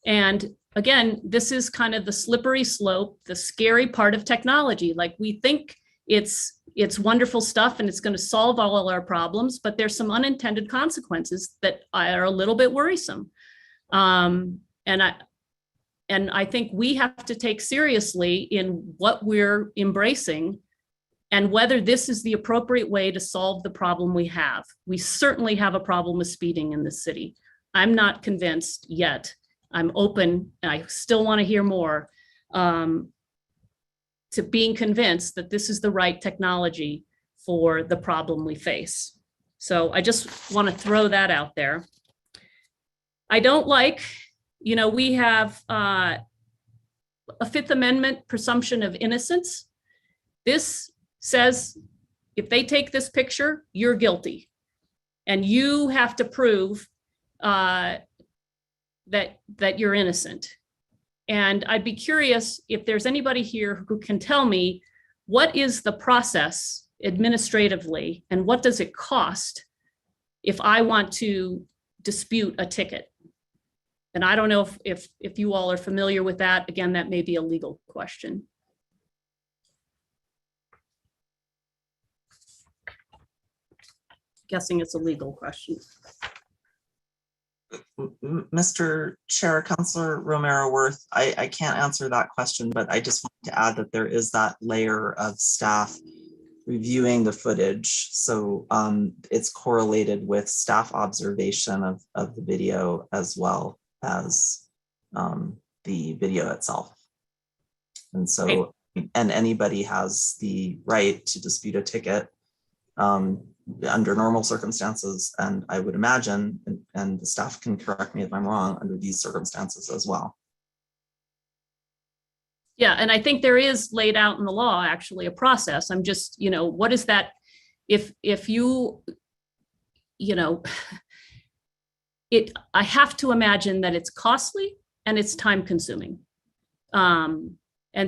And again, this is kind of the slippery slope, the scary part of technology. Like we think it's wonderful stuff and it's going to solve all our problems, but there's some unintended consequences that are a little bit worrisome. And I think we have to take seriously in what we're embracing and whether this is the appropriate way to solve the problem we have. We certainly have a problem with speeding in this city. I'm not convinced yet. I'm open, and I still want to hear more, to being convinced that this is the right technology for the problem we face. So I just want to throw that out there. I don't like, we have a Fifth Amendment presumption of innocence. This says if they take this picture, you're guilty. And you have to prove that you're innocent. And I'd be curious if there's anybody here who can tell me what is the process administratively and what does it cost if I want to dispute a ticket? And I don't know if you all are familiar with that. Again, that may be a legal question. Guessing it's a legal question. Mr. Chair, Councilor Romero Worth, I can't answer that question, but I just want to add that there is that layer of staff reviewing the footage. So it's correlated with staff observation of the video as well as the video itself. And so, and anybody has the right to dispute a ticket under normal circumstances, and I would imagine, and the staff can correct me if I'm wrong, under these circumstances as well. Yeah, and I think there is laid out in the law actually a process. I'm just, what is that? If you, I have to imagine that it's costly and it's time consuming. And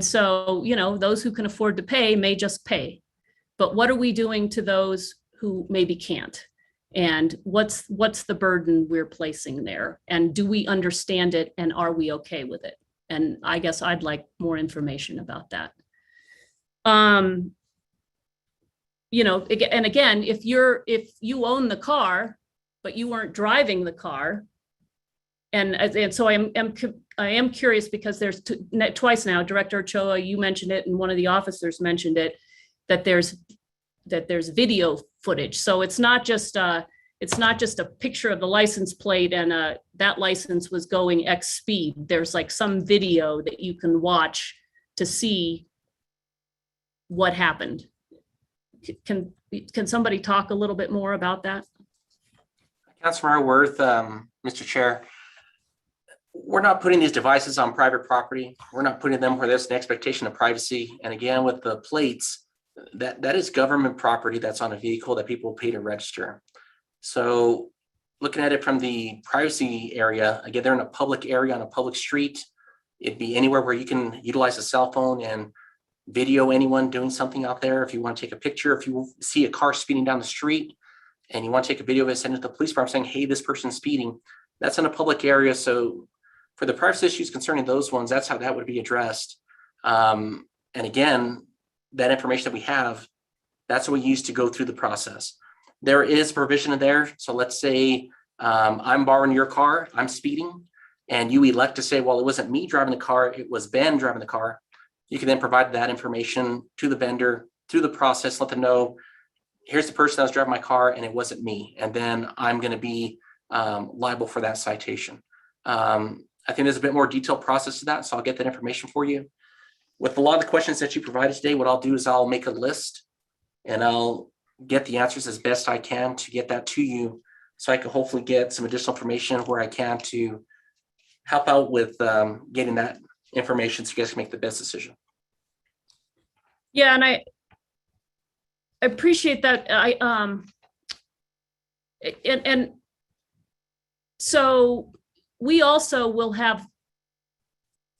so, those who can afford to pay may just pay. But what are we doing to those who maybe can't? And what's the burden we're placing there? And do we understand it? And are we okay with it? And I guess I'd like more information about that. And again, if you own the car, but you weren't driving the car, and so I am curious because there's twice now, Director Ochoa, you mentioned it, and one of the officers mentioned it, that there's video footage. So it's not just a picture of the license plate and that license was going X speed. There's like some video that you can watch to see what happened. Can somebody talk a little bit more about that? Councilmember Worth, Mr. Chair, we're not putting these devices on private property. We're not putting them where there's an expectation of privacy. And again, with the plates, that is government property that's on a vehicle that people pay to register. So looking at it from the privacy area, again, they're in a public area on a public street. It'd be anywhere where you can utilize a cell phone and video anyone doing something out there. If you want to take a picture, if you see a car speeding down the street and you want to take a video of it, send it to the police department saying, hey, this person's speeding, that's in a public area. So for the privacy issues concerning those ones, that's how that would be addressed. And again, that information that we have, that's what we use to go through the process. There is provision in there. So let's say I'm borrowing your car, I'm speeding, and you elect to say, well, it wasn't me driving the car, it was Ben driving the car. You can then provide that information to the vendor through the process, let them know, here's the person that was driving my car and it wasn't me. And then I'm going to be liable for that citation. I think there's a bit more detailed process to that, so I'll get that information for you. With a lot of the questions that you provided today, what I'll do is I'll make a list and I'll get the answers as best I can to get that to you, so I can hopefully get some additional information where I can to help out with getting that information so you guys can make the best decision. Yeah, and I appreciate that. And so we also will have,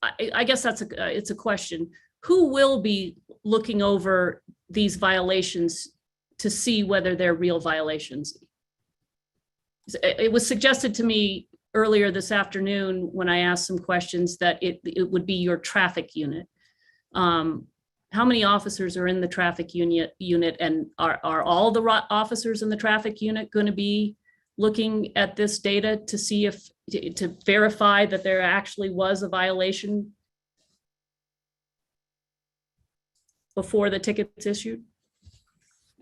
I guess it's a question. Who will be looking over these violations to see whether they're real violations? It was suggested to me earlier this afternoon when I asked some questions that it would be your traffic unit. How many officers are in the traffic unit, and are all the officers in the traffic unit going to be looking at this data to see if, to verify that there actually was a violation before the ticket's issued?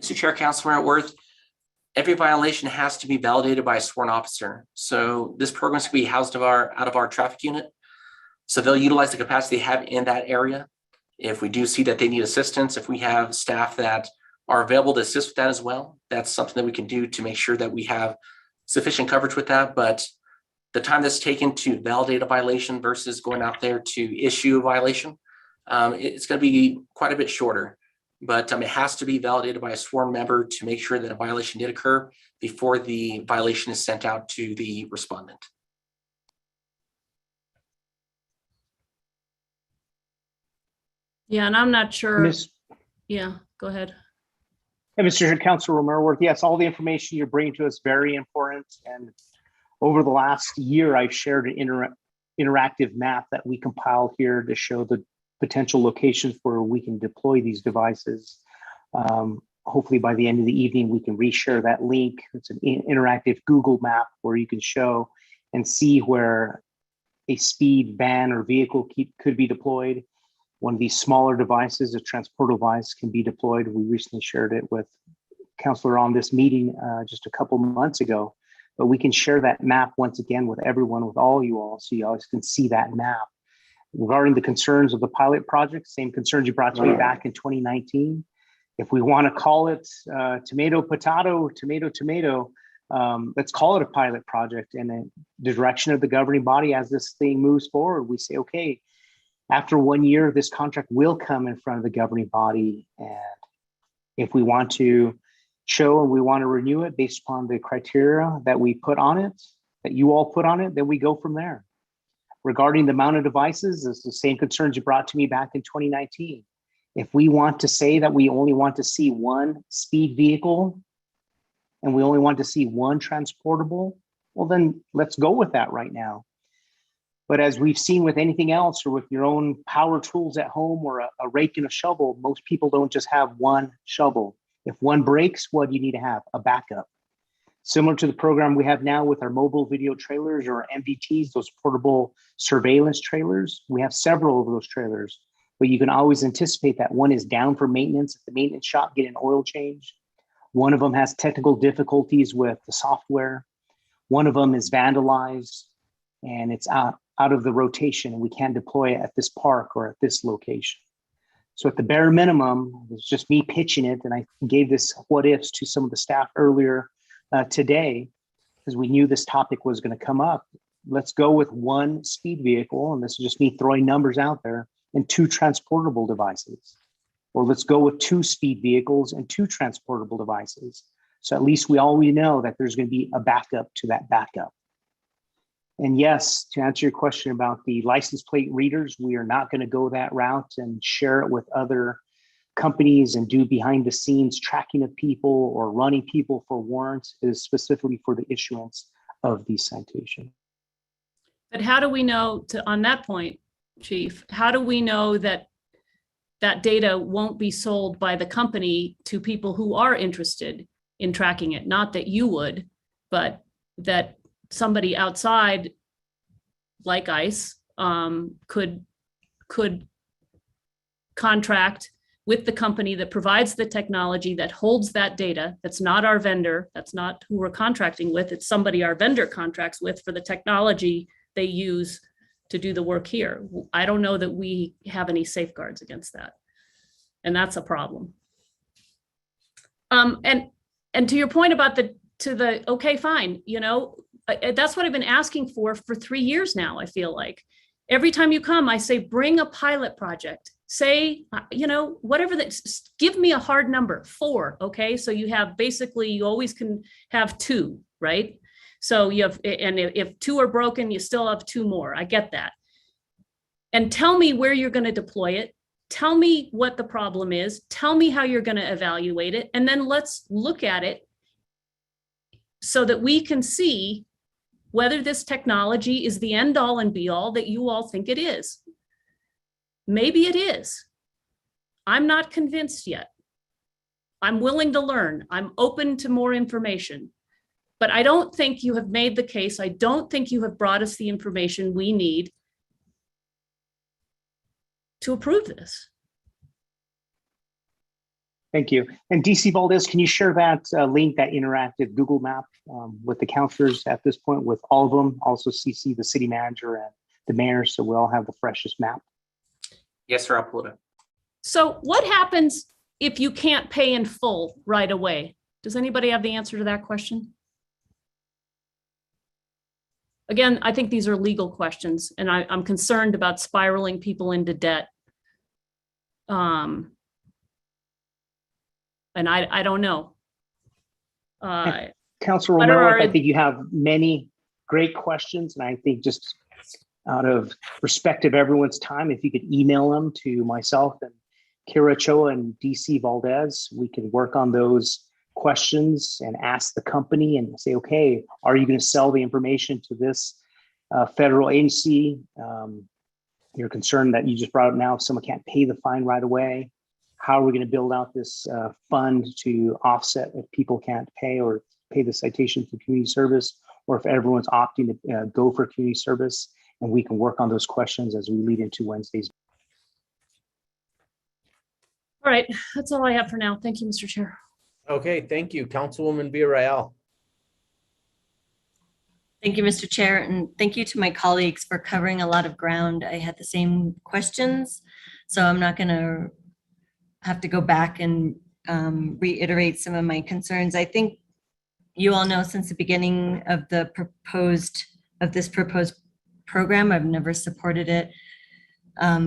Mr. Chair, Councilmember Worth, every violation has to be validated by a sworn officer. So this program is going to be housed out of our traffic unit. So they'll utilize the capacity they have in that area. If we do see that they need assistance, if we have staff that are available to assist with that as well, that's something that we can do to make sure that we have sufficient coverage with that. But the time that's taken to validate a violation versus going out there to issue a violation, it's going to be quite a bit shorter. But it has to be validated by a sworn member to make sure that a violation did occur before the violation is sent out to the respondent. Yeah, and I'm not sure. Miss, Yeah, go ahead. Mr. Councilor Romero-Worth, yes, all the information you're bringing to us very important. And over the last year, I've shared an interactive map that we compiled here to show the potential locations where we can deploy these devices. Hopefully by the end of the evening, we can reshare that link. It's an interactive Google map where you can show and see where a speed van or vehicle could be deployed. One of these smaller devices, a transportable device, can be deployed. We recently shared it with Councilor on this meeting just a couple months ago, but we can share that map once again with everyone, with all you all, so you always can see that map. Regarding the concerns of the pilot project, same concerns you brought to me back in 2019. If we want to call it tomato, potato, tomato, tomato, let's call it a pilot project. And the direction of the governing body as this thing moves forward, we say, okay, after 1 year, this contract will come in front of the governing body. And if we want to show and we want to renew it based upon the criteria that we put on it, that you all put on it, then we go from there. Regarding the amount of devices, it's the same concerns you brought to me back in 2019. If we want to say that we only want to see one speed vehicle and we only want to see one transportable, well, then let's go with that right now. But as we've seen with anything else, or with your own power tools at home or a rake and a shovel, most people don't just have one shovel. If one breaks, what do you need to have? A backup. Similar to the program we have now with our mobile video trailers, or MVTs, those portable surveillance trailers. We have several of those trailers, but you can always anticipate that one is down for maintenance at the maintenance shop, get an oil change. One of them has technical difficulties with the software. One of them is vandalized and it's out of the rotation, and we can't deploy it at this park or at this location. So at the bare minimum, it's just me pitching it, and I gave this what ifs to some of the staff earlier today, because we knew this topic was going to come up. Let's go with one speed vehicle, and this is just me throwing numbers out there, and two transportable devices. Or let's go with two speed vehicles and two transportable devices. So at least we know that there's going to be a backup to that backup. And yes, to answer your question about the license plate readers, we are not going to go that route and share it with other companies and do behind the scenes tracking of people or running people for warrants. It is specifically for the issuance of these citations. But how do we know, on that point, Chief, how do we know that that data won't be sold by the company to people who are interested in tracking it? Not that you would, but that somebody outside, like ICE, could contract with the company that provides the technology, that holds that data. That's not our vendor. That's not who we're contracting with. It's somebody our vendor contracts with for the technology they use to do the work here. I don't know that we have any safeguards against that. And that's a problem. And to your point about okay, fine, that's what I've been asking for 3 years now. I feel like every time you come, I say, bring a pilot project, say, whatever that, give me a hard number, 4. Okay. So you have basically, you always can have 2, right? So you have, and if 2 are broken, you still have 2 more. I get that. And tell me where you're going to deploy it. Tell me what the problem is. Tell me how you're going to evaluate it. And then let's look at it so that we can see whether this technology is the end all and be all that you all think it is. Maybe it is. I'm not convinced yet. I'm willing to learn. I'm open to more information. But I don't think you have made the case. I don't think you have brought us the information we need to approve this. Thank you. And DC Valdez, can you share that link, that interactive Google map with the counselors at this point, with all of them? Also CC the city manager and the mayor, so we all have the freshest map. Yes, sir, I'll pull it up. So what happens if you can't pay in full right away? Does anybody have the answer to that question? Again, I think these are legal questions, and I'm concerned about spiraling people into debt. And I don't know. Councilor Romero, I think you have many great questions, and I think just out of respect of everyone's time, if you could email them to myself and Kira Ochoa and DC Valdez, we can work on those questions and ask the company and say, okay, are you going to sell the information to this federal agency? You're concerned that you just brought up now, if someone can't pay the fine right away, how are we going to build out this fund to offset if people can't pay or pay the citation for community service, or if everyone's opting to go for community service? And we can work on those questions as we lead into Wednesday's. All right, that's all I have for now. Thank you, Mr. Chair. Okay, thank you. Councilwoman Villarreal. Thank you, Mr. Chair, and thank you to my colleagues for covering a lot of ground. I had the same questions, so I'm not going to have to go back and reiterate some of my concerns. I think you all know since the beginning of this proposed program, I've never supported it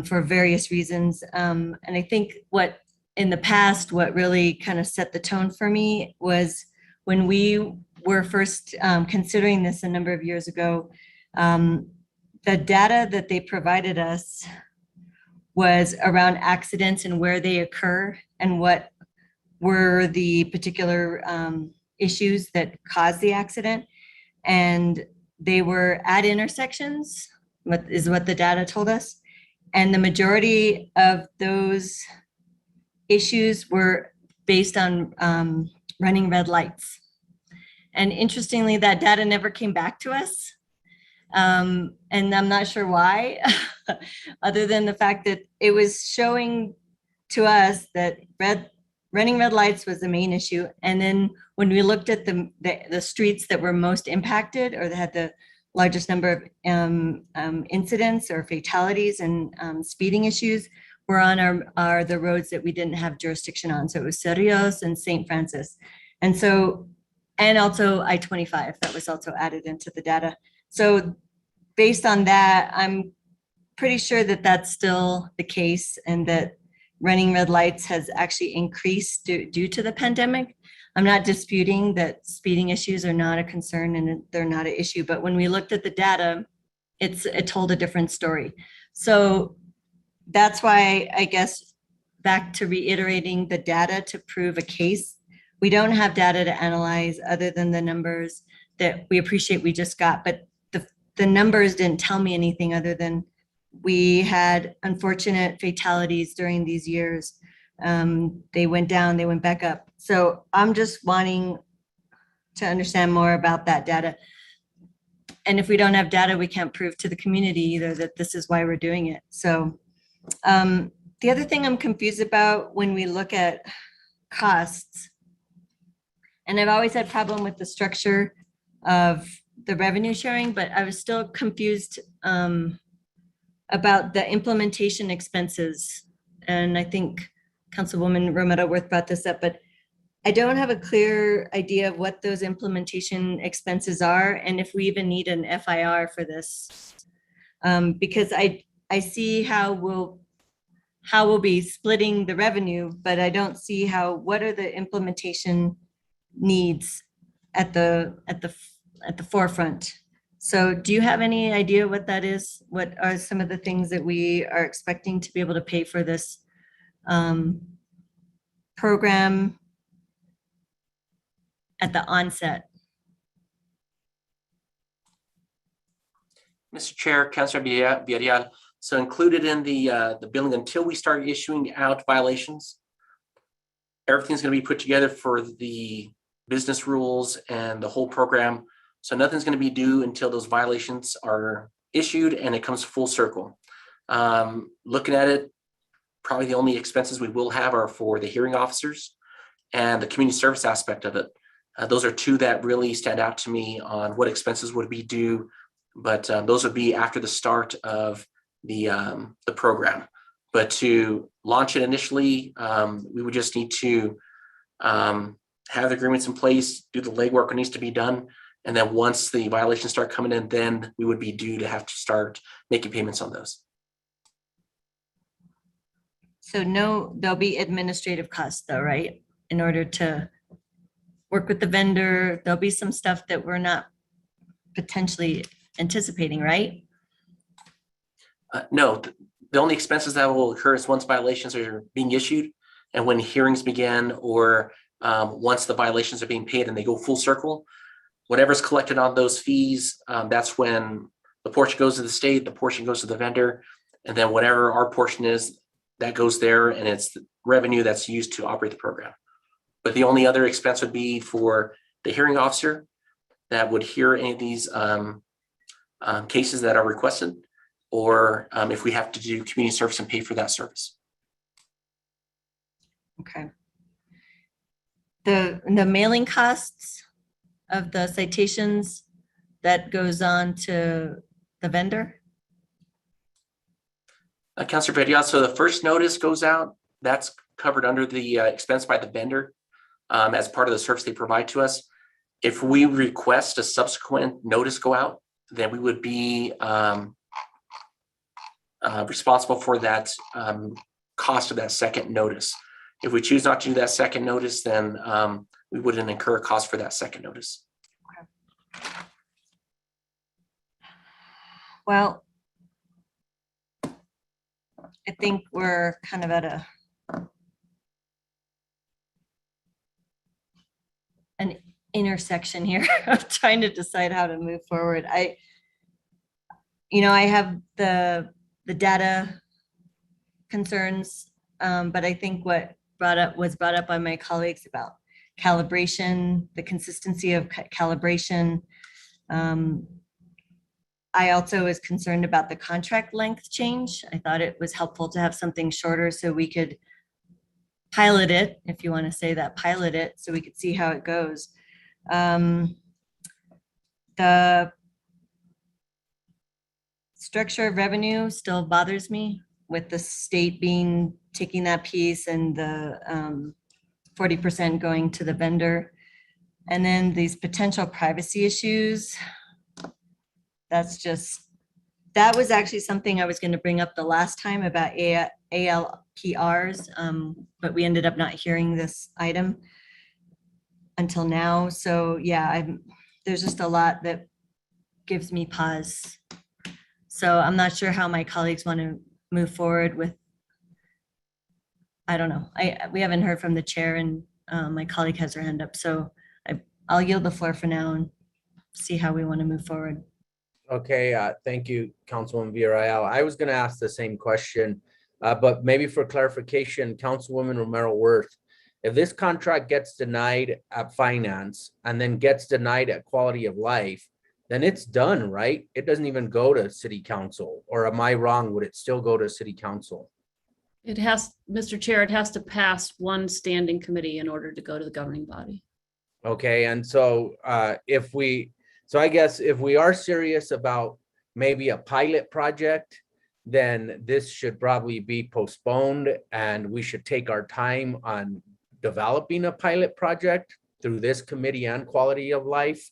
for various reasons. And I think in the past, what really kind of set the tone for me was when we were first considering this a number of years ago, the data that they provided us was around accidents and where they occur and what were the particular issues that caused the accident. And they were at intersections, what the data told us. And the majority of those issues were based on running red lights. And interestingly, that data never came back to us. And I'm not sure why, other than the fact that it was showing to us that running red lights was the main issue. And then when we looked at the streets that were most impacted or that had the largest number of incidents or fatalities and speeding issues were on the roads that we didn't have jurisdiction on. So it was Cerrillos and St. Francis. And also I-25, that was also added into the data. So based on that, I'm pretty sure that that's still the case and that running red lights has actually increased due to the pandemic. I'm not disputing that speeding issues are not a concern and they're not an issue, but when we looked at the data, it told a different story. So that's why I guess back to reiterating the data to prove a case, we don't have data to analyze other than the numbers that we appreciate we just got, but the numbers didn't tell me anything other than we had unfortunate fatalities during these years. They went down, they went back up. So I'm just wanting to understand more about that data. And if we don't have data, we can't prove to the community either that this is why we're doing it. So the other thing I'm confused about when we look at costs, and I've always had problem with the structure of the revenue sharing, but I was still confused about the implementation expenses. And I think Councilwoman Romero Worth brought this up, but I don't have a clear idea of what those implementation expenses are and if we even need an FIR for this. Because I see how we'll be splitting the revenue, but I don't see what are the implementation needs at the forefront. So do you have any idea what that is? What are some of the things that we are expecting to be able to pay for this program at the onset? Mr. Chair, Councilor Villarreal, so included in the billing until we start issuing out violations, everything's going to be put together for the business rules and the whole program. So nothing's going to be due until those violations are issued and it comes full circle. Looking at it, probably the only expenses we will have are for the hearing officers and the community service aspect of it. Those are two that really stand out to me on what expenses would be due, but those would be after the start of the program. But to launch it initially, we would just need to have the agreements in place, do the legwork that needs to be done. And then once the violations start coming in, then we would be due to have to start making payments on those. So no, there'll be administrative costs though, right? In order to work with the vendor, there'll be some stuff that we're not potentially anticipating, right? No, the only expenses that will occur is once violations are being issued and when hearings begin, or once the violations are being paid and they go full circle, whatever's collected on those fees, that's when the portion goes to the state, the portion goes to the vendor, and then whatever our portion is, that goes there, and it's the revenue that's used to operate the program. But the only other expense would be for the hearing officer that would hear any of these cases that are requested, or if we have to do community service and pay for that service. Okay. The mailing costs of the citations, that goes on to the vendor? Councilor Villarreal, so the first notice goes out, that's covered under the expense by the vendor as part of the service they provide to us. If we request a subsequent notice go out, then we would be responsible for that cost of that second notice. If we choose not to do that second notice, then we wouldn't incur a cost for that second notice. Okay. Well, I think we're kind of at an intersection here of trying to decide how to move forward. I have the data concerns, but I think what was brought up by my colleagues about calibration, the consistency of calibration. I also was concerned about the contract length change. I thought it was helpful to have something shorter so we could pilot it, if you want to say that, pilot it, so we could see how it goes. The structure of revenue still bothers me, with the state taking that piece and the 40% going to the vendor. And then these potential privacy issues, that was actually something I was going to bring up the last time about ALPRs, but we ended up not hearing this item until now. So yeah, there's just a lot that gives me pause. So I'm not sure how my colleagues want to move forward with, I don't know. We haven't heard from the chair, and my colleague has her hand up. So I'll yield the floor for now and see how we want to move forward. Okay, thank you, Councilwoman Villarreal. I was going to ask the same question, but maybe for clarification, Councilwoman Romero Worth, if this contract gets denied at finance and then gets denied at quality of life, then it's done, right? It doesn't even go to city council, or am I wrong? Would it still go to city council? It has, Mr. Chair, it has to pass one standing committee in order to go to the governing body. Okay, and so I guess if we are serious about maybe a pilot project, then this should probably be postponed, and we should take our time on developing a pilot project through this committee and quality of life.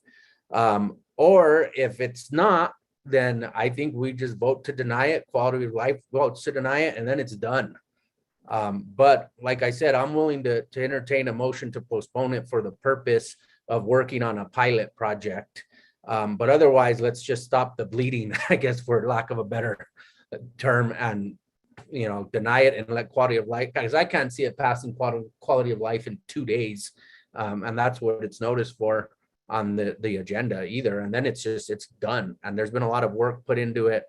Or if it's not, then I think we just vote to deny it. Quality of life votes to deny it, and then it's done. But like I said, I'm willing to entertain a motion to postpone it for the purpose of working on a pilot project. But otherwise, let's just stop the bleeding, I guess, for lack of a better term, and deny it and let quality of life, because I can't see it passing quality of life in 2 days, and that's what it's noticed for. the agenda either. And then it's done. And there's been a lot of work put into it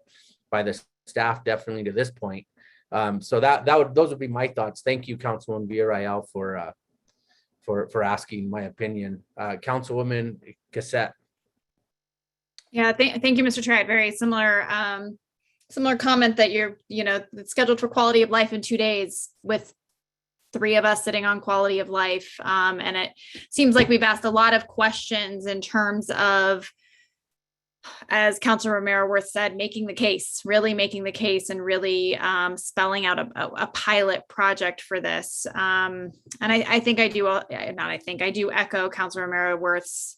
by the staff, definitely to this point. So those would be my thoughts. Thank you, Councilwoman Villarreal, for asking my opinion. Councilwoman Cassette. Yeah, thank you, Mr. Chair. I had very similar comment that it's scheduled for quality of life in 2 days with 3 of us sitting on quality of life. And it seems like we've asked a lot of questions in terms of, as Councilor Romero Worth said, really making the case and really spelling out a pilot project for this. And I think I do echo Councilor Romero Worth's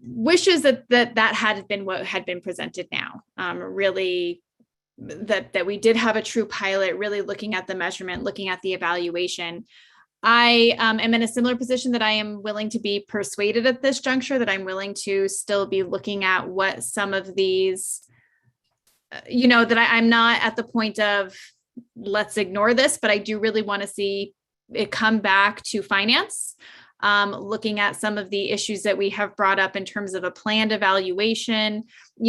wishes that had been what had been presented now. Really, that we did have a true pilot, really looking at the measurement, looking at the evaluation. I am in a similar position that I am willing to be persuaded at this juncture, that I'm willing to still be looking at what some of these, that I'm not at the point of let's ignore this, but I do really want to see it come back to finance, looking at some of the issues that we have brought up in terms of a planned evaluation.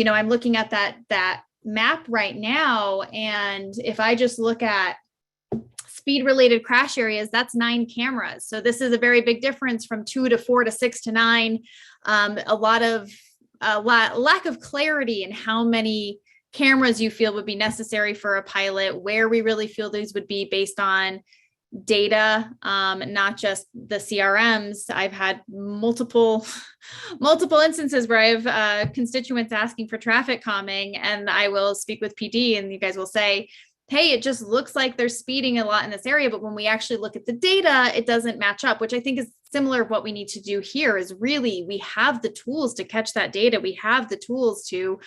I'm looking at that map right now, and if I just look at speed related crash areas, that's 9 cameras. So this is a very big difference from 2 to 4 to 6 to 9. A lot of lack of clarity in how many cameras you feel would be necessary for a pilot, where we really feel these would be based on data, not just the CRMs. I've had multiple instances where I have constituents asking for traffic calming, and I will speak with PD and you guys will say, hey, it just looks like they're speeding a lot in this area. But when we actually look at the data, it doesn't match up, which I think is similar of what we need to do here. Is really, we have the tools to catch that data. We have the tools to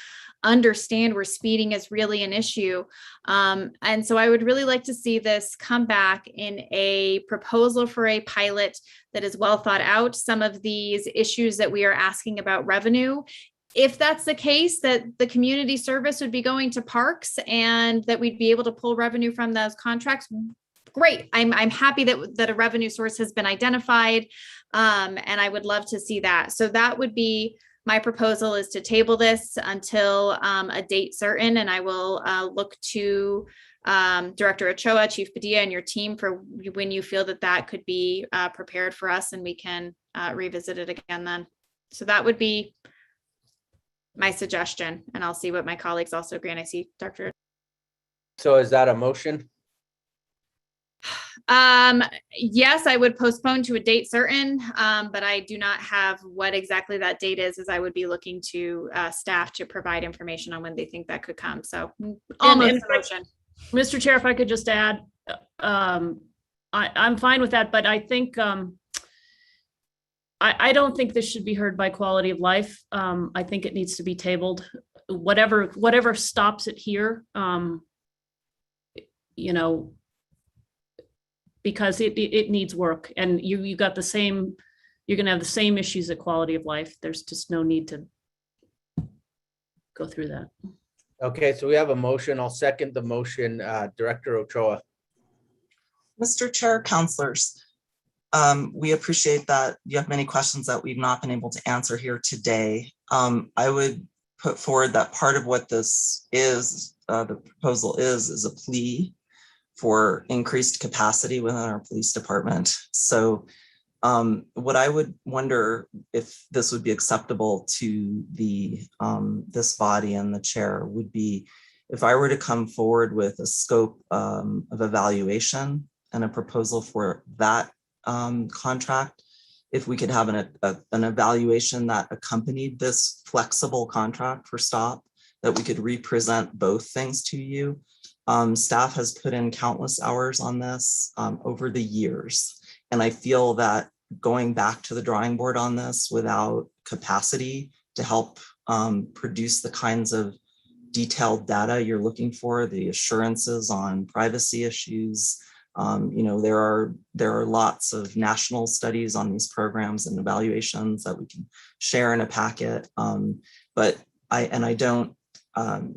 understand where speeding is really an issue. And so I would really like to see this come back in a proposal for a pilot that is well thought out. Some of these issues that we are asking about revenue, if that's the case, that the community service would be going to parks and that we'd be able to pull revenue from those contracts, great. I'm happy that a revenue source has been identified, and I would love to see that. So that would be my proposal, is to table this until a date certain, and I will look to Director Ochoa, Chief Padilla, and your team for when you feel that could be prepared for us, and we can revisit it again then. So that would be my suggestion, and I'll see what my colleagues also agree. And I see Dr. So is that a motion? Yes, I would postpone to a date certain, but I do not have what exactly that date is, as I would be looking to staff to provide information on when they think that could come. So almost a motion. Mr. Chair, if I could just add, I'm fine with that, but I think I don't think this should be heard by quality of life. I think it needs to be tabled. Whatever stops it here, because it needs work, and you got the same. You're going to have the same issues at quality of life. There's just no need to go through that. Okay, so we have a motion. I'll second the motion. Director Ochoa. Mr. Chair, councilors, we appreciate that you have many questions that we've not been able to answer here today. I would put forward that part of what this is, the proposal is a plea for increased capacity within our police department. So what I would wonder if this would be acceptable to the this body and the chair would be if I were to come forward with a scope of evaluation and a proposal for that contract, if we could have an evaluation that accompanied this flexible contract for STOP, that we could represent both things to you. Staff has put in countless hours on this over the years. And I feel that going back to the drawing board on this without capacity to help produce the kinds of detailed data you're looking for, the assurances on privacy issues. There are lots of national studies on these programs and evaluations that we can share in a packet. But I don't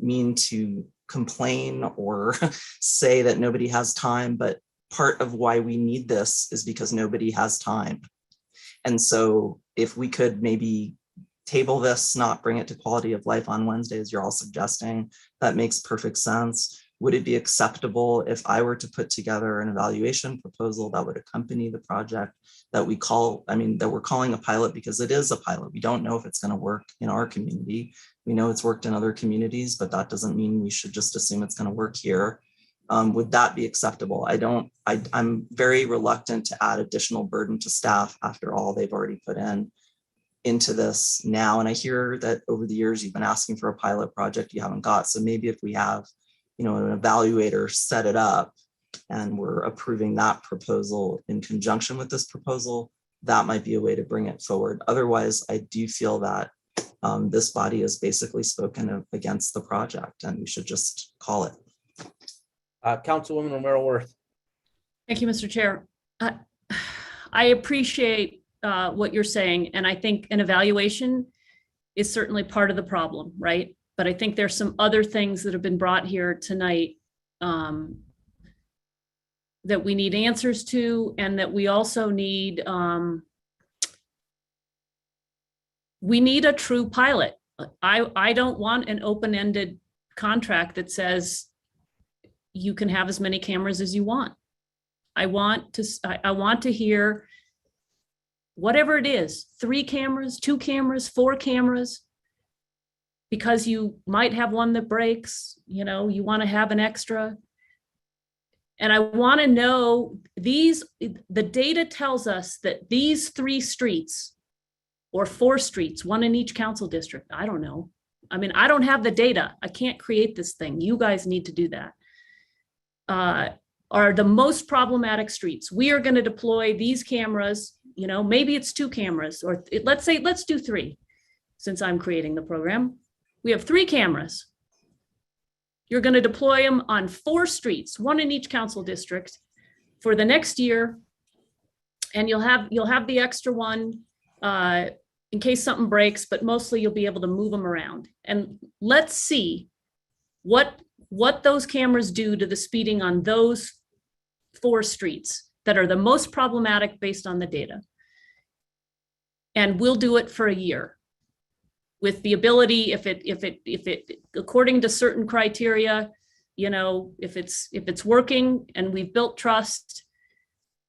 mean to complain or say that nobody has time, but part of why we need this is because nobody has time. And so if we could maybe table this, not bring it to quality of life on Wednesday, as you're all suggesting, that makes perfect sense. Would it be acceptable if I were to put together an evaluation proposal that would accompany the project that we call, that we're calling a pilot because it is a pilot. We don't know if it's going to work in our community. We know it's worked in other communities, but that doesn't mean we should just assume it's going to work here. Would that be acceptable? I'm very reluctant to add additional burden to staff after all they've already put into this now. And I hear that over the years, you've been asking for a pilot project you haven't got. So maybe if we have, an evaluator set it up and we're approving that proposal in conjunction with this proposal, that might be a way to bring it forward. Otherwise, I do feel that this body has basically spoken against the project and we should just call it. Councilwoman Romero Worth. Thank you, Mr. Chair. I appreciate what you're saying, and I think an evaluation is certainly part of the problem, right? But I think there's some other things that have been brought here tonight that we need answers to, and that we also need, we need a true pilot. I don't want an open-ended contract that says you can have as many cameras as you want. I want to hear whatever it is, 3 cameras, 2 cameras, 4 cameras, because you might have one that breaks, you want to have an extra. And I want to know the data tells us that these 3 streets or 4 streets, 1 in each council district, I don't know. I don't have the data. I can't create this thing. You guys need to do that. Are the most problematic streets. We are going to deploy these cameras, maybe it's 2 cameras, or let's do 3, since I'm creating the program. We have 3 cameras. You're going to deploy them on 4 streets, 1 in each council district for the next year. And you'll have the extra one in case something breaks, but mostly you'll be able to move them around. And let's see what those cameras do to the speeding on those 4 streets that are the most problematic based on the data. And we'll do it for a year with the ability, if it according to certain criteria, if it's working and we've built trust,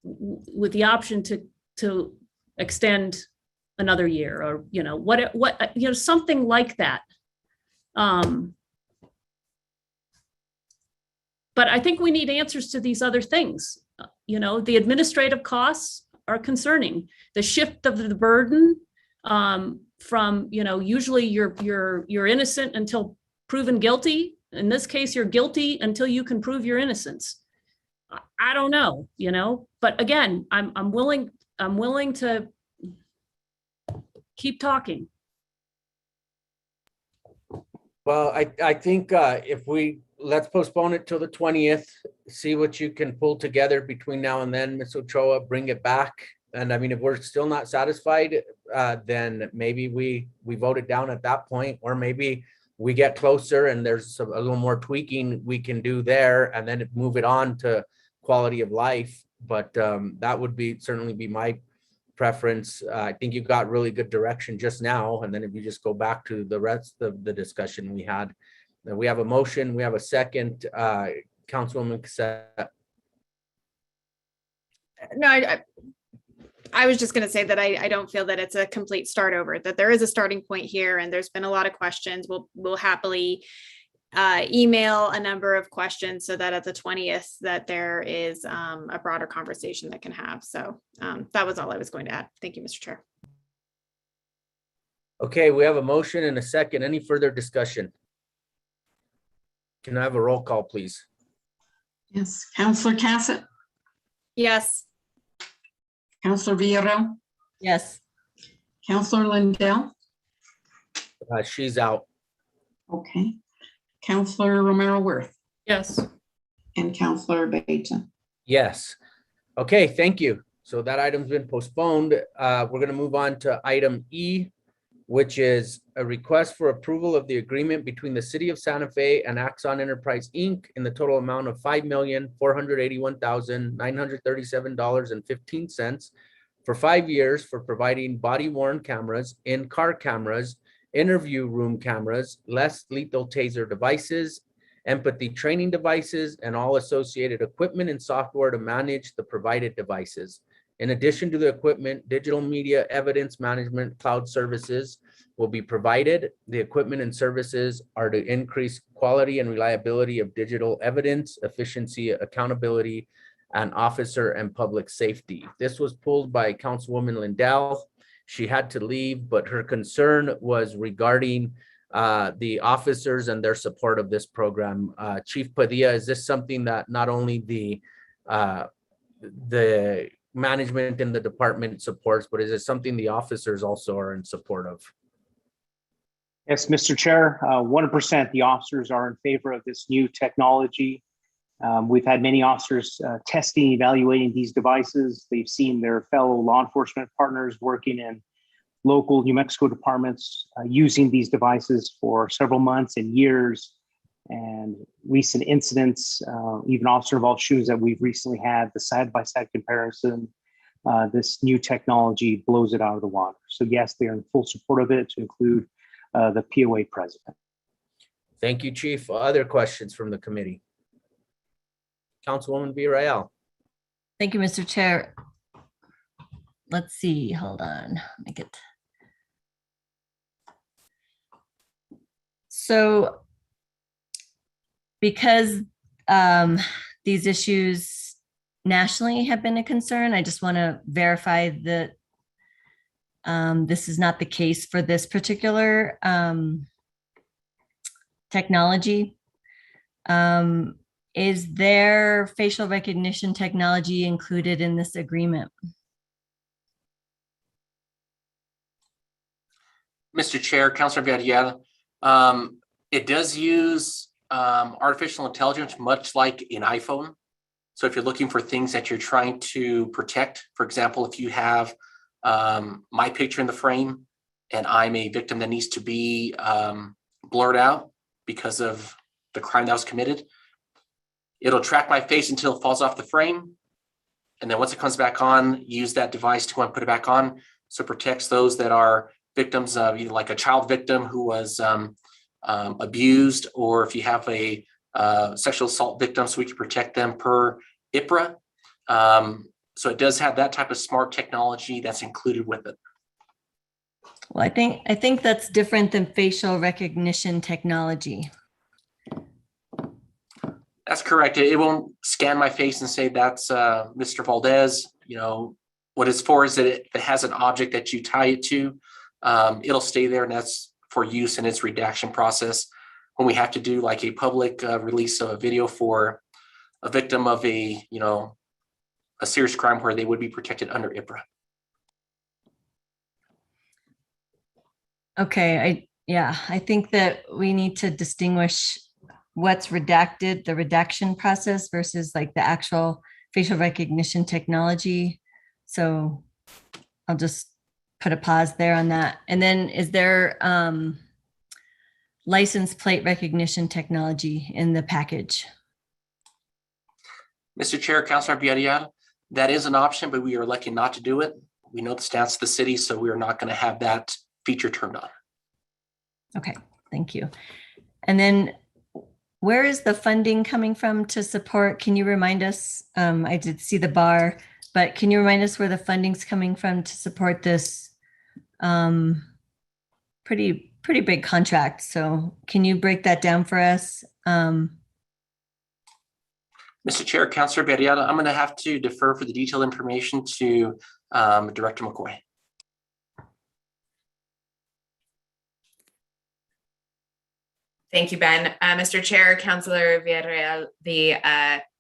with the option to extend another year, or something like that. But I think we need answers to these other things. The administrative costs are concerning. The shift of the burden from, usually you're innocent until proven guilty. In this case, you're guilty until you can prove your innocence. I don't know, but again, I'm willing to keep talking. Well, I think let's postpone it till the 20th, see what you can pull together between now and then, Ms. Ochoa, bring it back. And if we're still not satisfied, then maybe we vote it down at that point, or maybe we get closer and there's a little more tweaking we can do there, and then move it on to quality of life. But that would certainly be my preference. I think you got really good direction just now. And then if you just go back to the rest of the discussion we had, then we have a motion, we have a second. Councilwoman Cassette. No, I was just going to say that I don't feel that it's a complete start over, that there is a starting point here and there's been a lot of questions. We'll happily email a number of questions so that at the 20th that there is a broader conversation that can have. So that was all I was going to add. Thank you, Mr. Chair. Okay, we have a motion and a second. Any further discussion? Can I have a roll call, please? Yes, Councillor Cassett, Yes. Councillor Villarreal, Yes. Councillor Lindell. She's out. Okay. Councillor Romero Worth Yes. and Councillor Beta. Yes. Okay, thank you. So that item's been postponed. We're going to move on to item E, which is a request for approval of the agreement between the City of Santa Fe and Axon Enterprise, Inc. in the total amount of $5,481,937.15 for 5 years for providing body-worn cameras, in-car cameras, interview room cameras, less lethal taser devices, empathy training devices, and all associated equipment and software to manage the provided devices. In addition to the equipment, digital media evidence management cloud services will be provided. The equipment and services are to increase quality and reliability of digital evidence, efficiency, accountability, and officer and public safety. This was pulled by Councilwoman Lindell. She had to leave, but her concern was regarding the officers and their support of this program. Chief Padilla, is this something that not only the management in the department supports, but is it something the officers also are in support of? Yes, Mr. Chair, 100% the officers are in favor of this new technology. We've had many officers testing, evaluating these devices. They've seen their fellow law enforcement partners working in local New Mexico departments using these devices for several months and years. And recent incidents, even officer-involved shootings that we've recently had, the side-by-side comparison, this new technology blows it out of the water. So yes, they are in full support of it, to include the POA president. Thank you, Chief. Other questions from the committee? Councilwoman Villarreal. Thank you, Mr. Chair. Let's see, hold on, make it. So because these issues nationally have been a concern, I just want to verify that this is not the case for this particular technology. Is there facial recognition technology included in this agreement? Mr. Chair, Councilor Villarreal, it does use artificial intelligence, much like an iPhone. So if you're looking for things that you're trying to protect, for example, if you have my picture in the frame and I'm a victim that needs to be blurred out because of the crime that was committed, it'll track my face until it falls off the frame. And then once it comes back on, use that device to go and put it back on. So it protects those that are victims of either like a child victim who was abused, or if you have a sexual assault victim, so we can protect them per IPRA. So it does have that type of smart technology that's included with it. Well, I think that's different than facial recognition technology. That's correct. It won't scan my face and say that's Mr. Valdez. You know, what it's for is that it has an object that you tie it to. It'll stay there, and that's for use in its redaction process. When we have to do like a public release of a video for a victim of a serious crime where they would be protected under IPRA. Okay, I think that we need to distinguish what's redacted, the redaction process versus like the actual facial recognition technology. So I'll just put a pause there on that. And then is there license plate recognition technology in the package? Mr. Chair, Councilor Villarreal, that is an option, but we are lucky not to do it. We know the stance of the city, so we are not going to have that feature turned on. Okay, thank you. And then where is the funding coming from to support? Can you remind us? I did see the bar, but can you remind us where the funding's coming from to support this pretty big contract? So can you break that down for us? Mr. Chair, Councilor Villarreal, I'm going to have to defer for the detailed information to Director McCoy. Thank you, Ben. Mr. Chair, Councilor Villarreal, the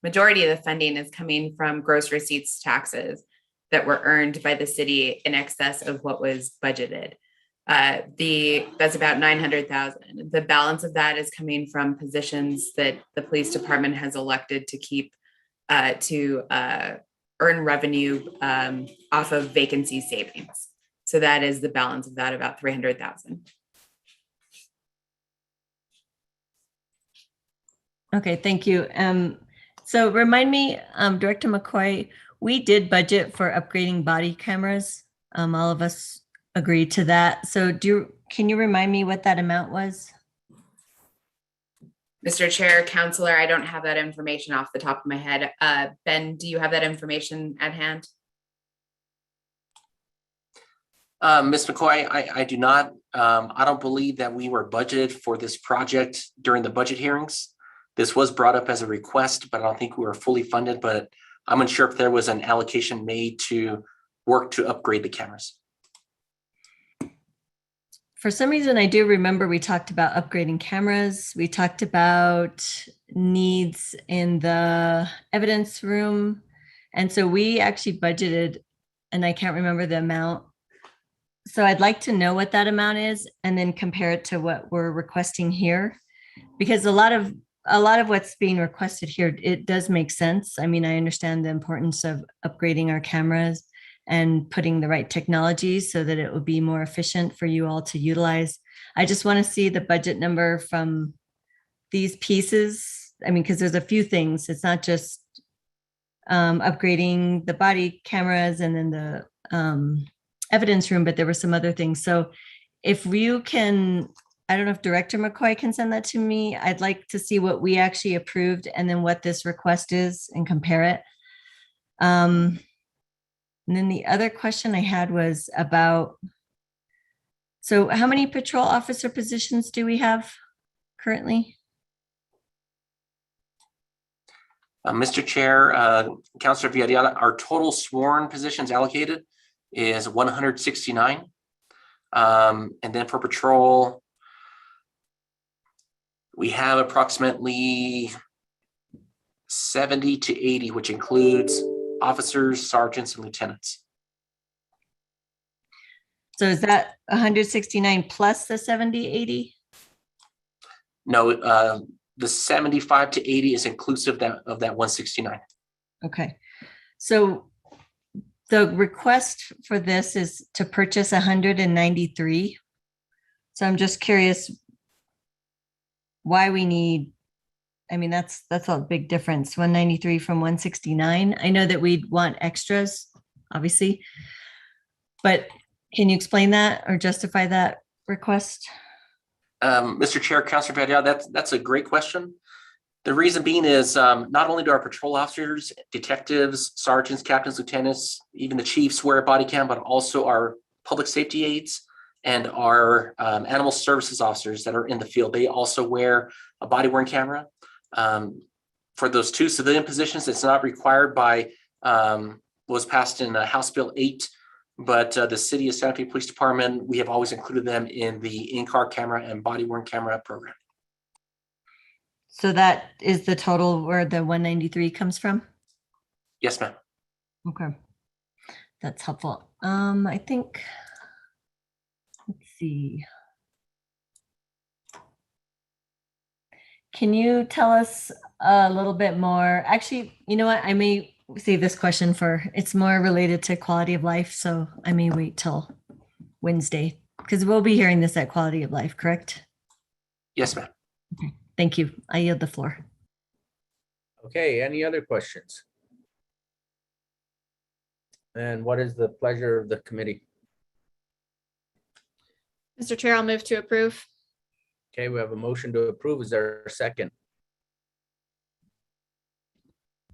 majority of the funding is coming from gross receipts taxes that were earned by the city in excess of what was budgeted. That's about $900,000. The balance of that is coming from positions that the police department has elected to keep to earn revenue off of vacancy savings. So that is the balance of that, about $300,000. Okay, thank you. So remind me, Director McCoy, We did budget for upgrading body cameras. All of us agreed to that. So can you remind me what that amount was? Mr. Chair, Counselor, I don't have that information off the top of my head. Ben, do you have that information at hand? Ms. McCoy, I do not. I don't believe that we were budgeted for this project during the budget hearings. This was brought up as a request, but I don't think we were fully funded, but I'm unsure if there was an allocation made to work to upgrade the cameras. For some reason, I do remember we talked about upgrading cameras. We talked about needs in the evidence room. And so we actually budgeted, and I can't remember the amount. So I'd like to know what that amount is and then compare it to what we're requesting here. Because a lot of what's being requested here, it does make sense. I mean, I understand the importance of upgrading our cameras and putting the right technology so that it will be more efficient for you all to utilize. I just want to see the budget number from these pieces. I mean, because there's a few things. It's not just upgrading the body cameras and then the evidence room, but there were some other things. So if you can, I don't know if Director McCoy can send that to me. I'd like to see what we actually approved and then what this request is and compare it. And then the other question I had was about, so how many patrol officer positions do we have currently? Mr. Chair, Councilor Villarreal, our total sworn positions allocated is 169. And then for patrol, we have approximately 70 to 80, which includes officers, sergeants, and lieutenants. So is that 169 plus the 70, 80? No, the 75 to 80 is inclusive of that 169. Okay. So the request for this is to purchase 193. So I'm just curious why we need, I mean, that's a big difference, 193 from 169. I know that we'd want extras, obviously, but can you explain that or justify that request? Mr. Chair, Councilor Villarreal, that's a great question. The reason being is not only do our patrol officers, detectives, sergeants, captains, lieutenants, even the chiefs wear a body cam, but also our public safety aides and our animal services officers that are in the field. They also wear a body worn camera. For those two civilian positions, it's not required by was passed in House Bill 8, but the City of Santa Fe Police Department, we have always included them in the in-car camera and body worn camera program. So that is the total where the 193 comes from? Yes, ma'am. Okay. That's helpful. I think, let's see. Can you tell us a little bit more? Actually, you know what? I may save this question for, it's more related to quality of life. So I may wait till Wednesday because we'll be hearing this at Quality of Life, correct? Yes, ma'am. Okay. Thank you. I yield the floor. Okay, any other questions? And what is the pleasure of the committee? Mr. Chair, I'll move to approve. Okay, we have a motion to approve. Is there a second?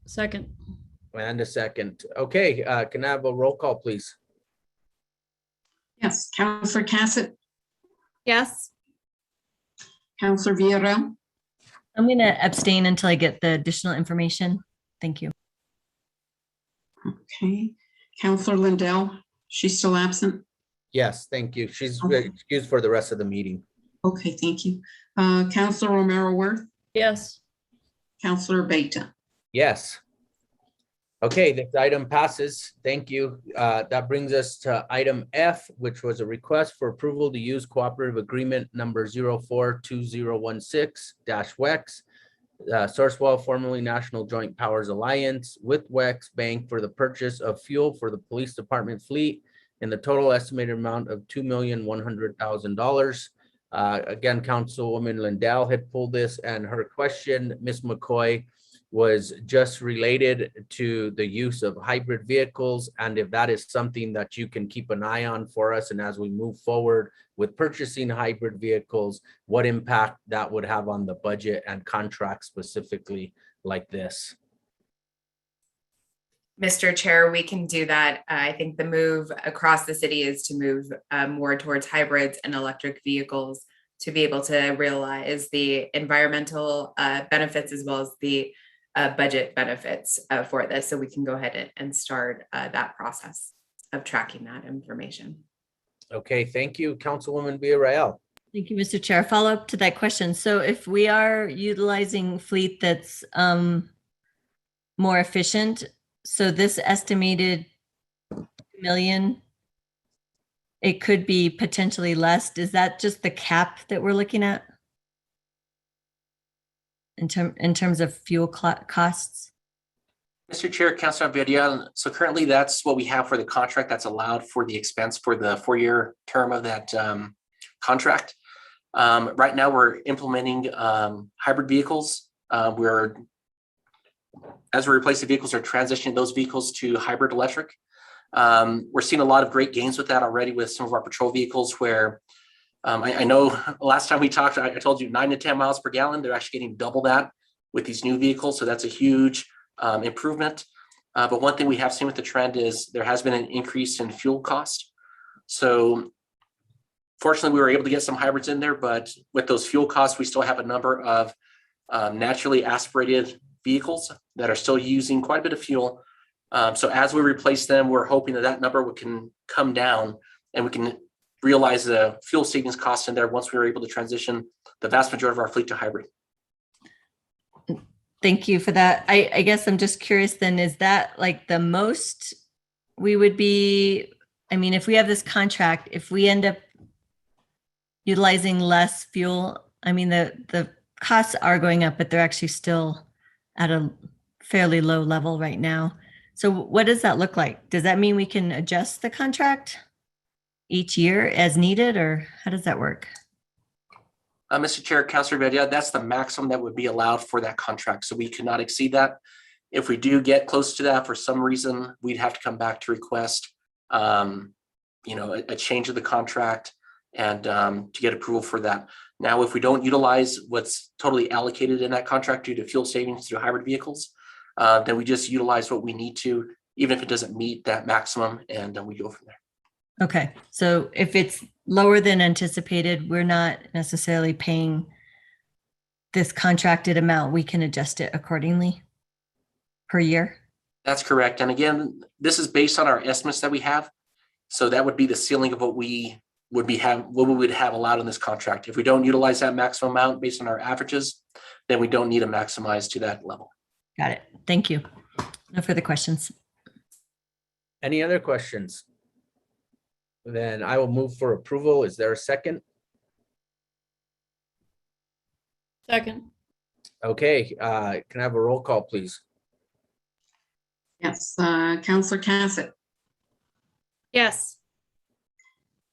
Second. And a second. Okay, can I have a roll call, please? Yes, Counselor Cassett, Yes. Counselor Villarreal, I'm going to abstain until I get the additional information. Thank you. okay. Counselor Lindell, she's still absent. Yes, thank you. She's Okay. excused for the rest of the meeting. Okay, thank you. Counselor Romero Worth, Yes. Counselor Beta. Yes. Okay, this item passes. Thank you. That brings us to item F, which was a request for approval to use cooperative agreement number 042016-WEX, Sourcewell, formerly National Joint Powers Alliance, with WEX Bank for the purchase of fuel for the police department fleet in the total estimated amount of $2,100,000. Again, Councilwoman Lindell had pulled this, and her question, Ms. McCoy, was just related to the use of hybrid vehicles, and if that is something that you can keep an eye on for us, and as we move forward with purchasing hybrid vehicles, what impact that would have on the budget and contract specifically like this. Mr. Chair, we can do that. I think the move across the city is to move more towards hybrids and electric vehicles to be able to realize the environmental benefits as well as the budget benefits for this. So we can go ahead and start that process of tracking that information. Okay, thank you, Councilwoman Villarreal. Thank you, Mr. Chair. Follow up to that question. So if we are utilizing fleet that's more efficient, so this estimated million, it could be potentially less. Is that just the cap that we're looking at in terms of fuel costs? Mr. Chair, Councilor Villarreal, so currently that's what we have for the contract that's allowed for the expense for the 4-year term of that contract. Right now, we're implementing hybrid vehicles. As we replace the vehicles, we're transitioning those vehicles to hybrid electric. We're seeing a lot of great gains with that already with some of our patrol vehicles where I know last time we talked, I told you 9 to 10 miles per gallon. They're actually getting double that with these new vehicles. So that's a huge improvement. But one thing we have seen with the trend is there has been an increase in fuel cost. So fortunately, we were able to get some hybrids in there, but with those fuel costs, we still have a number of naturally aspirated vehicles that are still using quite a bit of fuel. So as we replace them, we're hoping that that number can come down and we can realize the fuel savings costs in there once we were able to transition the vast majority of our fleet to hybrid. Thank you for that. I guess I'm just curious then, is that like the most we would be, I mean, if we have this contract, if we end up utilizing less fuel, I mean, the costs are going up, but they're actually still at a fairly low level right now. So what does that look like? Does that mean we can adjust the contract each year as needed, or how does that work? Mr. Chair, Councilor Villarreal, that's the maximum that would be allowed for that contract. So we could not exceed that. If we do get close to that for some reason, we'd have to come back to request, a change of the contract and to get approval for that. Now, if we don't utilize what's totally allocated in that contract due to fuel savings through hybrid vehicles, then we just utilize what we need to, even if it doesn't meet that maximum, and we go from there. Okay, so if it's lower than anticipated, we're not necessarily paying this contracted amount. We can adjust it accordingly per year. That's correct. And again, this is based on our estimates that we have. So that would be the ceiling of what we would have allowed in this contract. If we don't utilize that maximum amount based on our averages, then we don't need to maximize to that level. Got it. Thank you. No further questions. Any other questions? Then I will move for approval. Is there a second? Second. Okay, can I have a roll call, please? Yes, Councillor Cassett, Yes.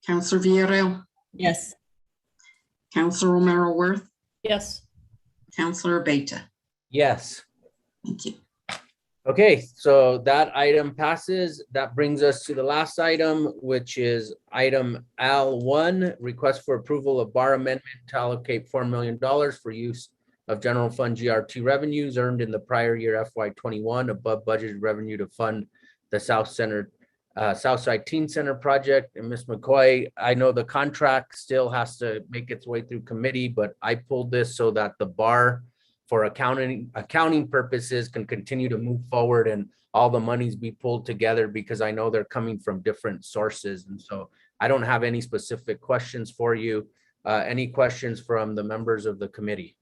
Councillor Villarreal, Yes. Councillor Romero Worth, Yes. Councillor Beta. Yes. Thank you. Okay, so that item passes. That brings us to the last item, which is item L1, request for approval of bar amendment to allocate $4 million for use of general fund GRT revenues earned in the prior year FY21 above budgeted revenue to fund the Southside Teen Center project. And Ms. McCoy, I know the contract still has to make its way through committee, but I pulled this so that the bar for accounting purposes can continue to move forward and all the monies be pulled together, because I know they're coming from different sources. And so I don't have any specific questions for you. Any questions from the members of the committee?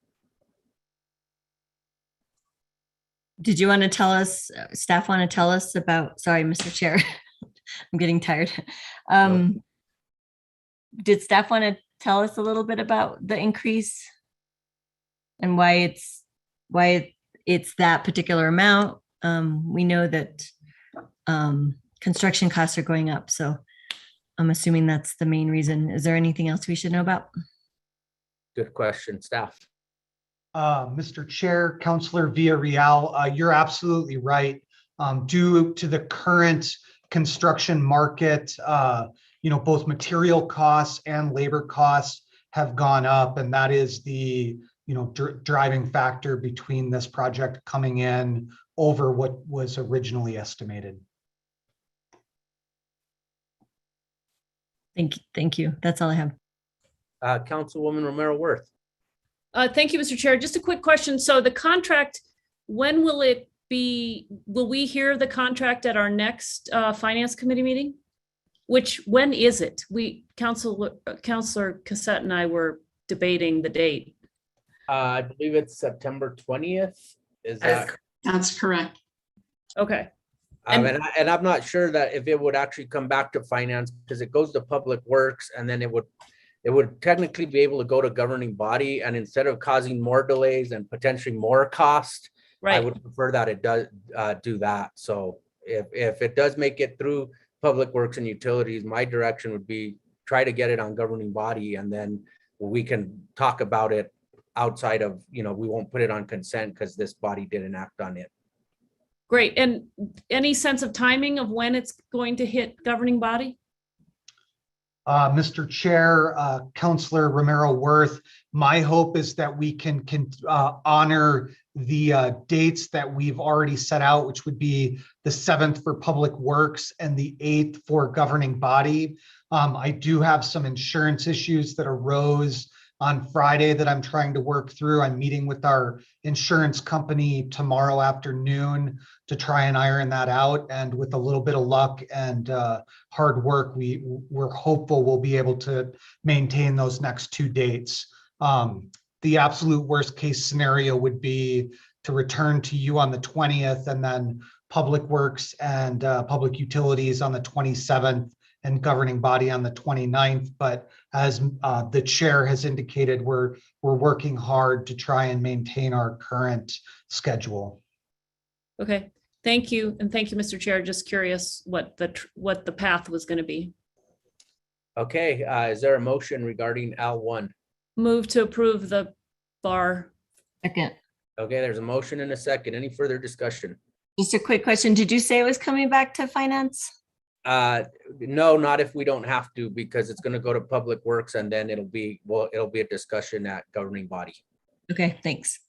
Did you want to tell us, staff want to tell us about, sorry, Mr. Chair, I'm getting tired. Did staff want to tell us a little bit about the increase and why it's that particular amount? We know that construction costs are going up, so I'm assuming that's the main reason. Is there anything else we should know about? Good question, staff. Mr. Chair, Councilor Villarreal, you're absolutely right. Due to the current construction market, both material costs and labor costs have gone up, and that is the driving factor between this project coming in over what was originally estimated. Thank you. That's all I have. Councilwoman Romero Worth. Thank you, Mr. Chair. Just a quick question. So the contract, when will it be, will we hear the contract at our next Finance Committee meeting? When is it? Councilor Cassette and I were debating the date. I believe it's September 20th. Is that? That's correct. Okay. And I'm not sure that if it would actually come back to finance, because it goes to Public Works, and then it would technically be able to go to governing body, and instead of causing more delays and potentially more cost, Right. I would prefer that it does do that. So if it does make it through Public Works and Utilities, my direction would be try to get it on governing body, and then we can talk about it outside of, we won't put it on consent because this body didn't act on it. Great. And any sense of timing of when it's going to hit governing body? Mr. Chair, Councilor Romero Worth, my hope is that we can honor the dates that we've already set out, which would be the 7th for Public Works and the 8th for governing body. I do have some insurance issues that arose on Friday that I'm trying to work through. I'm meeting with our insurance company tomorrow afternoon to try and iron that out. And with a little bit of luck and hard work, we're hopeful we'll be able to maintain those next 2 dates. The absolute worst case scenario would be to return to you on the 20th, and then Public Works and Public Utilities on the 27th, and governing body on the 29th. But as the chair has indicated, we're working hard to try and maintain our current schedule. Okay, thank you. And thank you, Mr. Chair. Just curious what the path was going to be. Okay, is there a motion regarding L1? Move to approve the bar. Second. Okay, there's a motion and a second. Any further discussion? Just a quick question. Did you say it was coming back to finance? No, not if we don't have to, because it's going to go to Public Works, and then it'll be a discussion at governing body. Okay, thanks.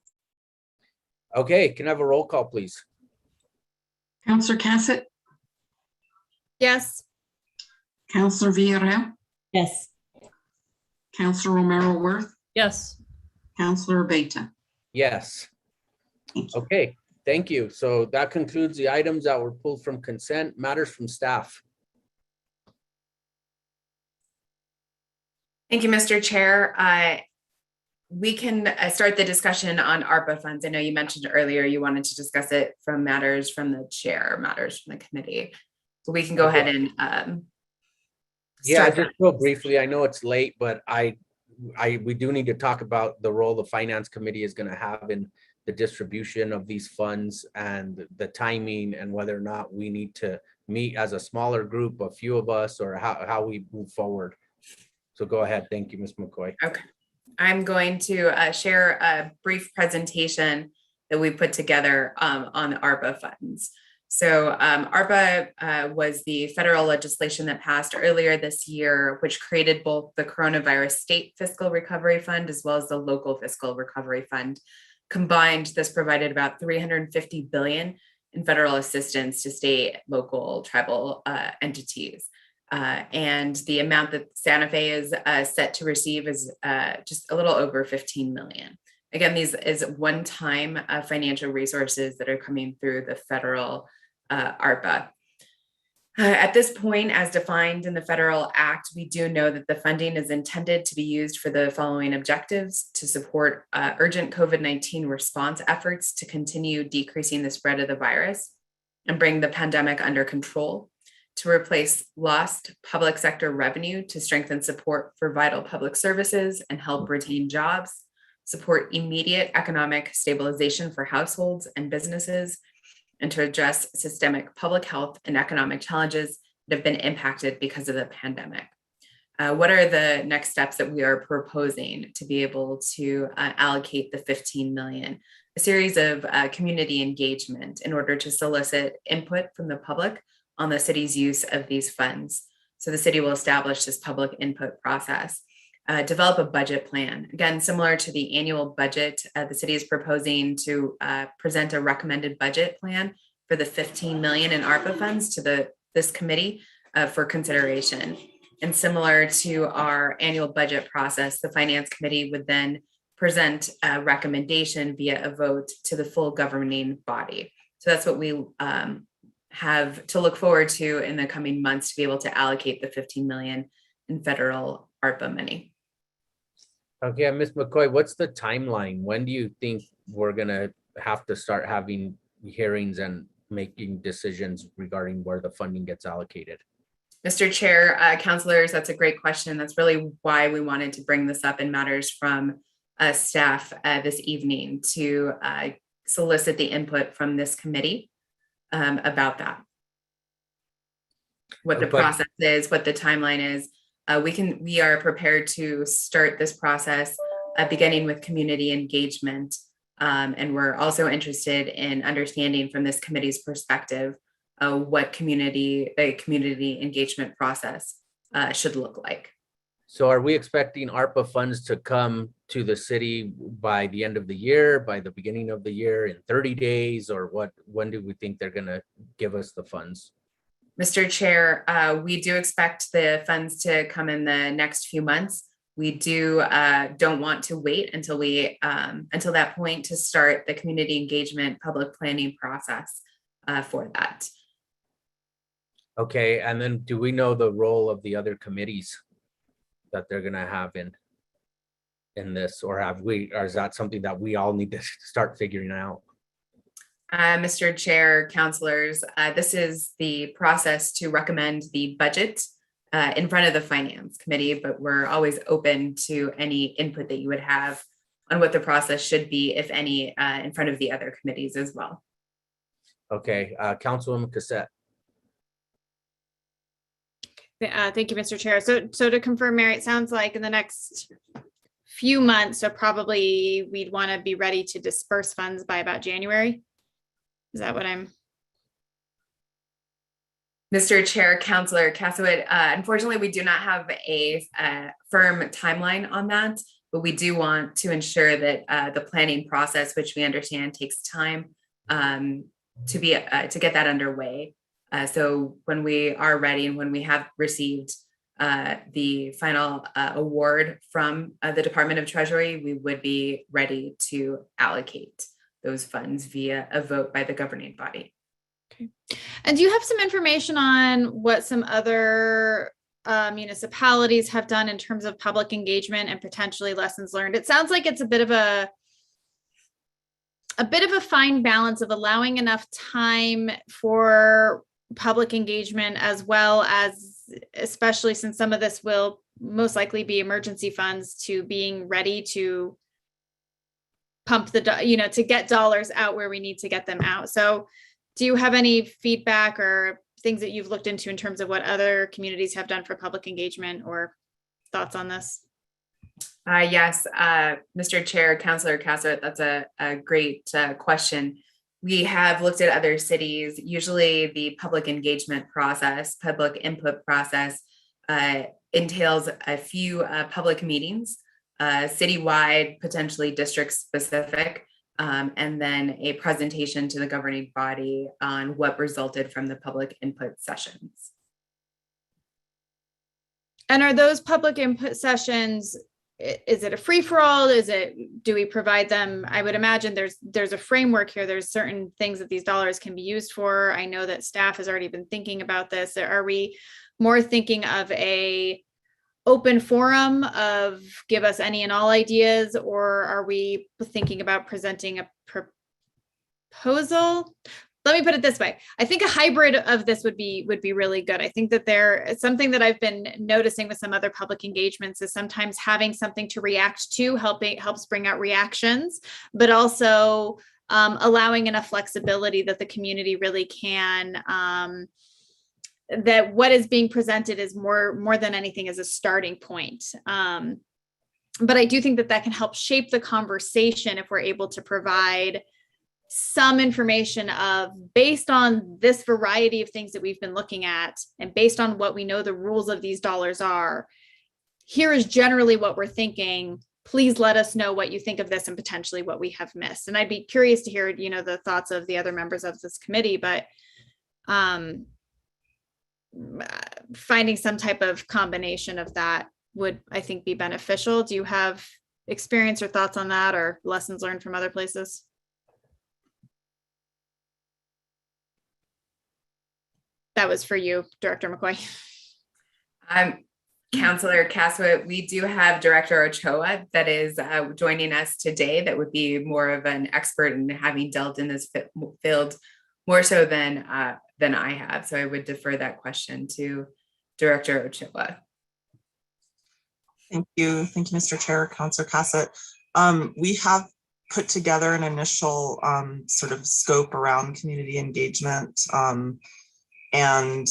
Okay, can I have a roll call, please? Councilor Cassett, Yes. Councilor Villarreal, Yes. Councilor Romero Worth, Yes. Councilor Beta. Yes. Thank you. Okay, thank you. So that concludes the items that were pulled from consent. Matters from staff. Thank you, Mr. Chair. We can start the discussion on ARPA funds. I know you mentioned earlier you wanted to discuss it from matters from the chair, matters from the committee. So we can go ahead and Yeah, start just real briefly, I know it's late, but we do need to talk about the role the finance committee is going to have in the distribution of these funds and the timing, and whether or not we need to meet as a smaller group, a few of us, or how we move forward. So go ahead. Thank you, Ms. McCoy. Okay. I'm going to share a brief presentation that we put together on the ARPA funds. So ARPA was the federal legislation that passed earlier this year, which created both the coronavirus state fiscal recovery fund as well as the local fiscal recovery fund. Combined, this provided about $350 billion in federal assistance to state, local, tribal entities. And the amount that Santa Fe is set to receive is just a little over 15 million. Again, these is one-time financial resources that are coming through the federal ARPA. At this point, as defined in the federal act, we do know that the funding is intended to be used for the following objectives: to support urgent COVID-19 response efforts to continue decreasing the spread of the virus and bring the pandemic under control, to replace lost public sector revenue to strengthen support for vital public services and help retain jobs, support immediate economic stabilization for households and businesses, and to address systemic public health and economic challenges that have been impacted because of the pandemic. What are the next steps that we are proposing to be able to allocate the 15 million? A series of community engagement in order to solicit input from the public on the city's use of these funds. So the city will establish this public input process. Develop a budget plan. Again, similar to the annual budget, the city is proposing to present a recommended budget plan for the 15 million in ARPA funds to this committee for consideration. And similar to our annual budget process, the Finance Committee would then present a recommendation via a vote to the full governing body. So that's what we have to look forward to in the coming months to be able to allocate the 15 million in federal ARPA money. Okay, Ms. McCoy, what's the timeline? When do you think we're gonna have to start having hearings and making decisions regarding where the funding gets allocated? Mr. Chair, councilors, that's a great question. That's really why we wanted to bring this up in matters from staff this evening to solicit the input from this committee about that. What the process is, what the timeline is. We are prepared to start this process beginning with community engagement. And we're also interested in understanding from this committee's perspective what community engagement process should look like. So are we expecting ARPA funds to come to the city by the end of the year, by the beginning of the year, in 30 days, or what? When do we think they're gonna give us the funds? Mr. Chair, we do expect the funds to come in the next few months. We don't want to wait until that point to start the community engagement public planning process for that. Okay, and then do we know the role of the other committees that they're gonna have in this, or is that something that we all need to start figuring out? Mr. Chair, councilors, this is the process to recommend the budget in front of the Finance Committee, but we're always open to any input that you would have on what the process should be, if any, in front of the other committees as well. Okay, Councilwoman Cassette. Thank you, Mr. Chair. So to confirm, Mary, it sounds like in the next few months, so probably we'd want to be ready to disperse funds by about January. Is that what I'm? Mr. Chair, Councilor Casawit, unfortunately, we do not have a firm timeline on that, but we do want to ensure that the planning process, which we understand takes time, to get that underway. So when we are ready and when we have received the final award from the Department of Treasury, we would be ready to allocate those funds via a vote by the governing body. Okay. And do you have some information on what some other municipalities have done in terms of public engagement and potentially lessons learned? It sounds like it's a bit of a fine balance of allowing enough time for public engagement, as well as, especially since some of this will most likely be emergency funds, to being ready to pump to get dollars out where we need to get them out. So do you have any feedback or things that you've looked into in terms of what other communities have done for public engagement, or thoughts on this? Yes, Mr. Chair, Councilor Casawit, that's a great question. We have looked at other cities. Usually the public engagement process, public input process entails a few public meetings, citywide, potentially district specific, and then a presentation to the governing body on what resulted from the public input sessions. And are those public input sessions, is it a free-for-all? Do we provide them? I would imagine there's a framework here. There's certain things that these dollars can be used for. I know that staff has already been thinking about this. Are we more thinking of a open forum of give us any and all ideas, or are we thinking about presenting a proposal? Let me put it this way. I think a hybrid of this would be really good. I think that something that I've been noticing with some other public engagements is sometimes having something to react to helps bring out reactions, but also allowing enough flexibility that the community really can that what is being presented is more than anything is a starting point. But I do think that can help shape the conversation if we're able to provide some information of, based on this variety of things that we've been looking at, and based on what we know the rules of these dollars are, here is generally what we're thinking. Please let us know what you think of this and potentially what we have missed. And I'd be curious to hear, the thoughts of the other members of this committee, but finding some type of combination of that would, I think, be beneficial. Do you have experience or thoughts on that, or lessons learned from other places? That was for you, Director McCoy. Councillor Caswell, we do have Director Ochoa that is joining us today. That would be more of an expert in having dealt in this field more so than I have. So I would defer that question to Director Ochoa. Thank you, Mr. Chair, Councillor Cassett. We have put together an initial sort of scope around community engagement. And,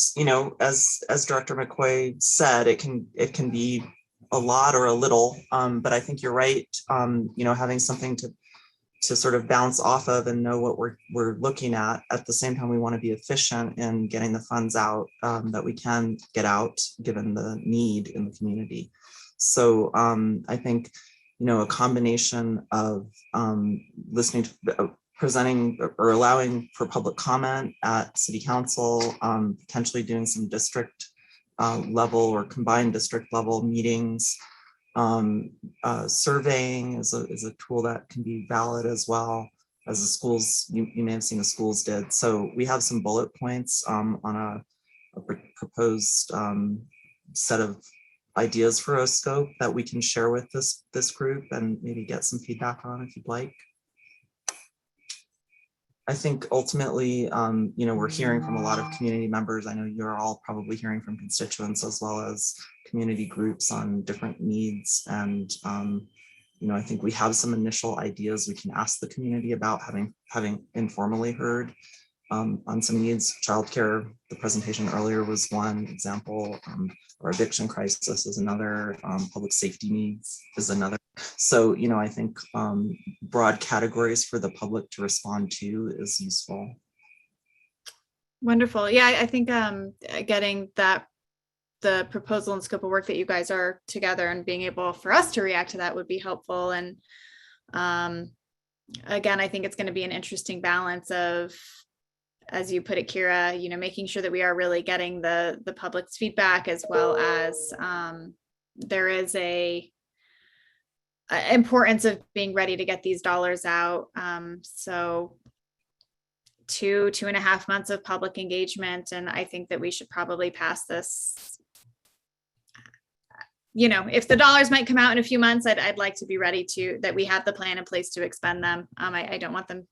as Director McCoy said, it can be a lot or a little, but I think you're right. Having something to sort of bounce off of and know what we're looking at the same time, we want to be efficient in getting the funds out that we can get out given the need in the community. So I think, a combination of listening to presenting or allowing for public comment at City Council, potentially doing some district level or combined district level meetings. Surveying is a tool that can be valid as well as the schools, you may have seen the schools did. So we have some bullet points on a proposed set of ideas for a scope that we can share with this group and maybe get some feedback on if you'd like. I think ultimately, we're hearing from a lot of community members. I know you're all probably hearing from constituents as well as community groups on different needs. And, I think we have some initial ideas we can ask the community about, having informally heard on some needs. Childcare, the presentation earlier was one example, or eviction crisis is another, public safety needs is another. So, I think broad categories for the public to respond to is useful. Wonderful. Yeah, I think getting the proposal and scope of work that you guys are together and being able for us to react to that would be helpful. And again, I think it's going to be an interesting balance of, as you put it, Kira, making sure that we are really getting the public's feedback, as well as there is a importance of being ready to get these dollars out. So 2.5 months of public engagement. And I think that we should probably pass this. If the dollars might come out in a few months, I'd like to be ready that we have the plan in place to expend them. I don't want them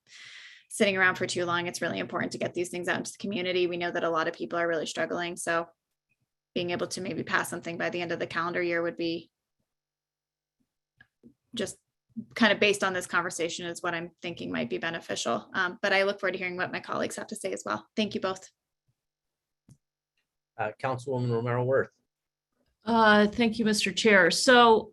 sitting around for too long. It's really important to get these things out into the community. We know that a lot of people are really struggling. So being able to maybe pass something by the end of the calendar year would be just kind of based on this conversation is what I'm thinking might be beneficial. But I look forward to hearing what my colleagues have to say as well. Thank you both. Councilwoman Romero Worth. Thank you, Mr. Chair. So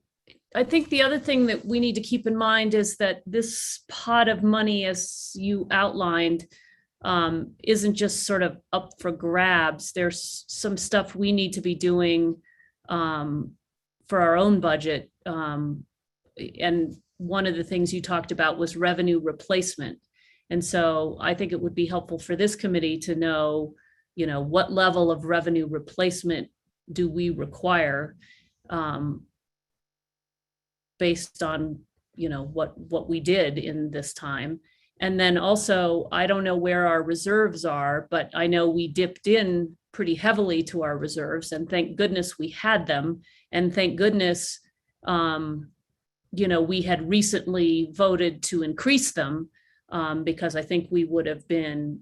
I think the other thing that we need to keep in mind is that this pot of money, as you outlined, isn't just sort of up for grabs. There's some stuff we need to be doing for our own budget. And one of the things you talked about was revenue replacement. And so I think it would be helpful for this committee to know, what level of revenue replacement do we require based on, what we did in this time. And then also, I don't know where our reserves are, but I know we dipped in pretty heavily to our reserves, and thank goodness we had them. And thank goodness, we had recently voted to increase them because I think we would have been,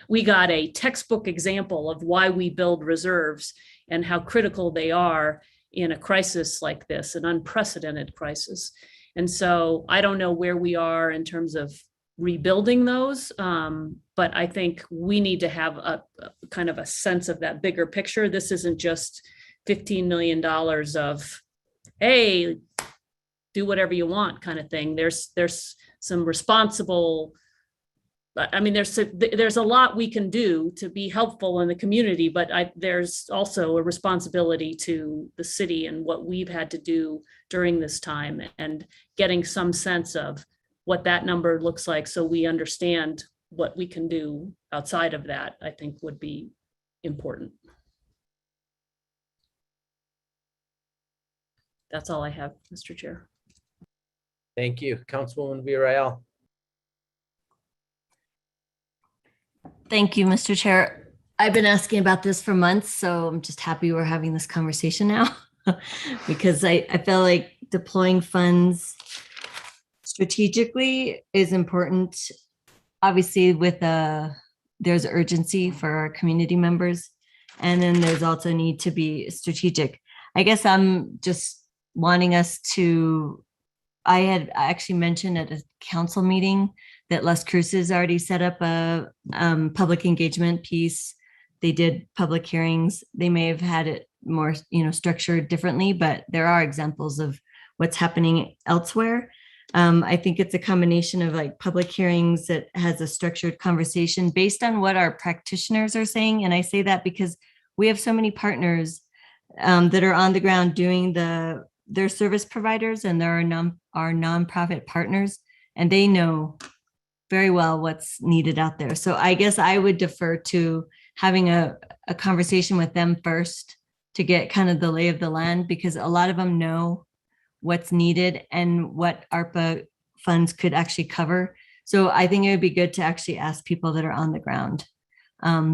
we got a textbook example of why we build reserves and how critical they are in a crisis like this, an unprecedented crisis. And so I don't know where we are in terms of rebuilding those. But I think we need to have a kind of a sense of that bigger picture. This isn't just $15 million of, hey, do whatever you want kind of thing. There's some responsible, I mean, there's a lot we can do to be helpful in the community, but there's also a responsibility to the city and what we've had to do during this time, and getting some sense of what that number looks like so we understand what we can do outside of that, I think would be important. That's all I have, Mr. Chair. Thank you. Councilwoman Villarreal. Thank you, Mr. Chair. I've been asking about this for months, so I'm just happy we're having this conversation now because I feel like deploying funds strategically is important. Obviously, with there's urgency for our community members, and then there's also need to be strategic. I guess I'm just wanting us to, I had actually mentioned at a council meeting that Las Cruces already set up a public engagement piece. They did public hearings. They may have had it more, structured differently, but there are examples of what's happening elsewhere. I think it's a combination of like public hearings that has a structured conversation based on what our practitioners are saying. And I say that because we have so many partners that are on the ground doing their service providers, and there are nonprofit partners, and they know very well what's needed out there. So I guess I would defer to having a conversation with them first to get kind of the lay of the land, because a lot of them know what's needed and what ARPA funds could actually cover. So I think it would be good to actually ask people that are on the ground,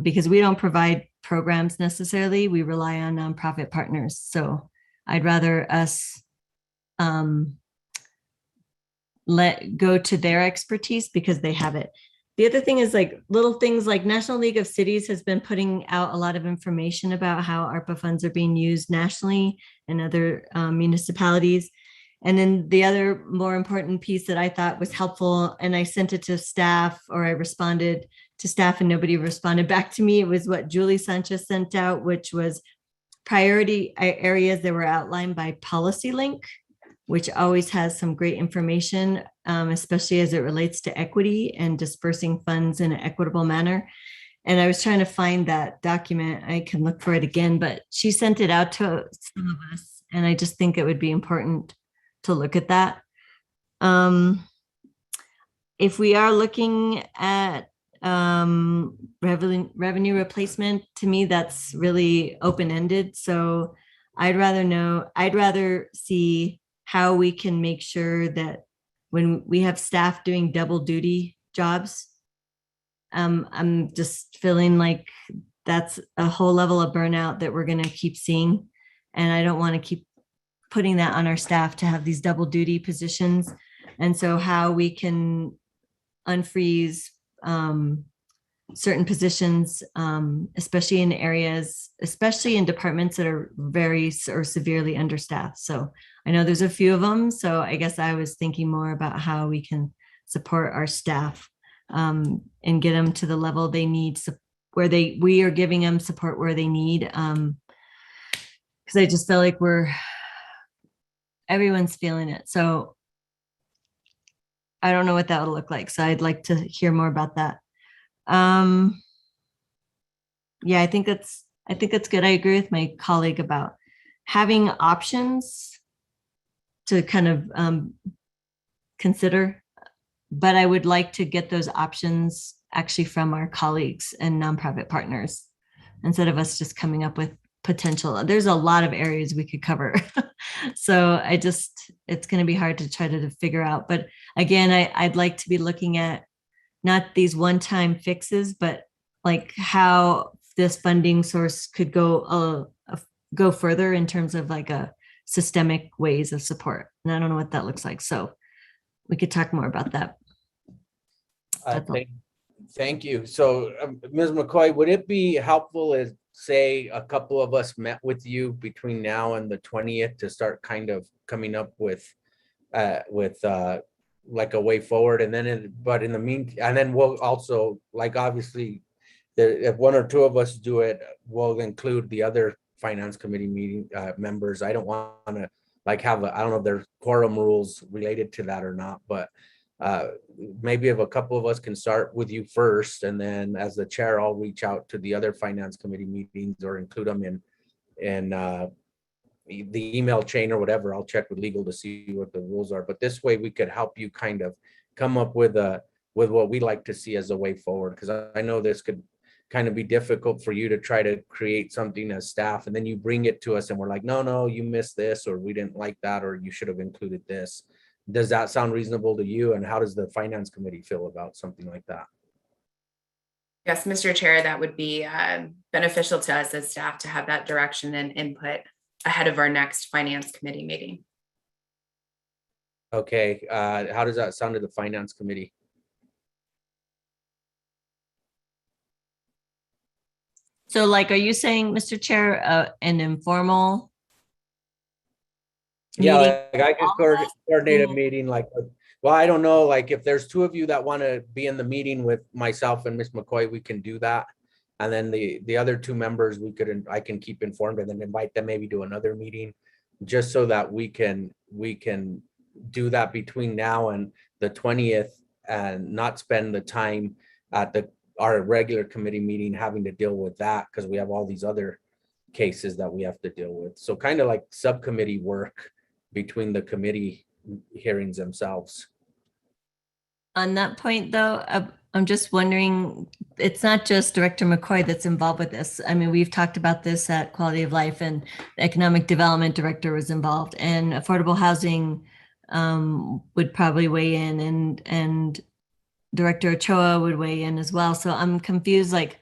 because we don't provide programs necessarily. We rely on nonprofit partners. So I'd rather us let go to their expertise because they have it. The other thing is like little things like National League of Cities has been putting out a lot of information about how ARPA funds are being used nationally and other municipalities. And then the other more important piece that I thought was helpful, and I sent it to staff, or I responded to staff and nobody responded back to me. It was what Julie Sanchez sent out, which was priority areas that were outlined by Policy Link, which always has some great information, especially as it relates to equity and dispersing funds in an equitable manner. And I was trying to find that document. I can look for it again, but she sent it out to some of us. And I just think it would be important to look at that. If we are looking at revenue replacement, to me, that's really open-ended. So I'd rather see how we can make sure that when we have staff doing double duty jobs, I'm just feeling like that's a whole level of burnout that we're going to keep seeing. And I don't want to keep putting that on our staff to have these double duty positions. And so how we can unfreeze certain positions, especially in areas, especially in departments that are very or severely understaffed. So I know there's a few of them. So I guess I was thinking more about how we can support our staff and get them to the level they need, where we are giving them support where they need. Because I just feel like everyone's feeling it. So I don't know what that would look like. So I'd like to hear more about that. Yeah, I think that's good. I agree with my colleague about having options to kind of consider, but I would like to get those options actually from our colleagues and nonprofit partners instead of us just coming up with potential. There's a lot of areas we could cover. So it's going to be hard to try to figure out. But again, I'd like to be looking at not these one-time fixes, but like how this funding source could go further in terms of like a systemic ways of support. And I don't know what that looks like. So we could talk more about that. Thank you. So Ms. McCoy, would it be helpful if, say, a couple of us met with you between now and the 20th to start kind of coming up with like a way forward, and then, but in the meantime, and then we'll also, like, obviously, if one or two of us do it, we'll include the other finance committee meeting members. I don't want to like have I don't know if there's quorum rules related to that or not, but maybe if a couple of us can start with you first, and then as the chair, I'll reach out to the other finance committee meetings or include them in the email chain or whatever. I'll check with legal to see what the rules are, but this way we could help you kind of come up with what we like to see as a way forward, because I know this could kind of be difficult for you to try to create something as staff, and then you bring it to us and we're like, no, you missed this, or we didn't like that, or you should have included this. Does that sound reasonable to you? And how does the finance committee feel about something like that? Yes, Mr. Chair, that would be beneficial to us as staff to have that direction and input ahead of our next finance committee meeting. Okay, how does that sound to the finance committee? So like, are you saying, Mr. Chair, an informal? Yeah, meeting? like I could coordinate a meeting like, well, I don't know, like if there's two of you that want to be in the meeting with myself and Ms. McCoy, we can do that. And then the other two members, I can keep informed and then invite them maybe to another meeting, just so that we can do that between now and the 20th and not spend the time at our regular committee meeting having to deal with that, because we have all these other cases that we have to deal with. So kind of like subcommittee work between the committee hearings themselves. On that point, though, I'm just wondering, it's not just Director McCoy that's involved with this. I mean, we've talked about this at Quality of Life, and the Economic Development Director was involved, and Affordable Housing would probably weigh in, and Director Ochoa would weigh in as well. So I'm confused, like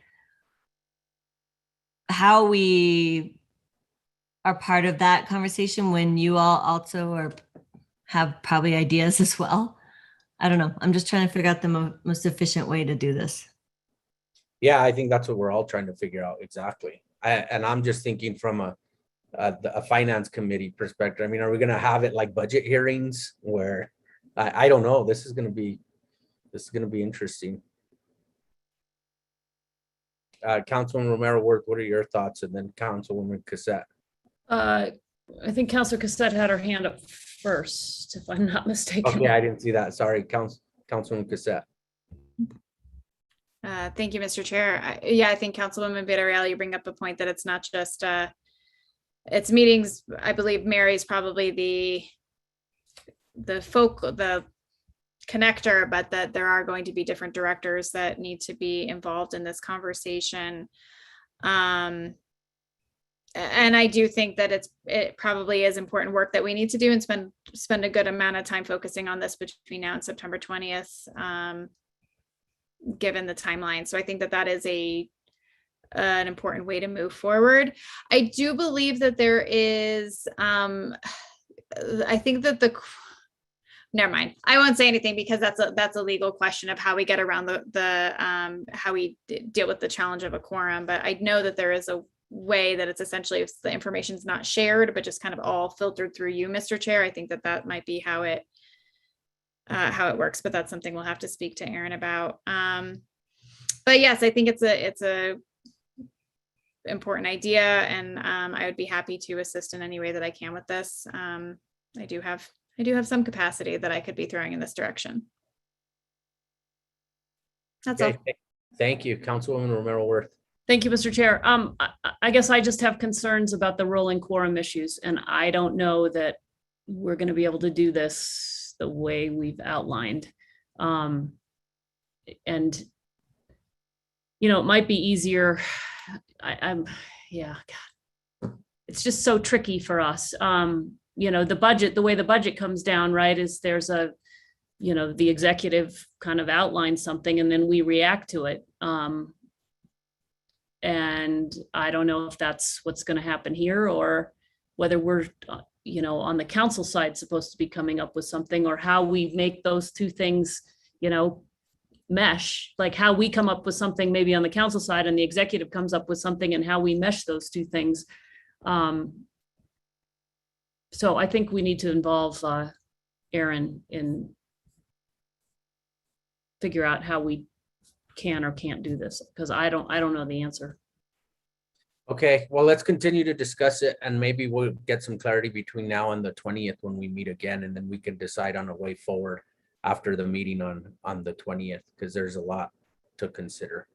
how we are part of that conversation when you all also have probably ideas as well. I don't know. I'm just trying to figure out the most efficient way to do this. Yeah, I think that's what we're all trying to figure out exactly. And I'm just thinking from a finance committee perspective. I mean, are we going to have it like budget hearings where I don't know? This is going to be interesting. Councilwoman Romero Worth, what are your thoughts? And then Councilwoman Cassette. I think Councilor Cassette had her hand up first, if I'm not mistaken. Okay, I didn't see that. Sorry, Councilwoman Cassette. Thank you, Mr. Chair. I think Councilwoman Villarreal, you bring up a point that it's not just it's meetings. I believe Mary's probably the connector, but that there are going to be different directors that need to be involved in this conversation. And I do think that it probably is important work that we need to do and spend a good amount of time focusing on this between now and September 20th, given the timeline. So I think that is an important way to move forward. I do believe that there is, I think that never mind. I won't say anything because that's a legal question of how we get around how we deal with the challenge of a quorum. But I know that there is a way that it's essentially, if the information is not shared, but just kind of all filtered through you, Mr. Chair. I think that might be how it works, but that's something we'll have to speak to Aaron about. But yes, I think it's a important idea, and I would be happy to assist in any way that I can with this. I do have some capacity that I could be throwing in this direction. That's all. Thank you, Councilwoman Romero Worth. Thank you, Mr. Chair. I guess I just have concerns about the rolling quorum issues, and I don't know that we're going to be able to do this the way we've outlined. And, you know, it might be easier. It's just so tricky for us. You know, the way the budget comes down, right, is there's the executive kind of outlines something and then we react to it. And I don't know if that's what's going to happen here, or whether we're, on the council side supposed to be coming up with something, or how we make those two things, mesh, like how we come up with something maybe on the council side and the executive comes up with something, and how we mesh those two things. So I think we need to involve Aaron in figure out how we can or can't do this, because I don't know the answer. Okay, well, let's continue to discuss it and maybe we'll get some clarity between now and the 20th when we meet again, and then we can decide on a way forward after the meeting on the 20th, because there's a lot to consider.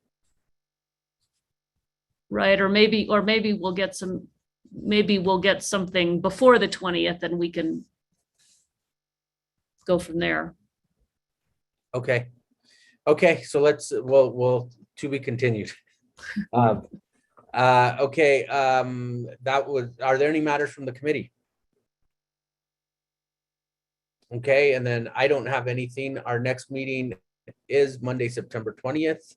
Right, or maybe we'll get something before the 20th and we can go from there. Okay. So we'll to be continued. Okay, are there any matters from the committee? Okay, and then I don't have anything. Our next meeting is Monday, September 20th.